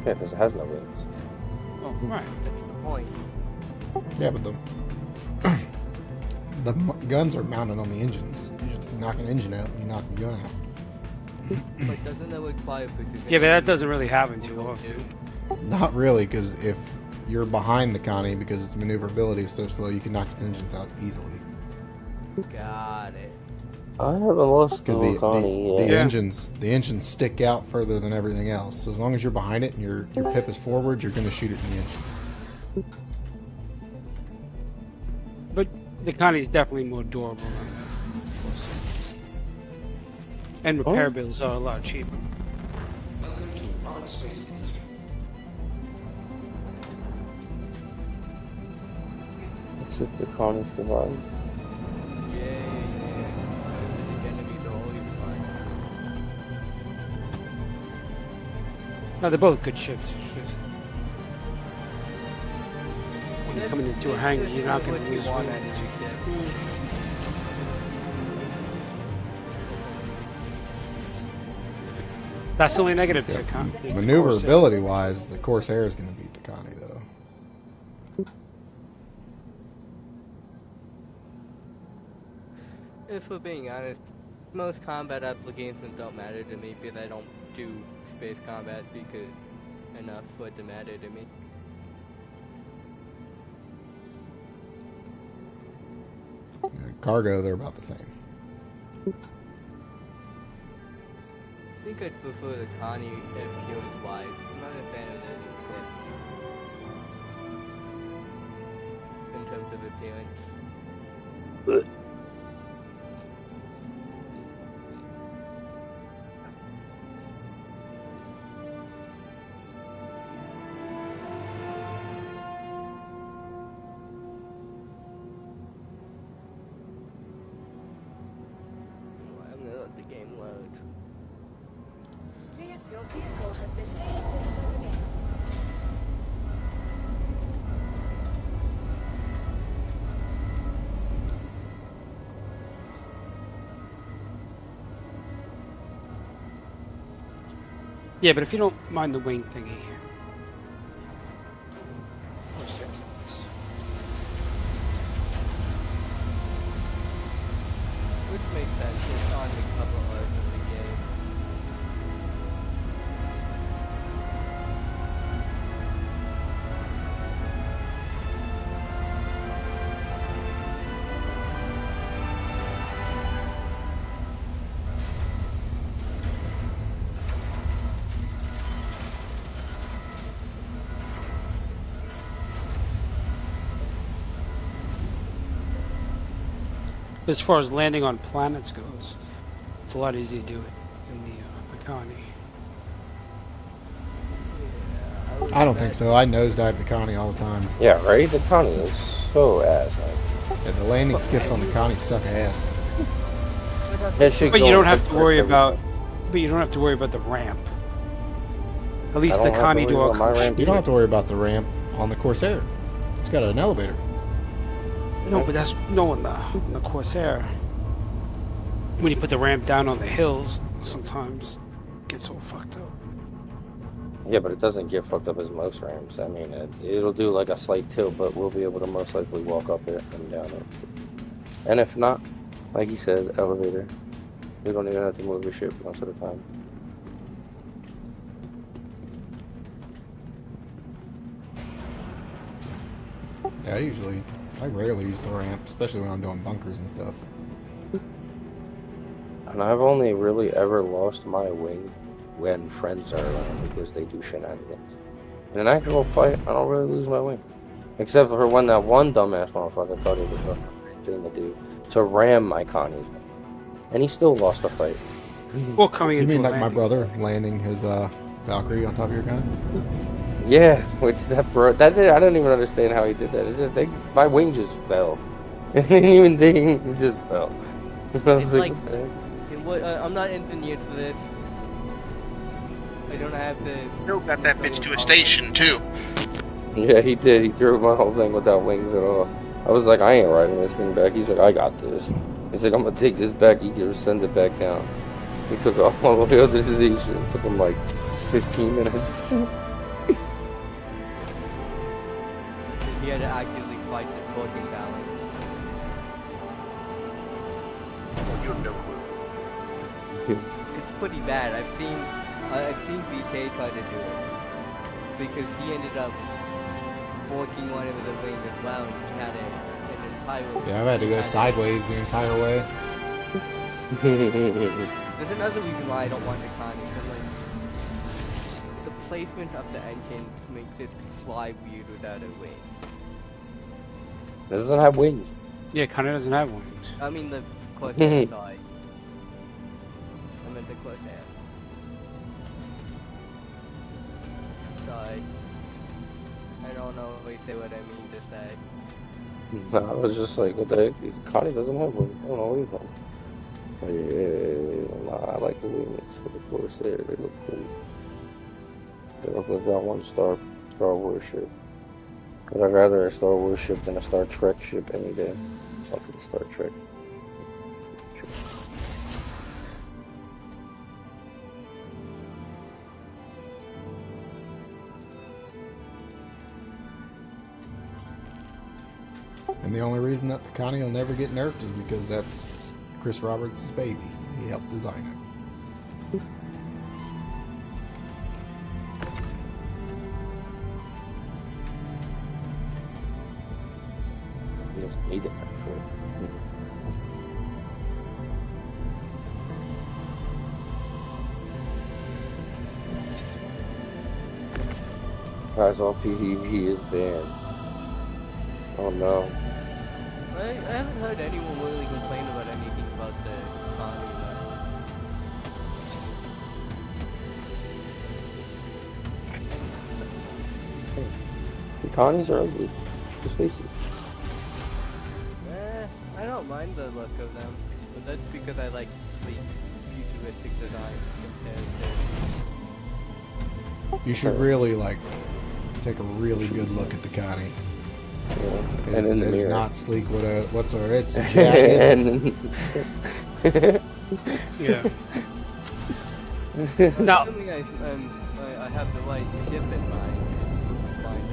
Yeah, because it has no wings. Well, right. That's the point. Yeah, but the guns are mounted on the engines. You just knock an engine out, and you knock the gun out. But doesn't that require positioning? Yeah, but that doesn't really happen too often. Not really, because if you're behind the Connie, because its maneuverability is so slow, you can knock its engines out easily. Got it. I haven't lost Because the Connie yet. the engines stick out further than everything else. So as long as you're behind it and your pip is forward, you're going to shoot it in the engine. But the Connie's definitely more durable than the Corsair. And repair bills are a lot cheaper. Welcome to Rollins Space Industry. Let's see if the Connie survives. The enemies are always fine. No, they're both good ships. It's just when you're coming into a hangar, you're not going to lose one wings. enemy ship. That's the only negative to Connie. Maneuverability wise, the Corsair is going to beat the Connie, though. If we're being honest, most combat applications don't matter to me because I don't do space combat because enough for it to matter to me. Cargo, they're about the same. I think I'd prefer the Connie appearance wise. I'm not a fan of the in terms of appearance. I'm gonna let the game load. Your vehicle has been please visit us again. Yeah, but if you don't mind the wing thingy here. Corsair's nice. Which makes sense. It's on the cover art of the game. As far as landing on planets goes, it's a lot easier to do it in the Connie. I don't think so. I nosedive the Connie all the time. Yeah, right? The Connie is so ass. Yeah, the landing skips on the Connie suck ass. But you don't have to worry about. But you don't have to worry about the ramp. At least the Connie door. You don't have to worry about the ramp on the Corsair. It's got an elevator. No, but that's on the Corsair. When you put the ramp down on the hills, sometimes it gets all fucked up. Yeah, but it doesn't get fucked up as most ramps. I mean, it'll do like a slight tilt, but we'll be able to most likely walk up it and down it. And if not, like you said, elevator. We don't even have to move the ship most of the time. Yeah, I rarely use the ramp, especially when I'm doing bunkers and stuff. And I've only really ever lost my wing when friends are around because they do shenanigans. In an actual fight, I don't really lose my wing. Except for when that one dumbass motherfucker thought it was the right thing to do, to ram my Connie. And he still lost the fight. Well, coming You into mean a like my landing. brother landing his Valkyrie on top of your gun? Yeah, which I don't even understand how he did that. My wing just fell. It didn't even ding, it just fell. I was It's like, like, I'm not engineered for this. I don't have to. Still got that bitch to a station too. yeah, he did. He drove my whole thing without wings at all. I was like, I ain't riding this thing back. He's like, I got this. He's like, I'm gonna take this back. You can send it back down. He took off all the way up to the station. It took him like 15 minutes. He had to actively fight the torquing balance. You have no clue. It's pretty bad. I've seen BK try to do it because he ended up forking one of the wings as well, and he had an entire. Yeah, I've had to go sideways the entire way. There's another reason why I don't want the Connie, because like the placement of the engine makes it fly weird without a wing. It doesn't have wings. Yeah, Connie doesn't have wings. I mean the Corsair side. I meant the Corsair side. I don't know if I say what I mean to say. I was just like, what the heck? Connie doesn't have wings. I don't know what you're talking. Yeah, I like the wings for the Corsair. They look cool. They look like that one Star Wars ship. But I'd rather a Star Wars ship than a Star Trek ship any day. Fucking Star Trek. And the only reason that the Connie will never get nerfed is because that's Chris Roberts' baby. He helped design it. He doesn't need it for it. Guys, all PvP is banned. Oh no. I haven't heard anyone really complain about anything about the Connie The Connies are ugly. Just face it. I don't mind the look of them, but that's because I like sleek, futuristic design compared to. You should really like take a really good look at the Connie. Yeah. And in the it's mirror. not sleek. What's it's jagged. Yeah. No. Assuming I have the right ship in mind. It's fine.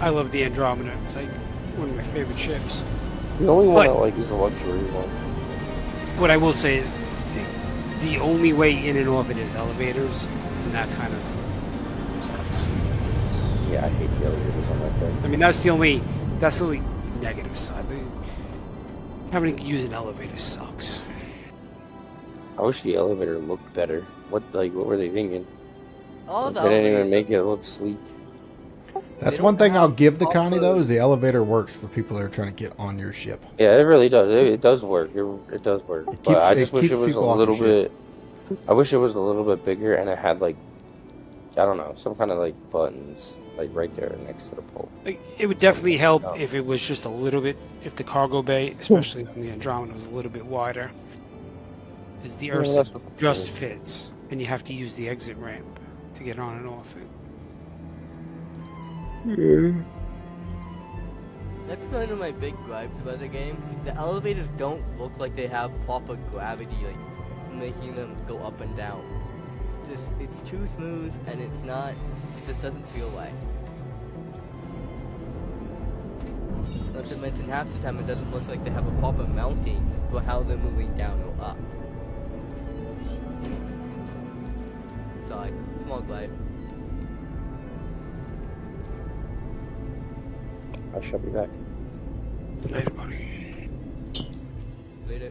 I love the Andromeda. It's like one of my favorite ships. The only one I But like is a luxury one. what I will say is the only way in and off it is elevators, and that kind of sucks. Yeah, I hate the elevators on that thing. I mean, that's the only negative side. Having to use an elevator sucks. I wish the elevator looked better. What were they thinking? All the They didn't even elevators- make it look sleek. That's one thing I'll give the Connie though is the elevator works for people that are trying to get on your ship. Yeah, it really does. It does work. It does work. But I just wish keeps it was a people off little your bit. I wish it was a little bit bigger and it had like, I don't know, some kind of like buttons like right there next to the pole. It would definitely help if it was just a little bit, if the cargo bay, especially when the Andromeda, was a little bit wider. Because the Yeah, Ursa that's what- just fits, and you have to use the exit ramp to get on and off it. That's one of my big gripes about the game. The elevators don't look like they have proper gravity, like making them go up and down. it's too smooth and it's not. It just doesn't feel right. Not to mention half the time it doesn't look like they have a proper mounting for how they're moving down or up. Sorry, small glide. I shall be back. Later, buddy. Later.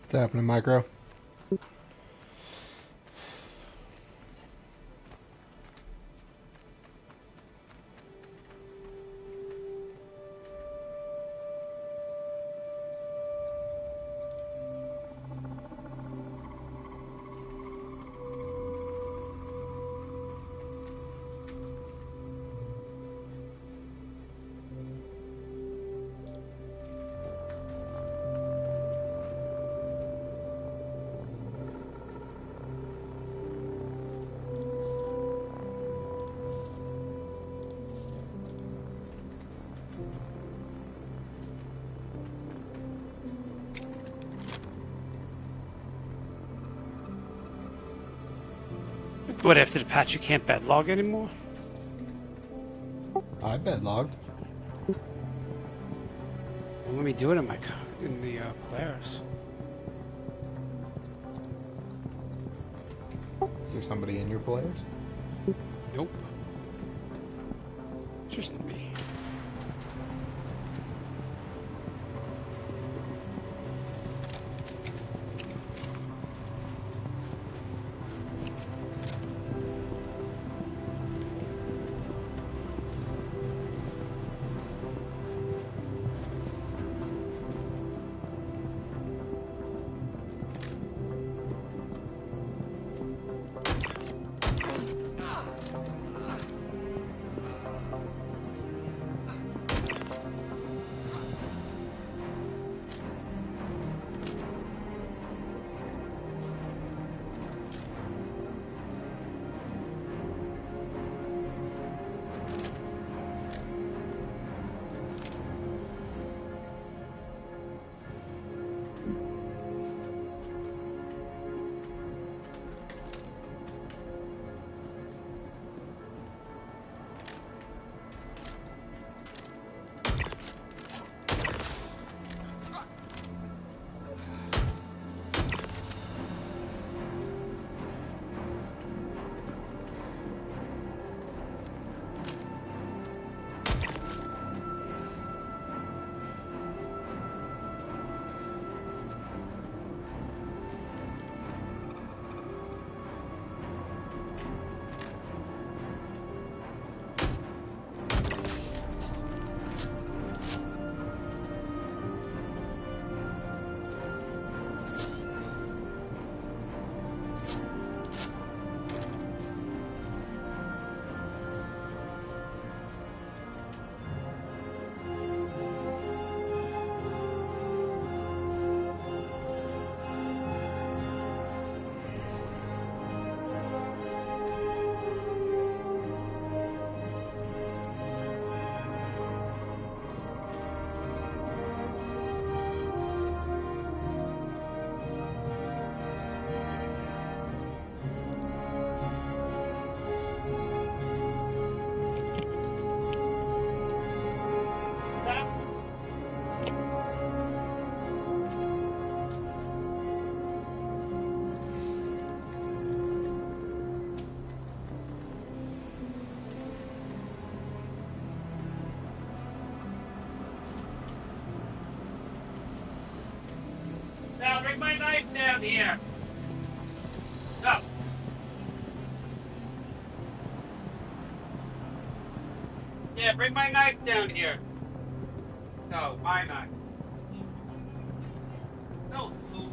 What's happening, Micro? What, after the patch you can't bed log anymore? I bed logged. Well, let me do it in the Polaris. Is there somebody in your Polaris? Nope. Just me. Sal, bring my knife down here. Go. Yeah, bring my knife down here. No, my knife. No, move.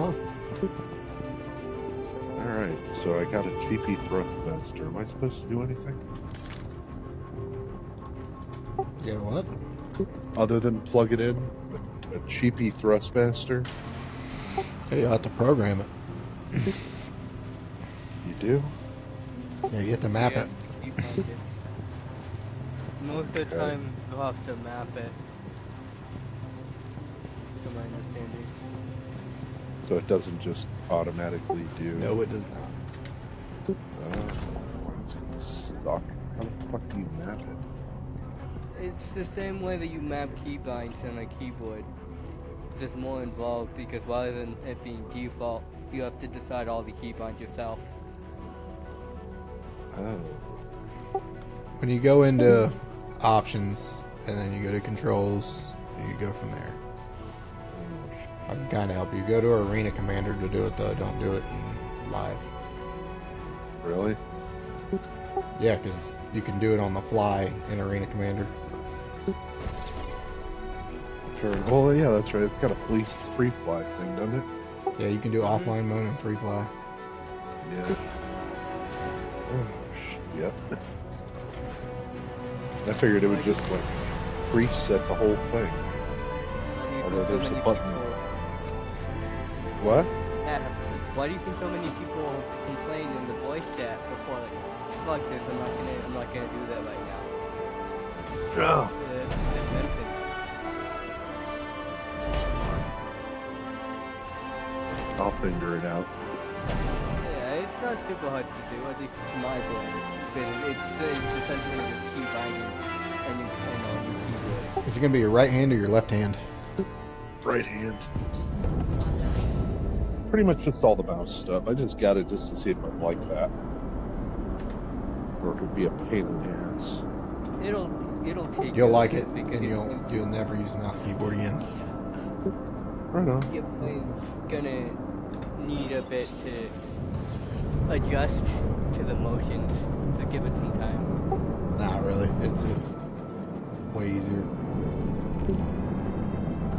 on. Alright, so I got a GP Thrustmaster. Am I supposed to do anything? You got what? Other than plug it in? A cheapy Thrustmaster? Hey, you'll have to program it. You do? Yeah, you have to map it. Most of the time, you'll have to map it. To my understanding. So it doesn't just automatically do... No, it does not. It's gonna suck. How the fuck do you map it? It's the same way that you map keybinds on a keyboard. It's just more involved because rather than it being default, you have to decide all the keybinds yourself. Oh. When you go into options, and then you go to controls, and you go from there. I can kind of help you. Go to Arena Commander to do it, though. Don't do it in live. Really? Yeah, because you can do it on the fly in Arena Commander. Sure. Oh, yeah, that's right. It's got a free fly thing, doesn't it? Yeah, you can do offline mode and free fly. Yeah. Oh, shit. I figured it would just, like, preset the whole thing. Although there's a button. What? Adam, why do you think so many people complain in the voice chat before? Fuck this, I'm not gonna do that right now. No. They've mentioned. It's fine. I'll figure it out. Yeah, it's not super hard to do, at least to my brain. It's essentially just key binding and your keyboard. Is it going to be your right hand or your left hand? Right hand. Pretty much just all the mouse stuff. I just got it just to see if I'd like that. Or if it'd be a pain in the ass. It'll take. You'll like it, and you'll never use a mouse keyboard again. Right on. Your brain's gonna need a bit to adjust to the motions, so give it some time. Nah, really. It's way easier.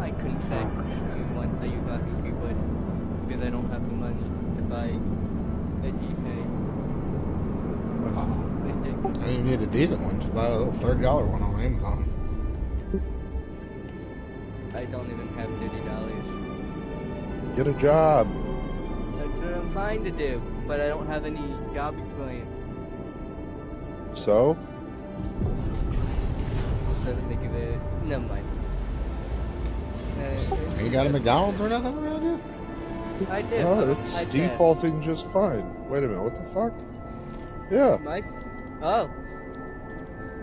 I couldn't say I use mouse and keyboard because I don't have the money to buy a D-pad. I mean, you need a decent one. Just buy a little $30 one on Amazon. I don't even have $30. Get a job. That's what I'm trying to do, but I don't have any job experience. So? Doesn't make it. Never mind. You got a McDonald's or nothing around here? I did. Oh, it's defaulting just fine. Wait a minute, what the fuck? Yeah. Mike? Oh.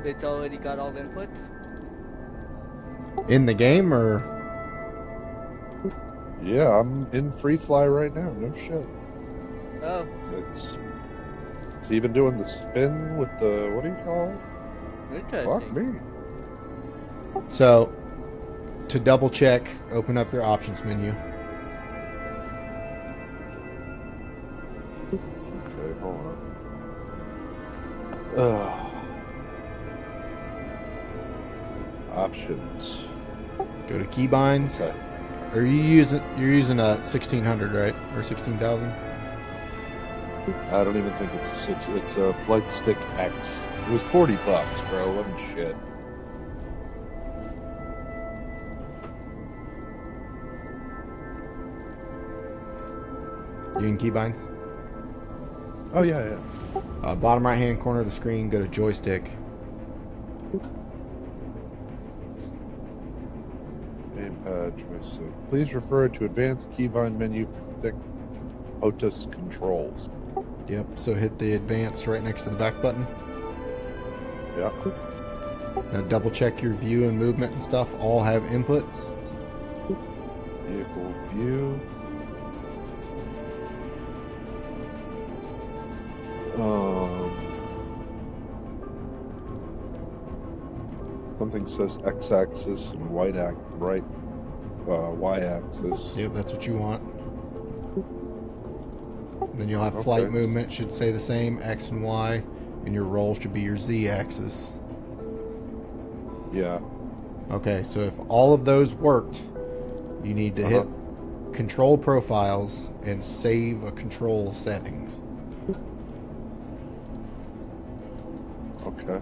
It's already got all the inputs? In the game, or? Yeah, I'm in free fly right now. No shit. Oh. It's even doing the spin with the, what do you call it? Interesting. Fuck me. So, to double check, open up your options menu. Okay, hold on. Options. Go to keybinds. Okay. Are you using? You're using a 1600, right, or 16,000? I don't even think it's a 6. It's a Flight Stick X. It was $40, bro. It wasn't shit. You in keybinds? Oh yeah. Bottom right hand corner of the screen, go to joystick. Gamepad joystick. Please refer to advanced keybind menu for stick POTUS controls. Yep, so hit the advanced right next to the back button. Yep. Now double check your view and movement and stuff. All have inputs. Vehicle view. Something says x-axis and y-axis. Yep, that's what you want. Then you'll have flight movement, should say the same, X and Y, and your roll should be your Z-axis. Yeah. Okay, so if all of those worked, you need to hit control profiles and save a control settings. Okay.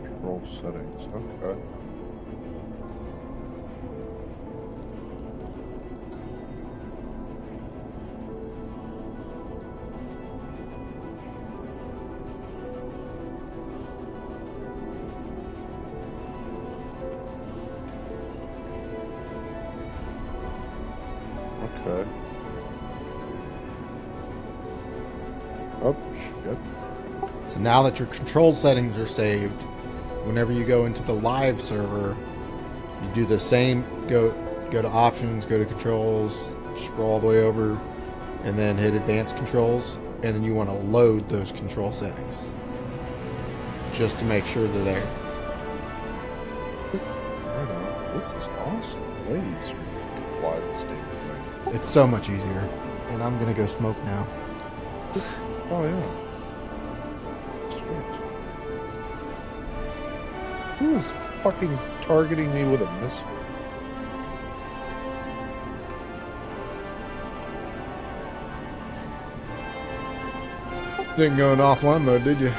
Control settings. Okay. Okay. Oh, shit. So now that your control settings are saved, whenever you go into the live server, you do the same. Go to options, go to controls, scroll all the way over, and then hit advanced controls, and then you want to load those control settings just to make sure they're there. Right on. This is awesome. Way easier to apply this damn thing. It's so much easier. And I'm gonna go smoke now. Oh yeah. Sweet. Who is fucking targeting me with a missile? Didn't go in offline mode, did you?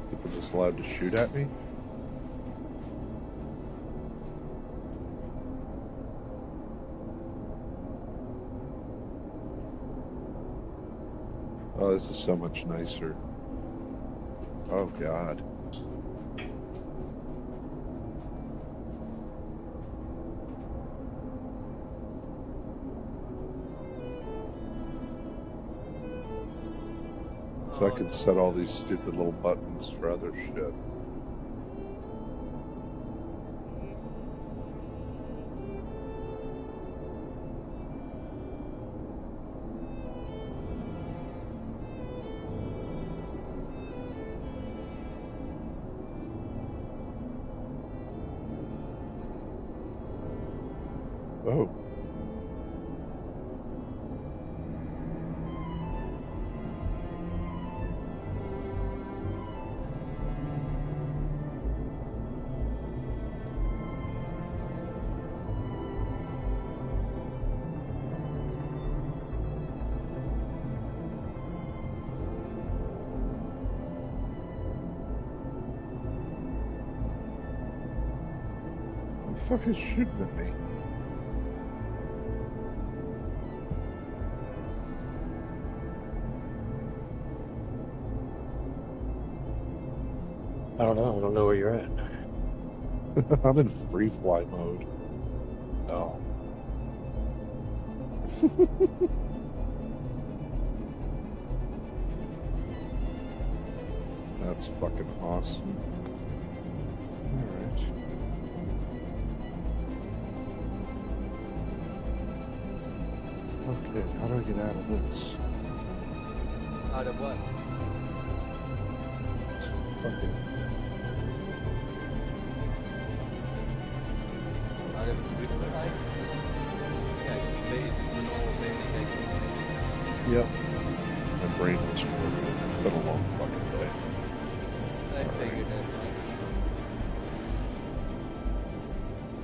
People just allowed to shoot at me? Oh, this is so much nicer. Oh, God. So I can set all these stupid little buttons for other shit. Oh. Who the fuck is shooting at me? I don't know. I don't know where you're at. I'm in free fly mode. Oh. That's fucking awesome. Alright. Okay, how do I get out of this? Out of what? Fucking... Out of the light? Yeah, base, the normal basic. Yep. My brain was working. It's been a long fucking day. I figured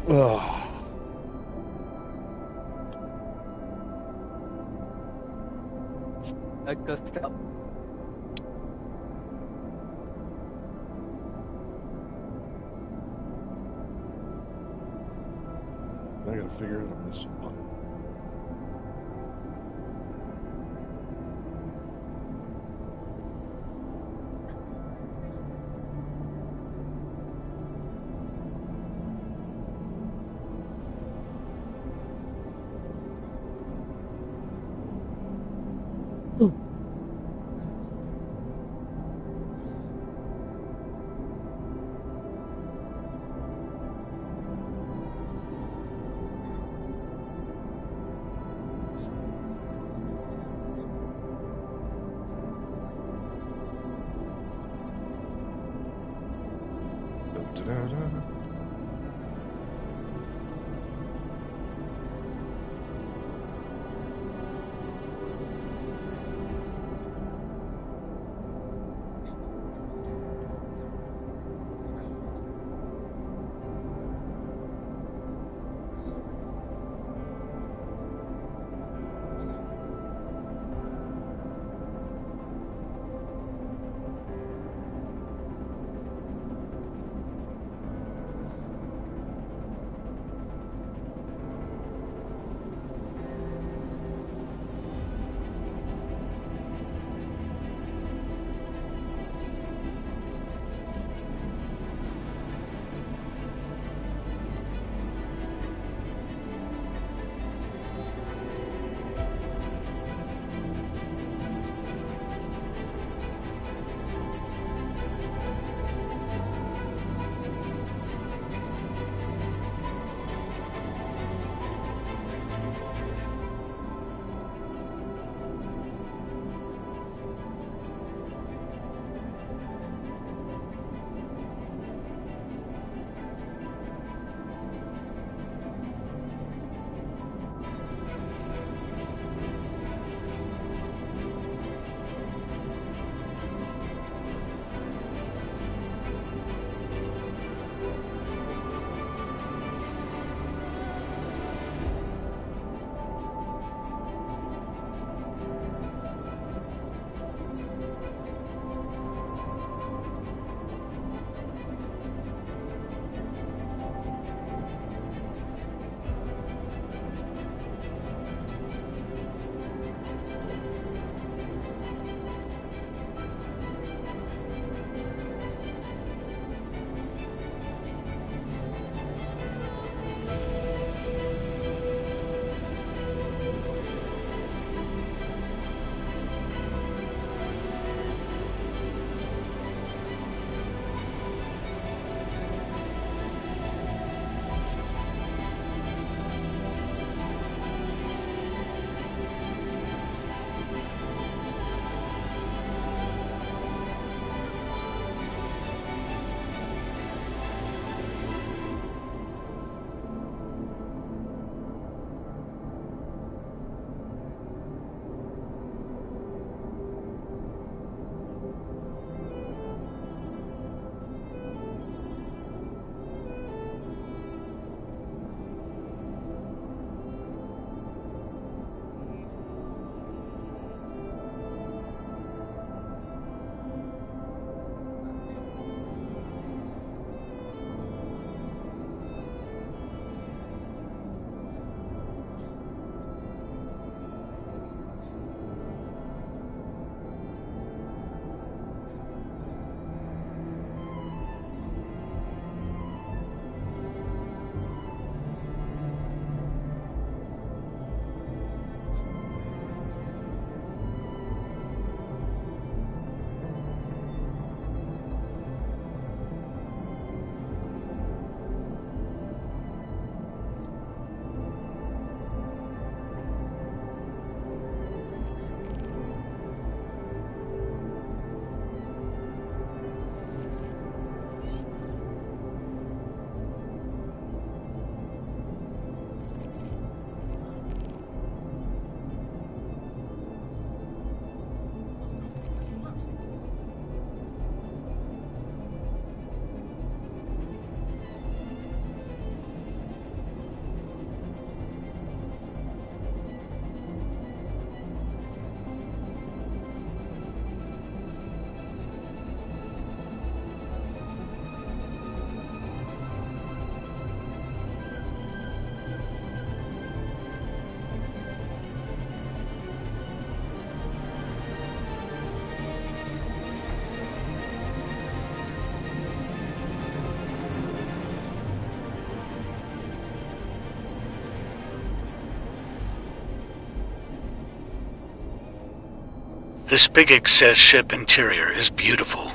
that. Ugh. I got stop. I gotta figure out a missile button. This Big X says ship interior is beautiful.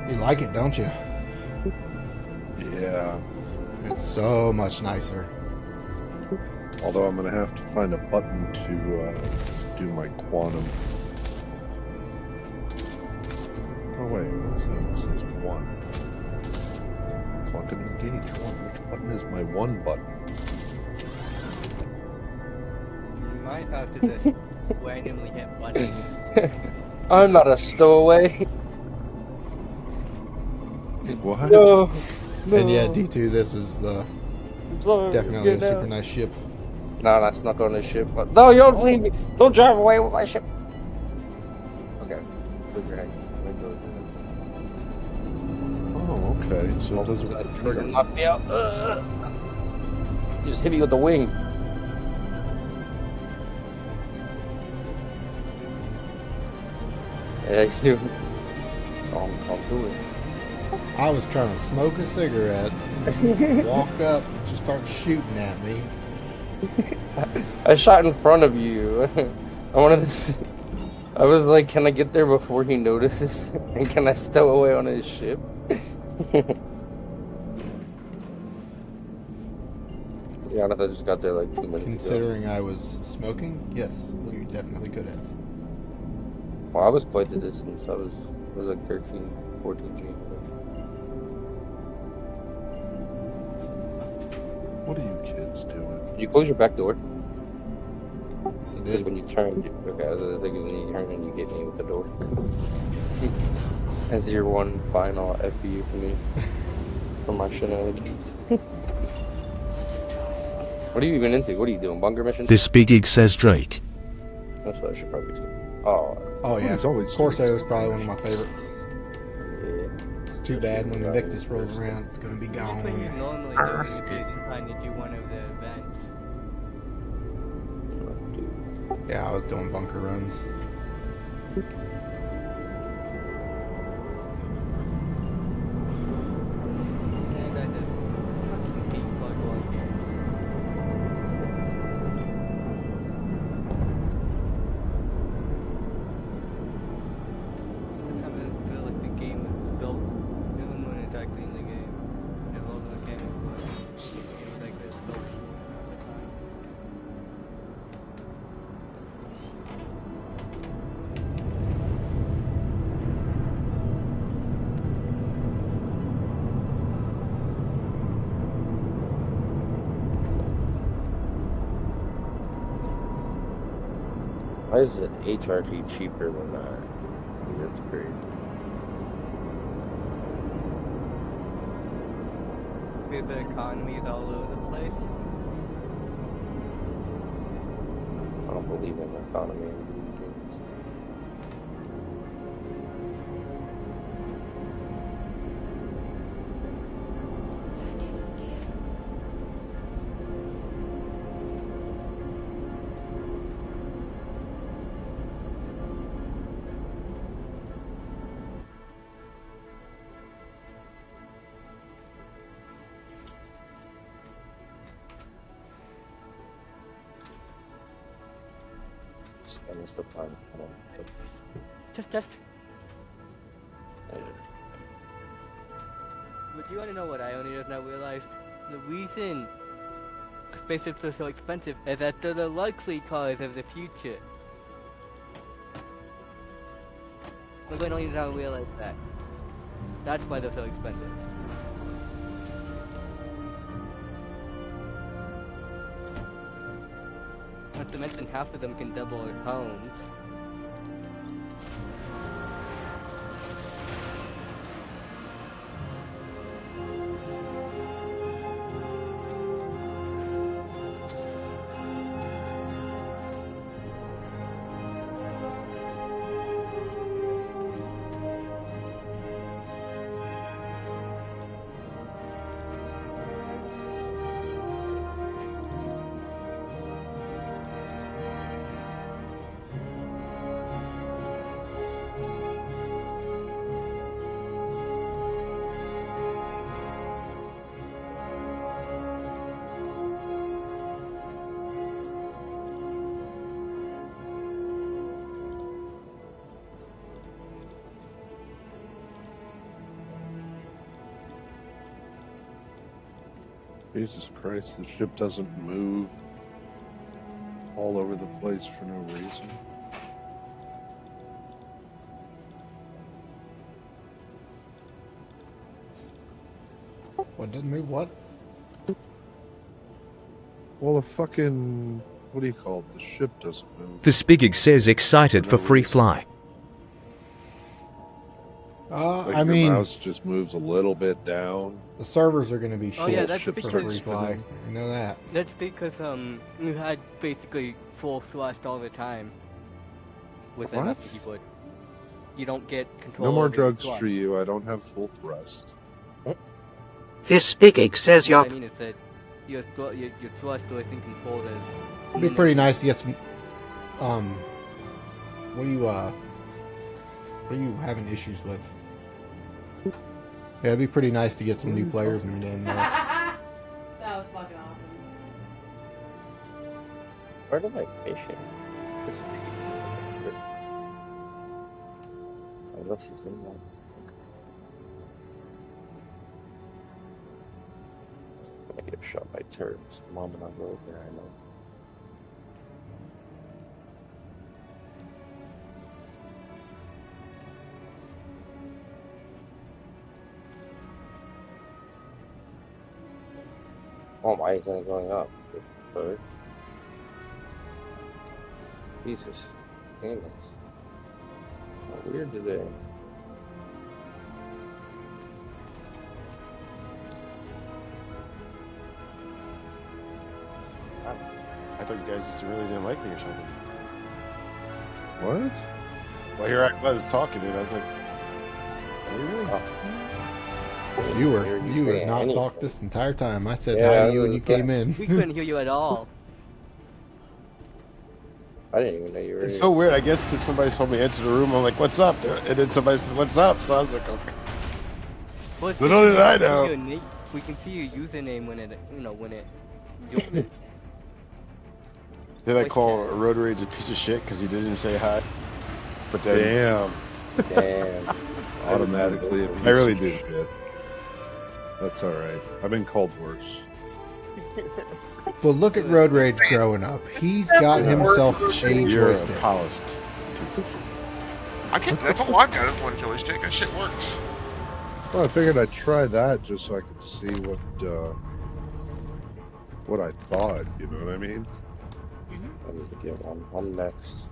You like it, don't you? Yeah. It's so much nicer. Although I'm gonna have to find a button to do my quantum. Oh wait, what is that? It says 1. So I can engage 1. Which button is my 1 button? You might have to just randomly hit buttons. I'm not a stowaway. What? No. And yeah, D2, this is the definitely a super nice ship. No, that's not on the ship. No, you don't leave me. Don't drive away with my ship. Okay. Put your hand. Oh, okay. So it doesn't You're trigger. gonna knock me out. You just hit me with the wing. Yeah, you. I'll do it. I was trying to smoke a cigarette, walk up, just start shooting at me. I shot in front of you. I wanted to see. I was like, can I get there before he notices? And can I stow away on his ship? Yeah, I just got there like 2 minutes Considering I was smoking, yes, you definitely could have. ago. Well, I was quite the distance. I was like 13, 14 G. What are you kids doing? You close your back door? Yes, I Because did. when you turn, okay, I was like, when you turn and you get me with the door. That's your one final FU for me. For my shenanigans. What are you even into? What are you doing? Bunker missions? This Big X says Drake. That's what I should probably do. Oh. Oh yeah, He's always Corsair is probably one of my favorites. Yeah. It's too bad when Invictus rolls around, it's gonna be That's what you gone. normally do is you're trying to do one of the events. Yeah, I was doing bunker runs. And I just fucking hate bug war games. Sometimes I feel like the game is built even when it's actually in the game. And all the mechanics work. It's like it's built. Why is it HRT cheaper than that? That's crazy. The economy is all over the place. I don't believe in the economy. I missed the plan. Just. But you want to know what I only just now realized? The reason spaceships are so expensive is that they're the luxury cars of the future. We're going to only now realize that. That's why they're so expensive. to mention half of them can double as homes. Jesus Christ, the ship doesn't move all over the place for no reason. What didn't move? What? Well, the fucking, what do you call it? The ship doesn't move. The Spigig says excited for free fly. Like I your mean, mouse just moves a little bit down. the servers are going to be shit. Oh yeah, that's for because free fly. You know that. That's because you had basically full thrust all the time. With What? enough keyboard. You don't get control. No more over your drugs thrust. for you. I don't have full thrust. This Spigig says What you're I mean is that your thrust isn't controlled as. It'd be pretty nice to get some. What are you having issues with? Yeah, it'd be pretty nice to get some new players in the game. Though. That was fucking awesome. Where did my mission? Unless he's in there. I get shot by turrets the moment I go over there, I know. Oh, why isn't it going up? Good bird. Jesus. Damn it. How weird today. I thought you guys just really didn't like me or something. What? Well, here I was talking, and I was like, are they really? You were not talked this entire time. I said Yeah, hi to you when you came in. We couldn't hear you at all. I didn't even know you were It's here. so weird, I guess, because somebody told me enter the room. I'm like, what's up? And then somebody said, what's up? So I was like, okay. But Little did I we can know. see your we can see your username when it, when it. Joins. Did I call Road Rage a piece of shit because he didn't say hi? But then, Damn. Automatically a piece I really of did. shit. That's alright. I've been called worse. But look at Road Rage growing up. He's got himself a You're a joystick. polished piece of I can't. That's all I've got is one joystick. That shit works. Well, I figured I'd try that just so I could see what I thought, you know what I mean? I need to get one. I'm next.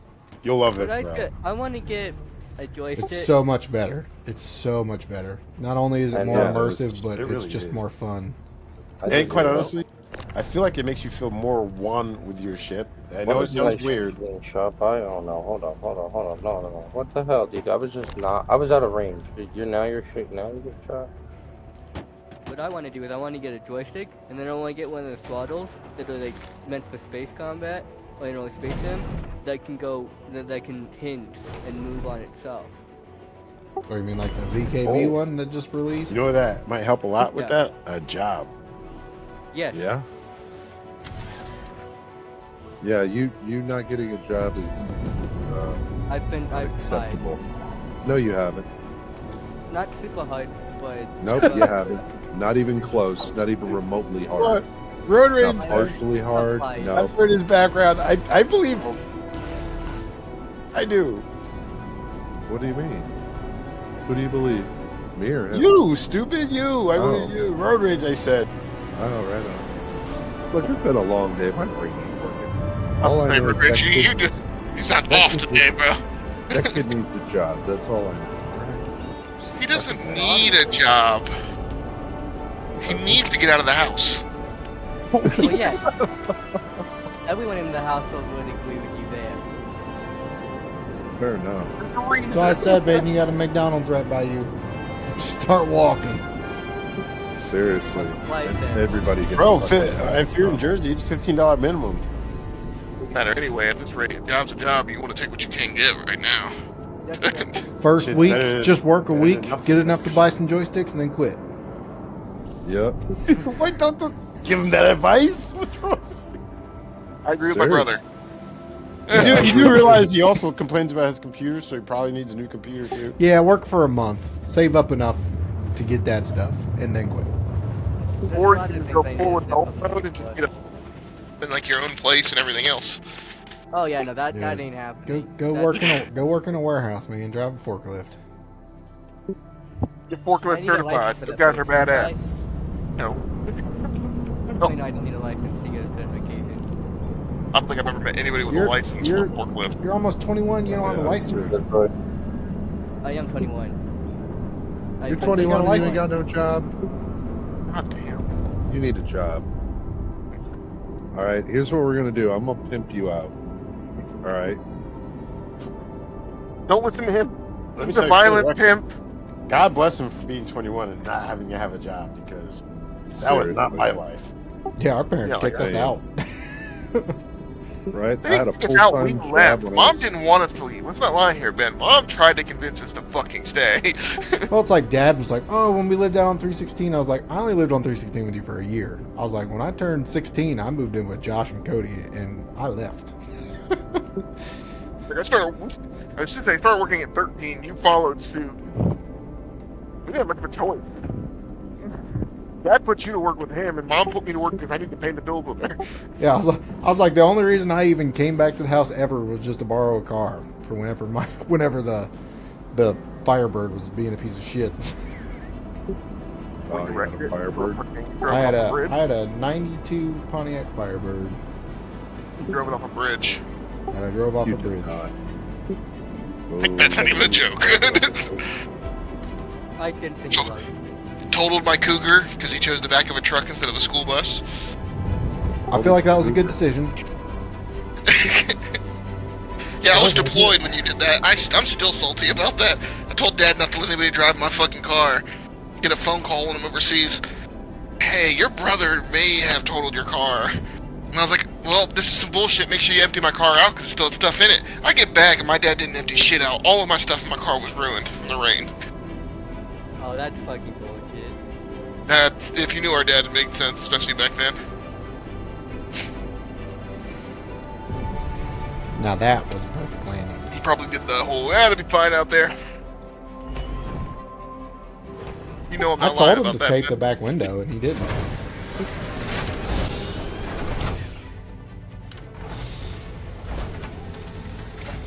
You'll love it, But bro. I want to get a joystick. It's so much better. It's so much better. Not only is it I more know. immersive, but It it's really just is. more fun. And quite honestly, I feel like it makes you feel more one with your ship. I know it sounds weird. Being shot by? Oh no! Hold on! No! What the hell, dude? I was just not. I was out of range. Dude, now you're getting shot. What I want to do is I want to get a joystick, and then I want to get one of the throttles that are like meant for space combat, or space sim, that can go, that can hinge and move on itself. Or you mean like the VKB Oh. one that just released? You know that might help a lot with Yeah. that? A job. Yes. Yeah? Yeah, you not getting a job is I've tried. unacceptable. No, you haven't. Not super hard, but. Nope, you haven't. Not even close. Not even remotely hard. What? Road Rage. Not partially hard. No. I've heard his background. I believe him. I do. What do you mean? Who do you believe? Me or him? You, stupid you. I Oh. believe you. Road Rage, I said. Oh, right on. Look, it's been a long day. My brain ain't working. All I know is that Richie, kid, he's not off today, bro. that kid needs a job. That's all I know. He doesn't need a job. He needs to get out of the house. Well, yeah. Everyone in the household would agree with you there. Fair enough. So I said, man, you got a McDonald's right by you. Just start walking. Seriously. Why is that? Everybody gets Bro, fucked up. if you're in Jersey, it's $15 minimum. Doesn't matter anyway. At this rate, a job's a job. You want to take what you can get right now. First Shit, week, better- just work a better week, than nothing. get enough to buy some joysticks, and then quit. Yep. Wait, don't give him that advice. What's wrong? I agree with my brother. You do realize he also complains about his computer, so he probably needs a new computer too. Yeah, work for a month, save up enough to get that stuff, and then quit. Or you can go full adult mode and just get a And like your own place and everything else. Oh yeah, no, that Yeah. ain't happening. Go That- work in a warehouse, man. Drive a forklift. get I forklift need a certified. license for Those that guys are place. badass. No. I mean, I need a license to get a certification. I don't think I've ever met anybody with a You're- license for you're- a forklift. You're almost 21. You don't have a license. I am 21. You're I 21 got a and you ain't got no license. job. God damn. You need a job. All right, here's what we're gonna do. I'm gonna pimp you out. All right. Don't listen to him. Let me He's tell a you straight violent up. pimp. God bless him for being 21 and not having to have a job because that was not my life. Yeah, our parents Yeah, kicked like us I out. Right? I They had a kicked us out, we full-time job left. when I Mom was- didn't want us to leave. Let's not lie here, Ben. Mom tried to convince us to fucking stay. Well, it's like Dad was like, "Oh, when we lived out on 316," I was like, "I only lived on 316 with you for a year." I was like, "When I turned 16, I moved in with Josh and Cody, and I left." Like I started working at 13. You followed suit. We didn't have much of a choice. Dad put you to work with him, and Mom put me to work because I need to pay the bills with her. Yeah, I was like, the only reason I even came back to the house ever was just to borrow a car for whenever the Firebird was being a piece of shit. Oh, you had a Firebird? I had a '92 Pontiac Firebird. You drove it off a bridge. And I drove off You a did bridge. not. I think that's not even a joke. I didn't think about it. Totaled my Cougar because he chose the back of a truck instead of a school bus. I feel like that was a good decision. Yeah, I was deployed when you did that. I'm still salty about that. I told Dad not to let anybody drive my fucking car. Get a phone call when I'm overseas. Hey, your brother may have totaled your car. And I was like, well, this is some bullshit. Make sure you empty my car out because it still has stuff in it. I get back and my dad didn't empty shit out. All of my stuff in my car was ruined from the rain. Oh, that's fucking bullshit. If you knew our dad, it made sense, especially back then. Now that was perfect planning. He probably did the whole, it'll be fine out there. You know I'm I not told lying him about to that. take man. the back window, and he didn't.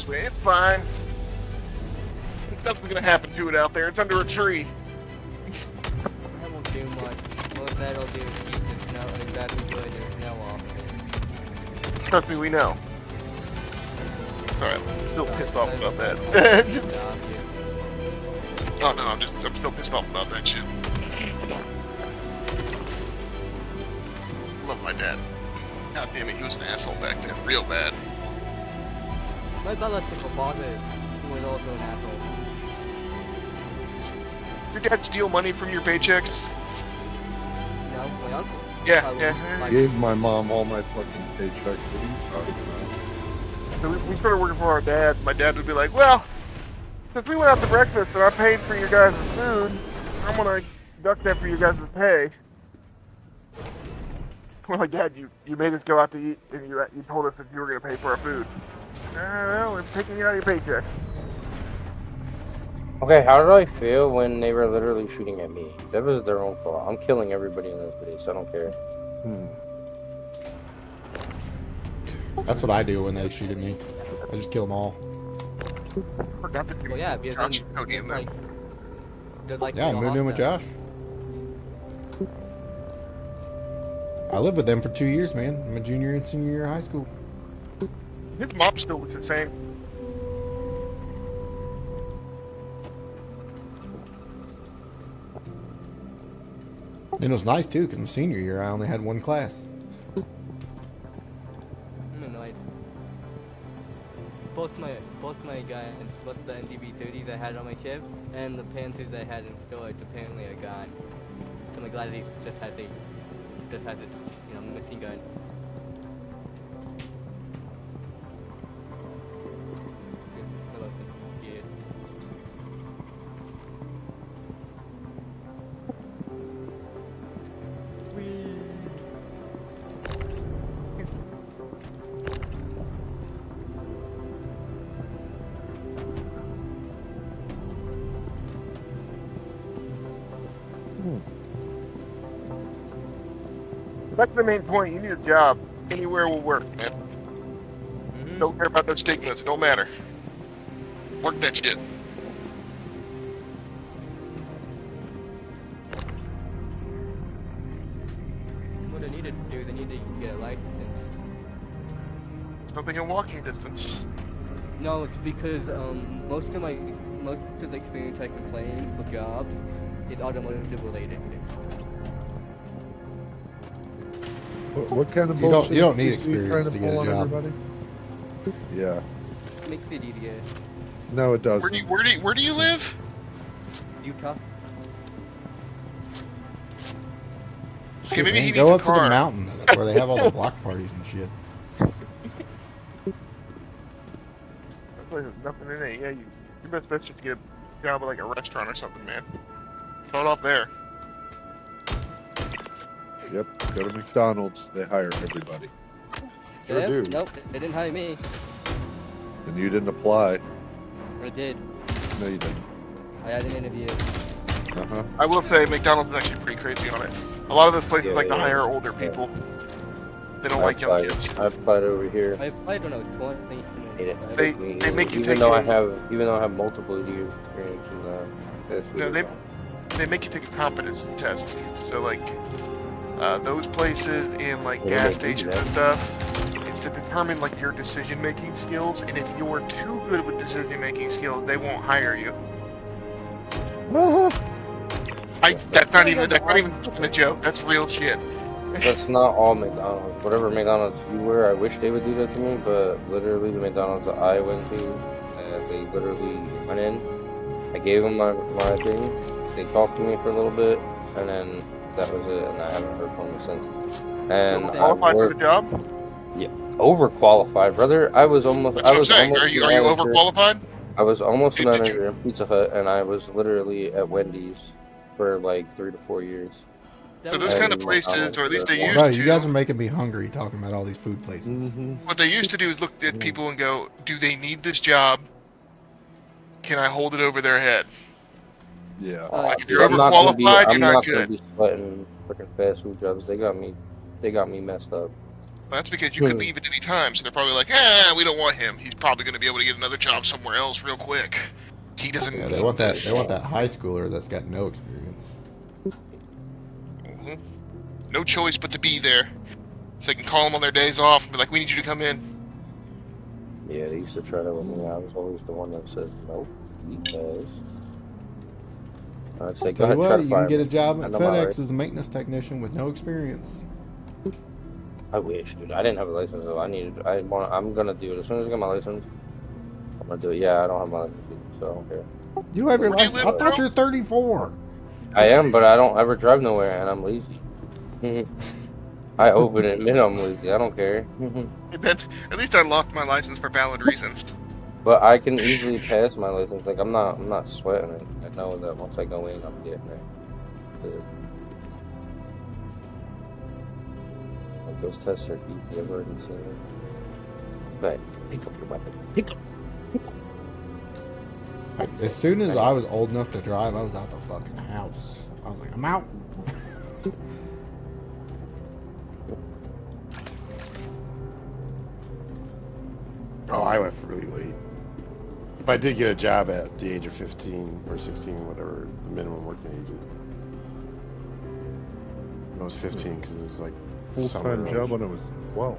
It's fine. Nothing's gonna happen to it out there. It's under a tree. That won't do much. Most that'll do is keep the snow exactly where there's snow off. Trust me, we know. Alright, still pissed off about that. Oh no, I'm still pissed off about that shit. Love my dad. God damn it, he was an asshole back then, real bad. My brother took a father who was also an asshole. Your dad steal money from your paychecks? No, my uncle. Yeah, My- yeah. I gave my mom all my fucking paycheck. What are you talking about? So we started working for our dad. My dad would be like, well, since we went out to breakfast and I paid for your guys' food, I'm gonna deduct that for your guys' pay. We're like, Dad, you made us go out to eat and you told us that you were gonna pay for our food. Well, it's taking you out of your paycheck. Okay, how did I feel when they were literally shooting at me? That was their own fault. I'm killing everybody in this place. I don't care. That's what I do when they shoot at me. I just kill them all. Forgot that you Well, yeah, because Josh, then, no, you know. they're like Yeah, I moved in with Josh. I lived with them for 2 years, man. My junior and senior year of high school. His mop still looks the same. And it was nice too, because my senior year I only had one class. I'm annoyed. Both my guys, both the NDB-30s I had on my ship, and the Panthers I had in storage apparently are gone. So I'm glad he just has a machine gun. That's the main point. You need a job. Anywhere will work, man. Don't care about those stigmas. It don't matter. Work that shit. What they need to do, they need to get a license. Something in walking distance. No, it's because most of the experience I can claim for jobs is automotive related. What kind of You don't- bullshit you don't need are you experience trying to get a pull on job. everybody? Yeah. Makes it easier. No, it doesn't. Where do you live? Utah. Okay, maybe Man, he go needs up a to the car. mountains where they have all the block parties and shit. That place has nothing in it. Yeah, your best bet's just to get a job at like a restaurant or something, man. Start off there. Yep. Go to McDonald's. They hire everybody. Sure do. Nope, they didn't hire me. And you didn't apply. I did. No, you didn't. I had an interview. Uh-huh. I will say McDonald's is actually pretty crazy on it. A lot of those places like to Yeah. hire older people. They don't like young kids. I applied over here. I applied when I was 20. They make you even take though a- I have multiple years experience in fast food. No, they make you take a competency test. So like those places in like They don't gas make you do stations and stuff, it's to determine like your decision making skills. And if you're too good with decision making skills, they won't hire you. That's not even a joke. That's real shit. That's not all McDonald's. Whatever McDonald's you were, I wish they would do that to me, but literally the McDonald's that I went to, they literally went in, I gave them my thing, they talked to me for a little bit, and then that was it, and I haven't heard from them since. And Qualified for the job? Yeah, overqualified, brother. I was almost. That's what I'm saying. Are you overqualified? I was almost a manager in Pizza Hut, and I was literally at Wendy's for like 3 to 4 years. So those kind of places, or at least they used Bro, to. you guys are making me hungry talking about all these food places. What they used to do is look at people and go, do they need this job? Can I hold it over their head? Yeah. Like if you're I'm not gonna be- overqualified, you're I'm not gonna good. be sweating freaking fast food jobs. They got me messed up. Well, that's because you could leave at any time, so they're probably like, we don't want him. He's probably going to be able to get another job somewhere else real quick. He doesn't. Yeah, they want that. They want that high schooler that's got no experience. Mhm. No choice but to be there, so they can call them on their days off and be like, "We need you to come in." Yeah, they used to try that with me. I was always the one that said nope because I'd say go Tell you ahead, try what, to you fire can get a me. job I at know my FedEx rights. as a maintenance technician with no experience. I wish, dude. I didn't have a license, though. I'm gonna do it as soon as I get my license. I'm gonna do it. Yeah, I don't have my license, so I don't care. You have your Where do you license. live, I thought bro? you're 34. I am, but I don't ever drive nowhere, and I'm lazy. I open it, admit I'm lazy. I don't care. At least I lost my license for valid reasons. But I can easily pass my license. Like I'm not sweating it. I know that once I go in, I'm getting it. Good. Like those tests are easy. I've already seen it. But pick up your weapon. Pick up. As soon as I was old enough to drive, I was out the fucking house. I was like, I'm out. Oh, I left really late. But I did get a job at the age of 15 or 16, whatever the minimum working age is. I was 15 because it was like summer Full-time of- job when I was 12.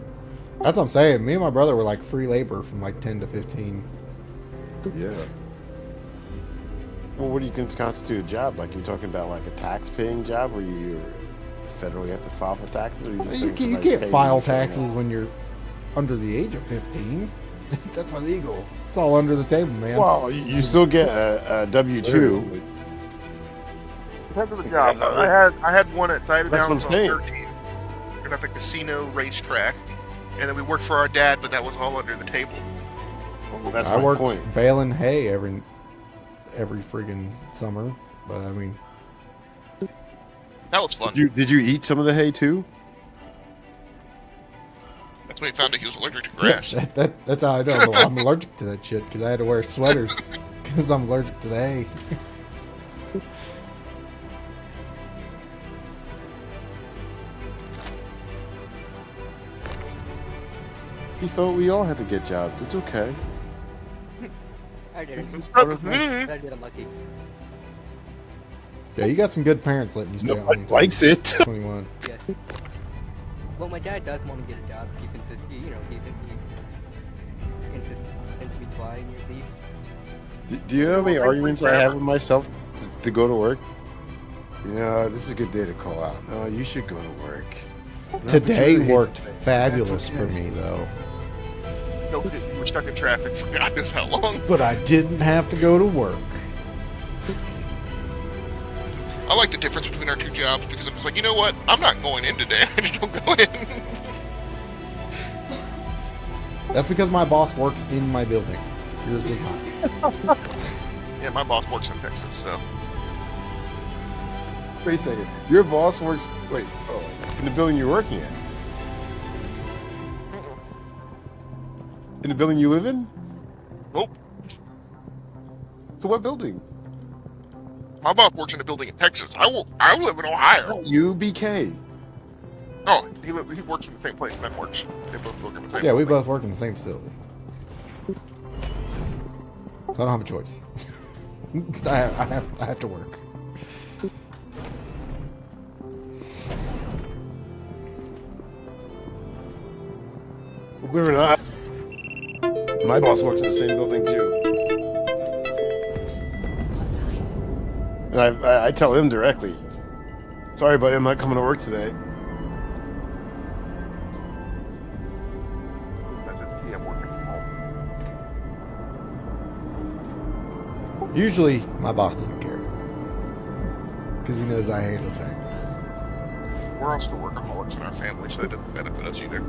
That's what I'm saying. Me and my brother were like free labor from like 10 to 15. Yeah. Well, what do you constitute a job? Like, you're talking about like a tax-paying job where you federally have to file for taxes, or you just You can't file taxes when you're under the age of 15. That's illegal. It's all under the table, man. Well, you still get a W-2. Depends on the job. I had one at Cider That's Down what I'm saying. 13. And at the casino racetrack. And then we worked for our dad, but that was all under the table. Well, that's I my worked point. baling hay every friggin' summer, but I mean, That was fun. Did you eat some of the hay too? That's when he found out he was allergic to grass. that's how I know I'm allergic to that shit, because I had to wear sweaters because I'm allergic to the hay. He thought we all had to get jobs. It's okay. I did. It's part of life. I did. I'm lucky. Yeah, you got some good parents letting you stay Nobody home. likes it. 21. Yes. Well, my dad does want me to get a job. He's insistent to be trying at least. Do you know how many arguments I have with myself to go to work? You know, this is a good day to call out. No, you should go to work. No, Today but you worked hate- fabulous That's for okay. me, though. No, we were stuck in traffic for God knows how long. But I didn't have to go to work. I like the difference between our two jobs because I'm just like, you know what? I'm not going in today. I just don't go in. That's because my boss works in my building. Yours does not. Yeah, my boss works in Texas, so. Wait a second. Your boss works. Wait. Oh, in the building you're working at. In the building you live in? Nope. So what building? My boss works in a building in Texas. I live in Ohio. UBK. Oh, he works in the same place Ben works. They both work in the same Yeah, we building. both work in the same facility. So I don't have a choice. I have to work. Believe it or not, my boss works in the same building too. And I tell him directly, sorry, buddy, I'm not coming to work today. That's his key. I'm working from home. Usually, my boss doesn't care. Because he knows I handle things. We're also workaholics in our family, so that doesn't benefit us either.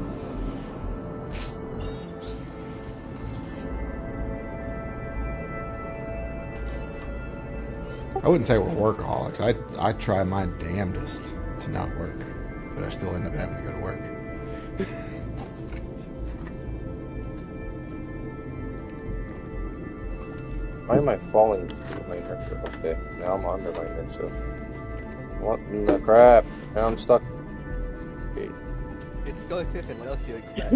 I wouldn't say we're workaholics. I try my damnedest to not work. But I still end up having to go to work. Why am I falling through my nurture? Okay, now I'm under my nurture. What in the crap? Now I'm stuck. Okay. It's go assistant. What else do you expect?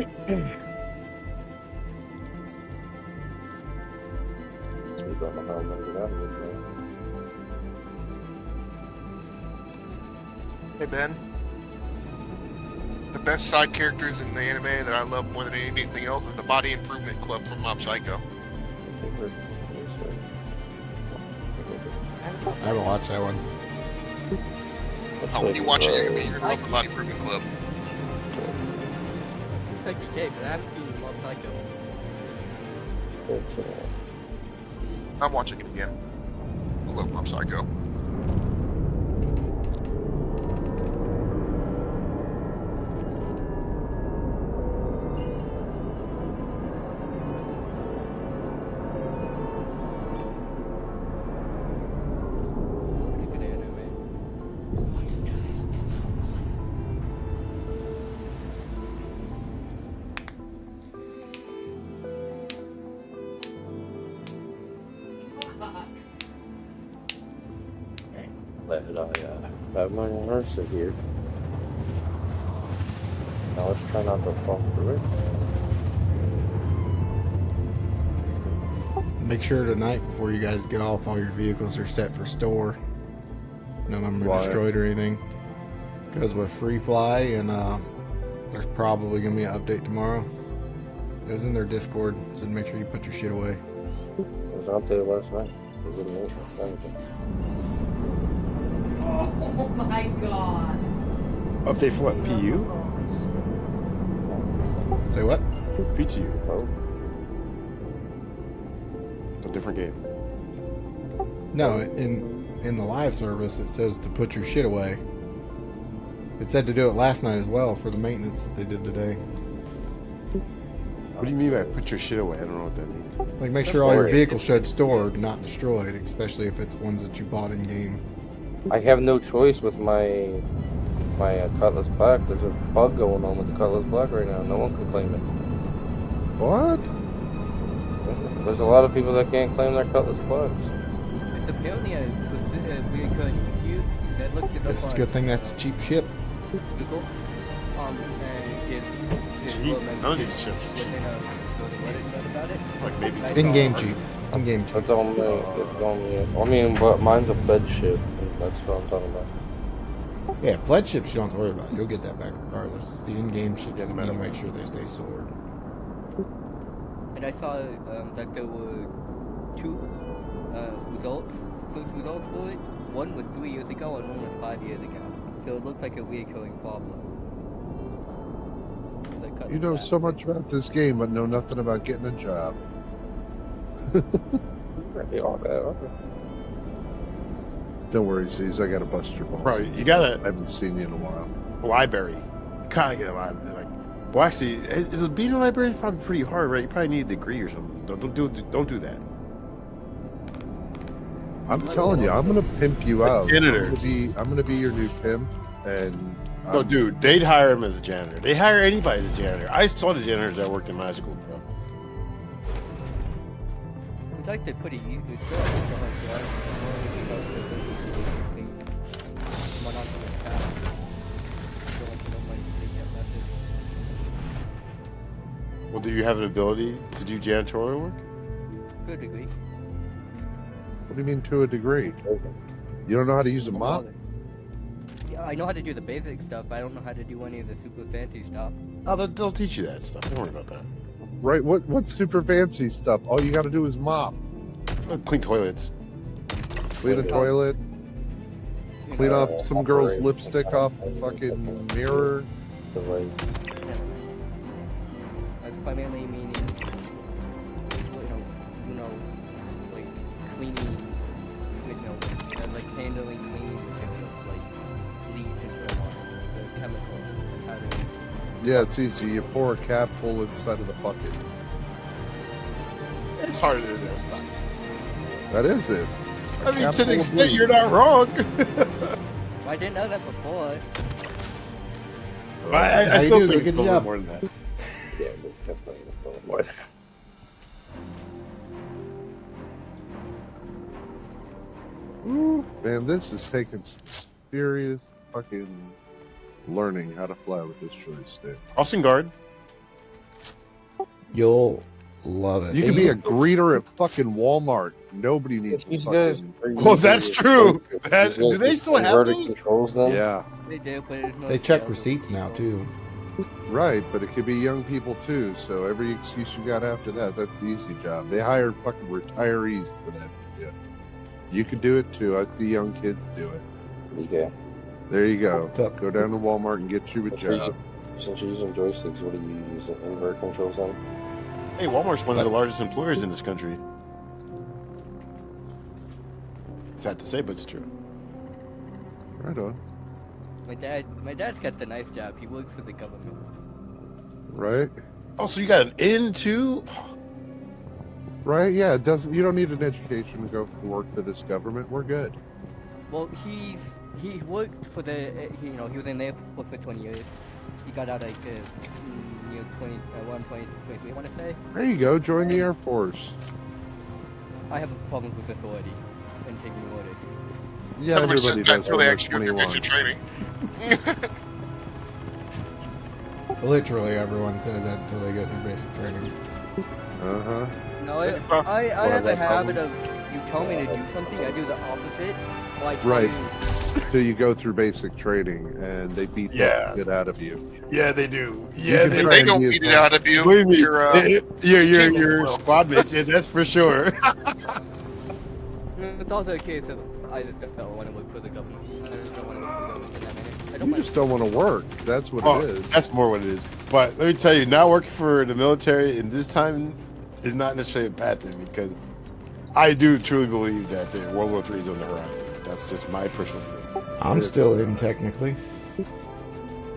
I don't know how I'm gonna get out of this, man. Hey Ben. The best side characters in the anime that I love more than anything else is the Body Improvement Club from Mob Psycho. I haven't watched that one. Oh, when you watch it, you're gonna love the Body Improvement Club. It's like you but I haven't seen Mob Psycho. I'm watching it again. I love Mob Psycho. Let I have my nurture here. Now let's try not to fall through it. Make sure tonight, before you guys get off, all your vehicles are set for store. None of them are Why? destroyed or anything. Because with Free Fly and there's probably gonna be an update tomorrow. It was in their Discord, so make sure you put your shit away. It was an update last night. Oh my god. Update for what? PU? Say what? PTU. Oh. A different game. No, in the live service it says to put your shit away. It said to do it last night as well for the maintenance that they did today. What do you mean by put your shit away? I don't know what that means. Like make sure all your vehicles should stored, not destroyed, especially if it's ones that you bought in game. I have no choice with my Cutlass Black. There's a bug going on with the Cutlass Black right now. No one can claim it. What? There's a lot of people that can't claim their Cutlass Blacks. It's apparently a reoccurring issue that looked it up It's a on good thing that's a cheap ship. Google. And it's None of these ships are cheap. about it. Like maybe some In-game cheap. In-game cheap. It don't mean, I mean, but mine's a pledge ship. And that's what I'm talking about. Yeah, pledge ships you don't have to worry about. You'll get that back regardless. It's the in-game ships that you need to make sure they stay stored. And I saw that there were two results for it. One was 3 years ago and one was 5 years ago. So it looks like a reoccurring problem. You know so much about this game, but know nothing about getting a job. Don't worry, C's. I got to bust your balls. Bro, you gotta. I haven't seen you in a while. Library. You kind of get a library. Like, well, actually, is being a librarian is probably pretty hard, right? You probably need a degree or something. Don't do that. I'm telling you, I'm gonna pimp you out. Janitor. I'm gonna be your new pimp, and No, dude, they'd hire him as a janitor. They hire anybody as a janitor. I saw the janitors that worked in my school, bro. It's like they put a Well, do you have an ability to do janitorial work? to a degree. what do you mean to a degree? You don't know how to use a mop? Yeah, I know how to do the basic stuff, but I don't know how to do any of the super fancy stuff. Oh, they'll teach you that stuff. Don't worry about that. Right? What's super fancy stuff? All you got to do is mop. Clean toilets. Clean a toilet. Clean off some girl's lipstick off the fucking mirror. That's primarily meaning, like cleaning, like handling cleaning materials, like bleach and so on, the chemicals, and how to. Yeah, it's easy. You pour a cap full inside of the bucket. It's harder than that stuff. That is it. I mean, to an extent, you're not wrong. I didn't know that before. I still think it's a little more than that. Yeah, definitely a little more than that. Ooh, man, this is taking some serious fucking learning how to fly with this joystick. Crossing guard. You'll love it. You can be a greeter at fucking Walmart. Nobody needs These fucking... Well, that's true. Do they still have those? Controls then? Yeah. They do, but it's They check receipts now too. Right, but it could be young people too, so every excuse you got after that, that's the easy job. They hire fucking retirees for that shit. You could do it too. I see young kids do it. Yeah. There you go. Go down to Walmart and get you a job. Since you're using joysticks, what do you use invert controls on? Hey, Walmart's one of the largest employers in this country. Sad to say, but it's true. Right on. My dad's got the nice job. He works for the government. Right? Oh, so you got an in too? Right? Yeah, it doesn't. You don't need an education to go work for this government. We're good. Well, he worked for the he was in there for 20 years. He got out like 1.23, I want to say. There you go. Join the Air Force. I have problems with authority and taking orders. Yeah, everybody does when they're 21. Literally everyone says that until they go through basic training. Uh-huh. No, I have a habit of, you tell me to do something, I do the opposite. Like, Right. till you go through basic training, and they beat Yeah. the shit out of you. Yeah, they do. You Yeah, can they, try They and don't be as beat it well. out of you. Believe me, Your your squad mates. Yeah, that's for sure. It's also a case of I just don't want to work for the government. I just don't want to work for the government in that minute. I don't You mind. just don't want to work. That's what Oh, it is. that's more what it is. But let me tell you, not working for the military in this time is not necessarily a bad thing, because I do truly believe that the World War III is on the horizon. That's just my personal feeling. I'm still in technically.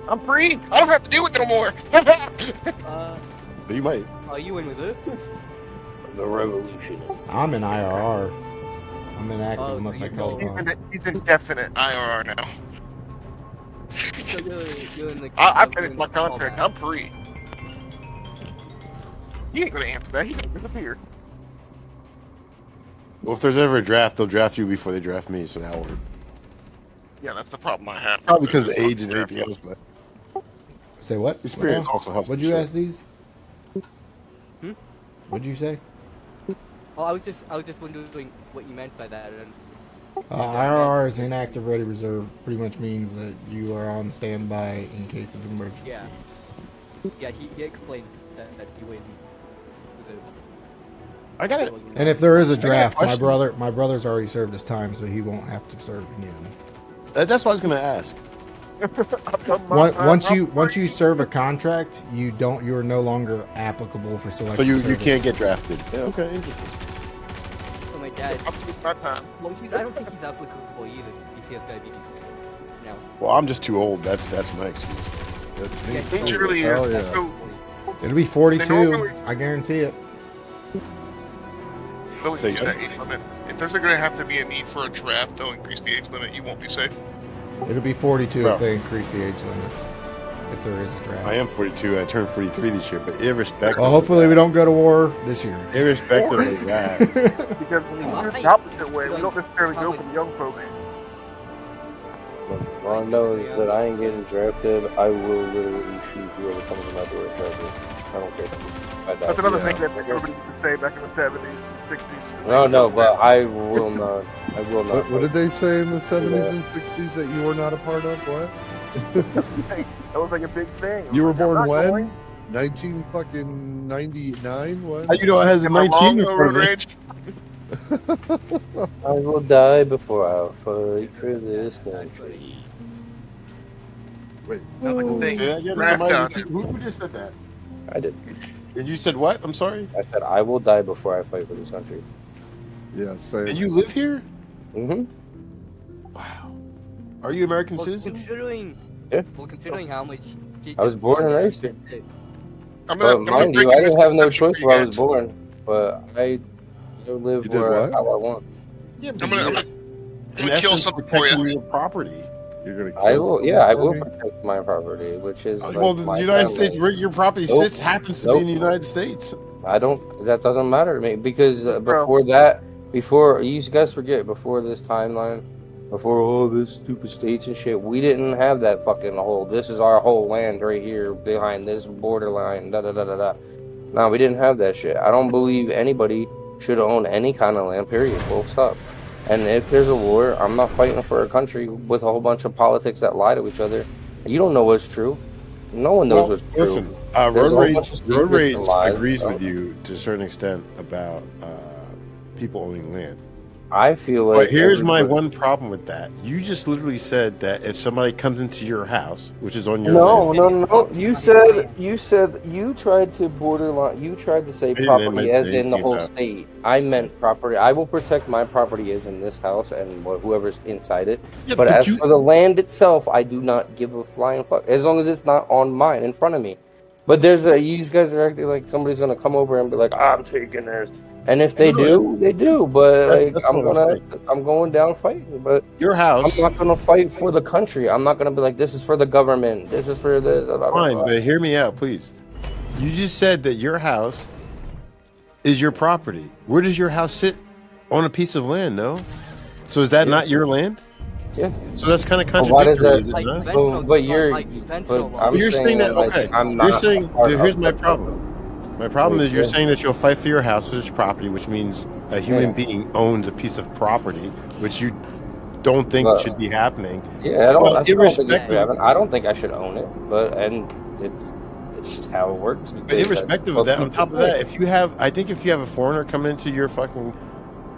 I'm free. I don't have to do it no more. But you might. Are you in with it? The revolution. I'm in IRR. I'm inactive Oh, unless so I you call know- it on. He's indefinite. IRR now. So you're in the. I finished my contract. I'm free. He ain't gonna answer that. He's gonna disappear. Well, if there's ever a draft, they'll draft you before they draft me, so that'll work. Yeah, that's the problem I have. Probably because of age and everything else, but Say what? experience What also helps. What'd for you sure. ask these? Hmm? What'd you say? Oh, I was just wondering what you meant by that. And IRR is inactive ready reserve. Pretty much means that you are on standby in case of emergency. Yeah. Yeah, he explained that you wouldn't. I got it. And if there is a got a draft, my question. brother's already served his time, so he won't have to serve again. That's what I was going to ask. Once you serve a contract, you're no longer applicable for selective So you service. can't get drafted. Yeah, okay, interesting. So my dad. My time. Well, I don't think he's applicable either if he has diabetes. No. Well, I'm just too old. That's my excuse. That's me. Yeah, He truly is. Hell yeah. So, It'll be 42. normally- I guarantee it. so So you yeah, said- age limit. If there's going to have to be a need for a draft, they'll increase the age limit. You won't be safe. It'll be 42 Bro. if they increase the age limit. If there is a draft. I am 42. I turned 43 this year, but irrespective. Well, hopefully we don't go to war this year. Irrespective of that, Because when you do it the opposite way, we don't necessarily go for the young program. Ron knows that I ain't getting drafted. I will literally shoot whoever comes in my door and tries it. I don't care. I die. That's another Yeah. thing that everybody used to say back in the 70s, 60s. No, but I will not. I will not. What did they say in the 70s Yeah. and 60s that you were not a part of? What? That was like a big thing. You were Like, I'm born not when? going. 1999? What? How you know it has a Am I 19 wrong, before road that? rage? I will die before I fight for this country. Wait, Sounds like a thing. say that again? Draft Somebody- down. who just said that? I did. And you said what? I'm sorry. I said I will die before I fight for this country. Yeah, same. And you live here? Mm-hmm. Wow. Are you American Well, citizen? considering. Yeah. Well, considering how much. I was born and raised here. I'm But gonna mind break you, I didn't have no this choice for where I you was guys. born. But I live You did where what? how I want. Yeah, I'm gonna in kill essence, something for protecting you. your property. You're gonna kill I will. someone Yeah, I for will me? protect my property, which is like Well, the my United family. States, where your property Nope. sits, happens to be in the Nope. United States. I don't. That doesn't matter to me because Bro. before you guys forget, before this timeline, before all this stupid states and shit, we didn't have that fucking whole. This is our whole land right here behind this borderline. Da da da da da. No, we didn't have that shit. I don't believe anybody should own any kind of land. Period. Full stop. And if there's a war, I'm not fighting for a country with a whole bunch of politics that lie to each other. You don't know what's true. No one knows Well, what's true. listen, There's a Road whole Rage, bunch of Road secrets Rage and lies, agrees so- with you to a certain extent about people owning land. I feel like. But here's my everybody- one problem with that. You just literally said that if somebody comes into your house, which is on your No, land, no. You said you tried to borderline. You tried to say didn't property mean as in the anything whole about- state. I meant property. I will protect my property as in this house and whoever's inside it. Yeah, but but as you- for the land itself, I do not give a flying fuck as long as it's not on mine in front of me. But you guys are acting like somebody's gonna come over and be like, I'm taking theirs. And if they do, they do. But like, that's I'm what I'm saying. I'm going down fighting. But your house. I'm not gonna fight for the country. I'm not gonna be like, this is for the government. This is for the. Blah, blah, Fine, blah. but hear me out, please. You just said that your house is your property. Where does your house sit? On a piece of land, no? So is that not your land? Yeah. So that's kind of But why does contradictory, that? is it not? But you're. But I'm You're saying that, like, okay. I'm You're not saying, a part dude, here's of my the- problem. My problem is you're Yeah. saying that you'll fight for your house, which is property, which means a human Yeah. being owns a piece of property, which you don't think But- should be happening. Yeah, I don't, Well, I still don't think it should irrespective- happen. I don't think I should own it, but it's just how it works. But because irrespective I- of that, on top of that, if you have a foreigner come into your fucking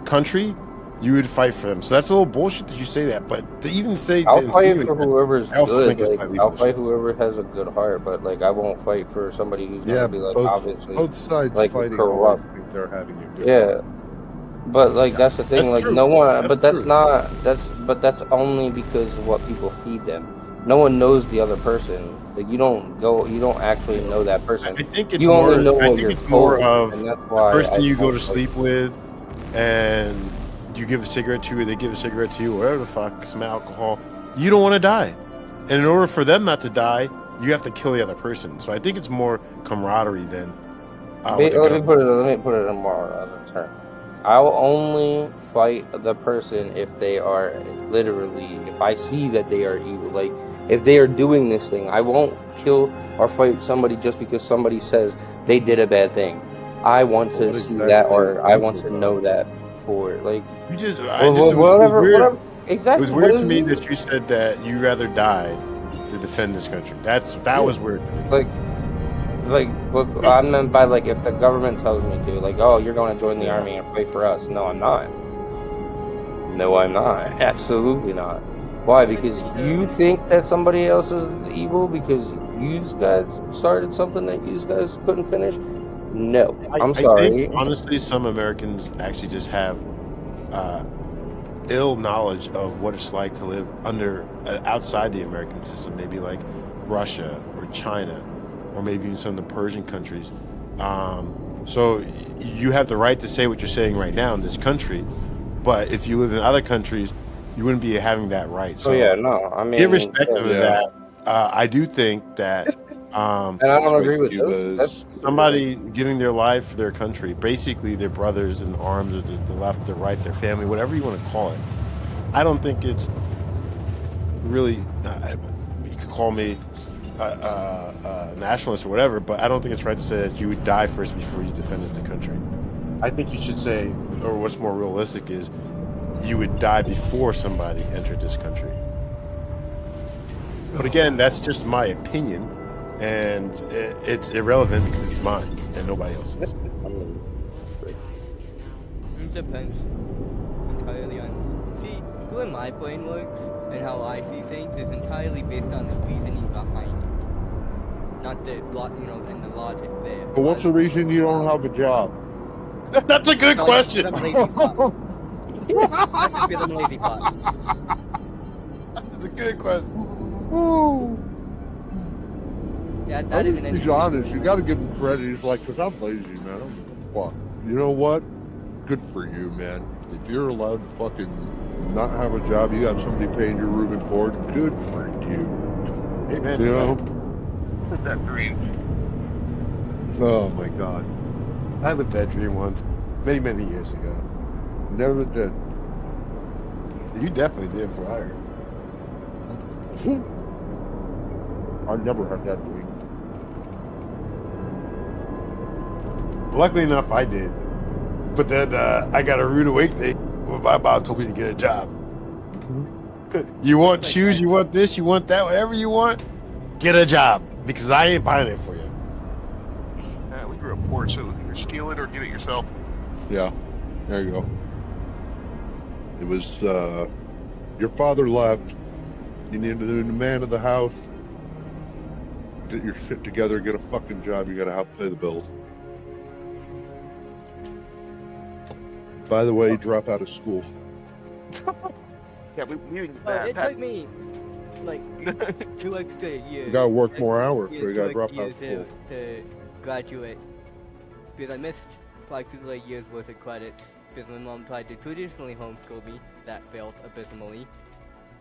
country, you would fight for them. So that's a little bullshit that you say that. But to even say I'll that fight for whoever's I also good. think it's Like, slightly I'll bullshit. fight whoever has a good heart, but like I won't fight for somebody who's Yeah, gonna be like both, obviously both sides like fighting corrupt. always think they're having a good Yeah, but like that's the thing. That's Like true. no one, That's but that's true. not that's only because of what people feed them. No one knows the other person. Like you don't actually know that person. I think it's you more. only know I what think you're it's more told, of and that's the why person I you go don't to fight. sleep with, and you give a cigarette to, or they give a cigarette to you, whatever the fuck, some alcohol. You don't want to die, and in order for them not to die, you have to kill the other person. So I think it's more camaraderie than. Let me put it in more other term. I'll only fight the person if they are literally, if I see that they are evil. Like, if they are doing this thing, I won't kill or fight somebody just because somebody says they did a bad thing. I want to What see exactly that, is or I want evil, to though? know that for it. Like, You just, whatever, whatever. Exactly. It was what weird is to me it? that you said that you rather die to defend this country. That was weird. Like what I meant by like if the government tells me to, like, oh, you're going to join the army and fight for us. No, I'm not. No, I'm not. Absolutely not. Why? Because you think that somebody else is evil because you guys started something that you guys couldn't finish? No, I'm I sorry. think, honestly, some Americans actually just have ill knowledge of what it's like to live outside the American system. Maybe like Russia or China, or maybe even some of the Persian countries. So you have the right to say what you're saying right now in this country, but if you live in other countries, you wouldn't be having that right. So yeah, no, I mean, irrespective of yeah. that, I do think that. And I don't agree with those. That's Somebody giving their life for their country, basically their brothers in arms, or the left, the right, their family, whatever you want to call it. I don't think it's really. You could call me a nationalist or whatever, but I don't think it's right to say that you would die first before you defended the country. I think you should say, or what's more realistic is, you would die before somebody entered this country. But again, that's just my opinion. And it's irrelevant because it's mine and nobody else's. It depends entirely on. See, the way my brain works and how I see things is entirely based on the reasoning behind it, not the and the logic there. But what's the reason you don't have a job? That's a good question. That's the lazy part. That's a good question. Yeah, that is an He's honest. You got to give him credit. He's like, because I'm lazy, man. I don't give a fuck. You know what? Good for you, man. If you're allowed to fucking not have a job, you got somebody paying your room and board. Good for you. Amen. You know? That dream. Oh my God. I lived that dream once, many, many years ago. Never did. You definitely did for hire. I never had that dream. Luckily enough, I did. But then I got a rude awakening when my mom told me to get a job. You want shoes, you want this, you want that, whatever you want, get a job. Because I ain't buying it for you. We grew up poor, so either steal it or get it yourself. Yeah. There you go. It was, your father left. You needed to be the man of the house. Get your shit together, get a fucking job. You gotta help pay the bills. By the way, drop out of school. Yeah, we didn't. It took me like 2 extra years. You gotta work more hours, so you gotta 2 drop extra out of years school. to graduate because I missed practically a year's worth of credits because my mom tried to traditionally homeschool me. That failed abysmally,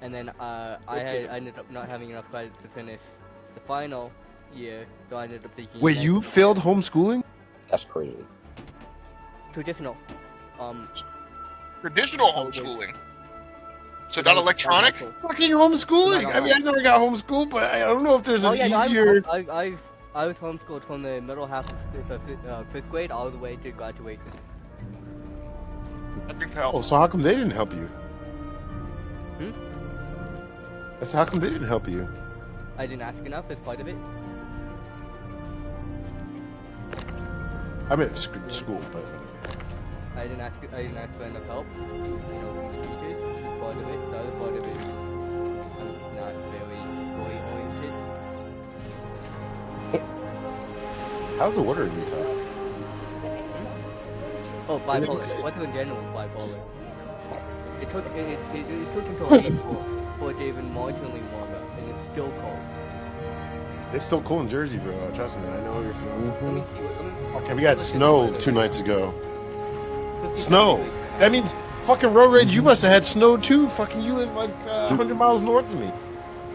and then I ended up not having enough credits to finish the final year, so I ended up taking. Wait, you failed homeschooling? That's crazy. Traditional. Traditional homeschooling. So not electronic? Fucking homeschooling? I mean, I never got homeschooled, but I don't know if there's an easier... I was homeschooled from the middle half of fifth grade all the way to graduation. Oh, so how come they didn't help you? That's how come they didn't help you? I didn't ask enough as part of it. I meant school, but I didn't ask for enough help. You know, from the teachers. It's part of it. The other part of it, I'm not very story oriented. how's the water in Utah? Oh, bipolar. What's in general is bipolar. It took until April for it to even marginally warm up, and it's still cold. It's still cool in Jersey, bro. Trust me, I know how you're feeling. Okay, we got snow 2 nights ago. Snow. That means fucking road rage. You must have had snow too. Fucking, you live like 100 miles north of me.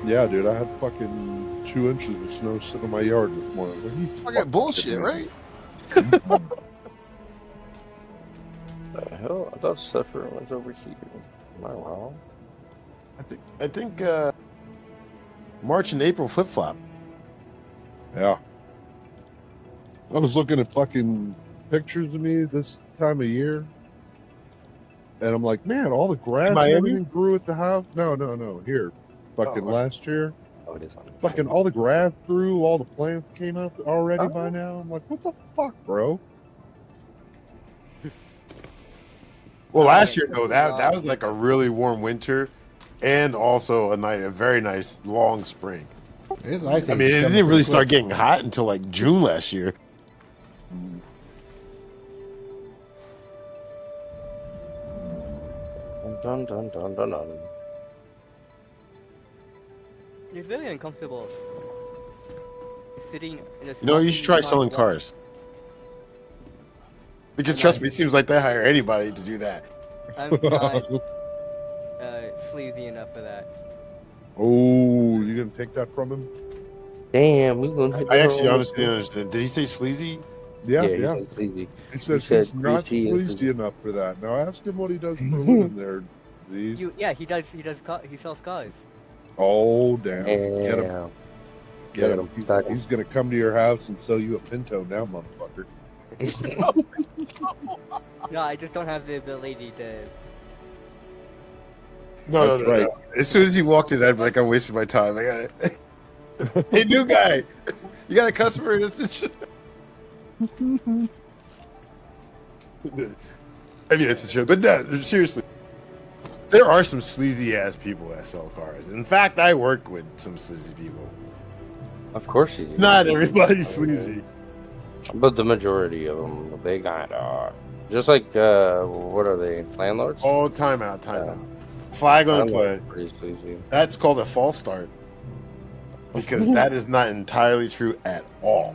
Yeah, dude, I had fucking 2 inches of snow sitting in my yard this morning. What are you Fucking bullshit, right? The hell? I thought Zephyr was over here. Am I wrong? I think March and April flip flop. Yeah. I was looking at fucking pictures of me this time of year, and I'm like, man, all the grass and Miami? everything grew at the house. No. Here. Fucking last year. Oh, it is on. Fucking all the grass grew, all the plants came out already by now. I'm like, what the fuck, bro? Well, last year though, that was like a really warm winter, and also a very nice long spring. It is ice. I mean, it didn't really start getting hot until like June last year. Dun dun dun dun dun. It's very uncomfortable. Sitting in a You know, you should try smoky selling car. cars. Because trust me, it seems like they hire anybody to do that. I'm not sleazy enough for that. Oh, you gonna take that from him? Damn, we gonna. I actually honestly didn't understand. Did he say sleazy? Yeah, He yeah. said sleazy. He says said he's not greasy and sleazy enough for that. Now ask him what he does for a living there. These. Yeah, he does. He sells cars. Oh damn! Get him! Damn. Get him! He's gonna come to your house and sell you a Pinto now, motherfucker. No, I just don't have the ability to. No, That's right. As soon as he walked in, I'd be like, I'm wasting my time. I got it. Hey, new guy, you got a customer? I mean, that's true, but no, seriously, there are some sleazy ass people that sell cars. In fact, I work with some sleazy people. Of course you do. Not everybody's sleazy, but the majority of them, they got just like what are they, landlords? Oh, time out. Flag on the play. Pretty sleazy. That's called a false start. Because that is not entirely true at all.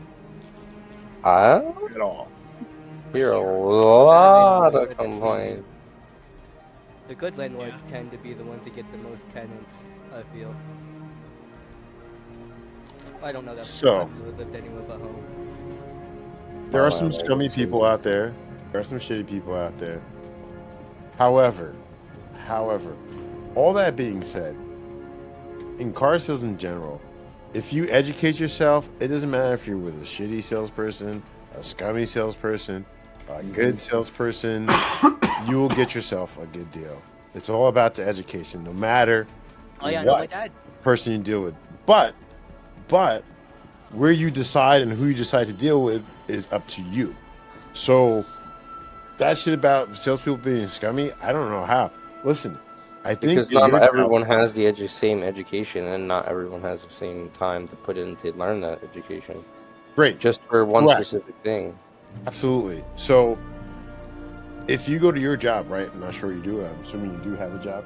At all. Hear a lot of complaints. The good landlords tend to be the ones that get the most tenants, I feel. I don't know that So- who lived anywhere but home. There are some scummy people out there. There are some shitty people out there. However, all that being said, in car sales in general, if you educate yourself, it doesn't matter if you're with a shitty salesperson, a scummy salesperson, a good salesperson, you will get yourself a good deal. It's all about the education, no matter Oh yeah, I know my what dad. person you deal with. But where you decide and who you decide to deal with is up to you. So that shit about salespeople being scummy, I don't know how. Listen, I think Because not everyone has the same education, and not everyone has the same time to put in to learn that education. Great. Just for one Correct. specific thing. Absolutely. So if you go to your job, right? I'm not sure you do. I'm assuming you do have a job.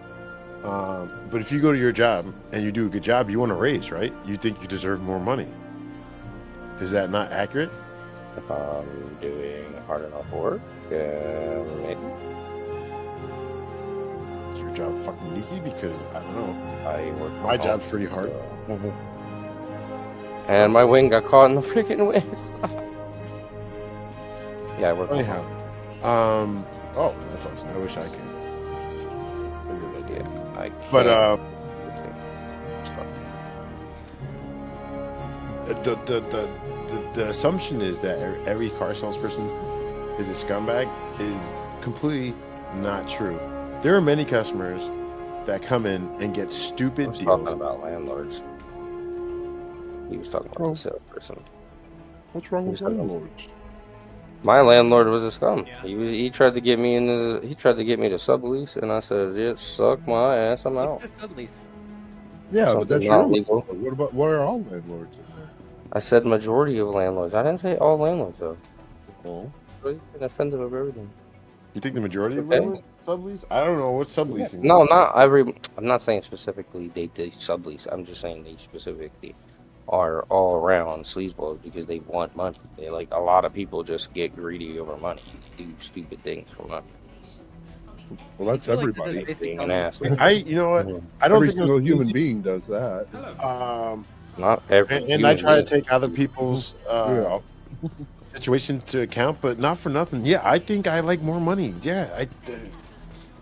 But if you go to your job and you do a good job, you want a raise, right? You think you deserve more money. Is that not accurate? If I'm doing hard enough work, maybe. Is your job fucking easy? Because I don't know. I work. My from job's home, pretty hard. so- And my wing got caught in the freaking wind. Yeah, I work. from Anyhow. home. Oh, that's awesome. I wish I could. Yeah, I can't. But the assumption is that every car salesperson is a scumbag is completely not true. There are many customers that come in and get stupid I was deals. talking about landlords. He was talking about the salesperson. What's wrong with landlords? My landlord was a scum. He tried to get me he tried to get me to sublease, and I said, "Yeah, suck my ass, I'm out." What's the sublease? Yeah, but Something that's not your legal. What are all landlords in there? I said majority of landlords. I didn't say all landlords though. Oh. An offensive of everything. You think the majority of Okay. landlords sublease? I don't know what's subleasing. No, not every. I'm not saying specifically they sublease. I'm just saying they specifically are all around sleazeballs because they want money. They like a lot of people just get greedy over money. They do stupid things for money. Well, that's everybody. Being an ass. You know what? I don't Every think single it's human easy. being does that. Not every. And I human try to being. take other people's situation to account, but not for nothing. Yeah, I think I like more money. Yeah,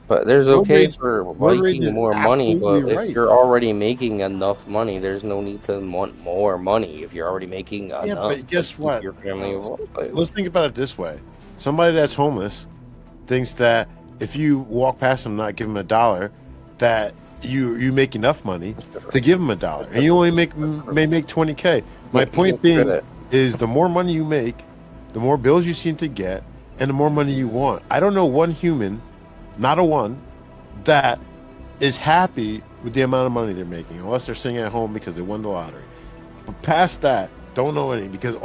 But there's Road okay rage- for road rage liking is more money, but absolutely if right. you're already making enough money, there's no need to want more money if you're already making enough. Yeah, but guess to keep what? Your family involved. Like, Let's think about it this way: somebody that's homeless thinks that if you walk past them, not give them $1, that you make enough money to give them $1, and you only may make 20K. My point being is, the more money you make, the more bills you seem to get, and the more money you want. I don't know one human, not a one, that is happy with the amount of money they're making, unless they're sitting at home because they won the lottery. But past that, don't know any, because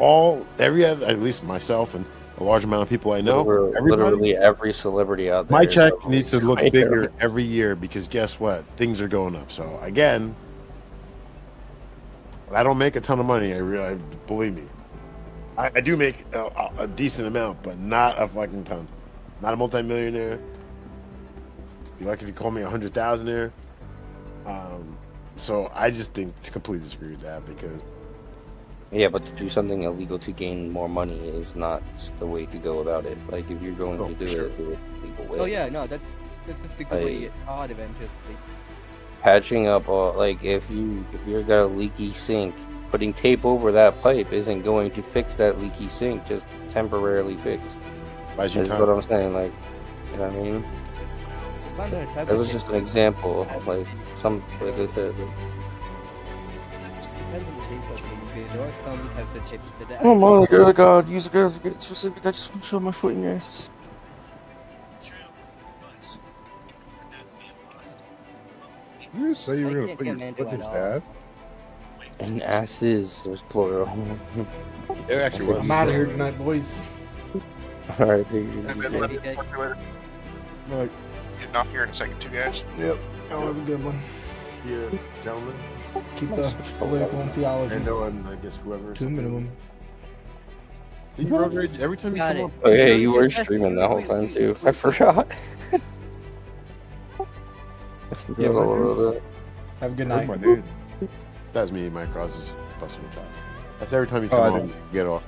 every other, at least myself and a large amount of people I know, literally every celebrity out there. my is check a needs to look millionaire. bigger every year, because guess what? Things are going up. So again, I don't make a ton of money. Believe me, I do make a decent amount, but not a fucking ton. Not a multimillionaire. Be lucky if you call me 100,000 so I just think to completely disagree with that, because Yeah, but to do something illegal to gain more money is not the way to go about it. Like if you're going to do it the legal way. Oh yeah, no, that's just a good way to get caught eventually. Patching up, like if you've got a leaky sink, putting tape over that pipe isn't going to fix that leaky sink. Just temporarily fix. Buys That's you what time. I'm saying. Like, you know what I mean? That was just an example of like like I said. Depends on the tape that's being used. There are some types of tips that Oh my god, use the girls get specific. I just want to show my foot in your ass. You say you were gonna put your foot in his ass? And asses, there's plural. There actually was. I'm out of here tonight, boys. Alright, And then let me talk to you later. Right. Getting off here in a second, too, guys. Yep. Y'all have a good one. Yeah, gentlemen. Keep the political and theology And I guess whoever. to a minimum. See, road rage every time you Got come it. up. Oh yeah, you were streaming that whole time too. I forgot. Yeah, Forgot all of that. Have a good Hurt night. my dude. That's me, Mike Cross is busting your chops. That's every time you Oh, I come on, didn't. get off.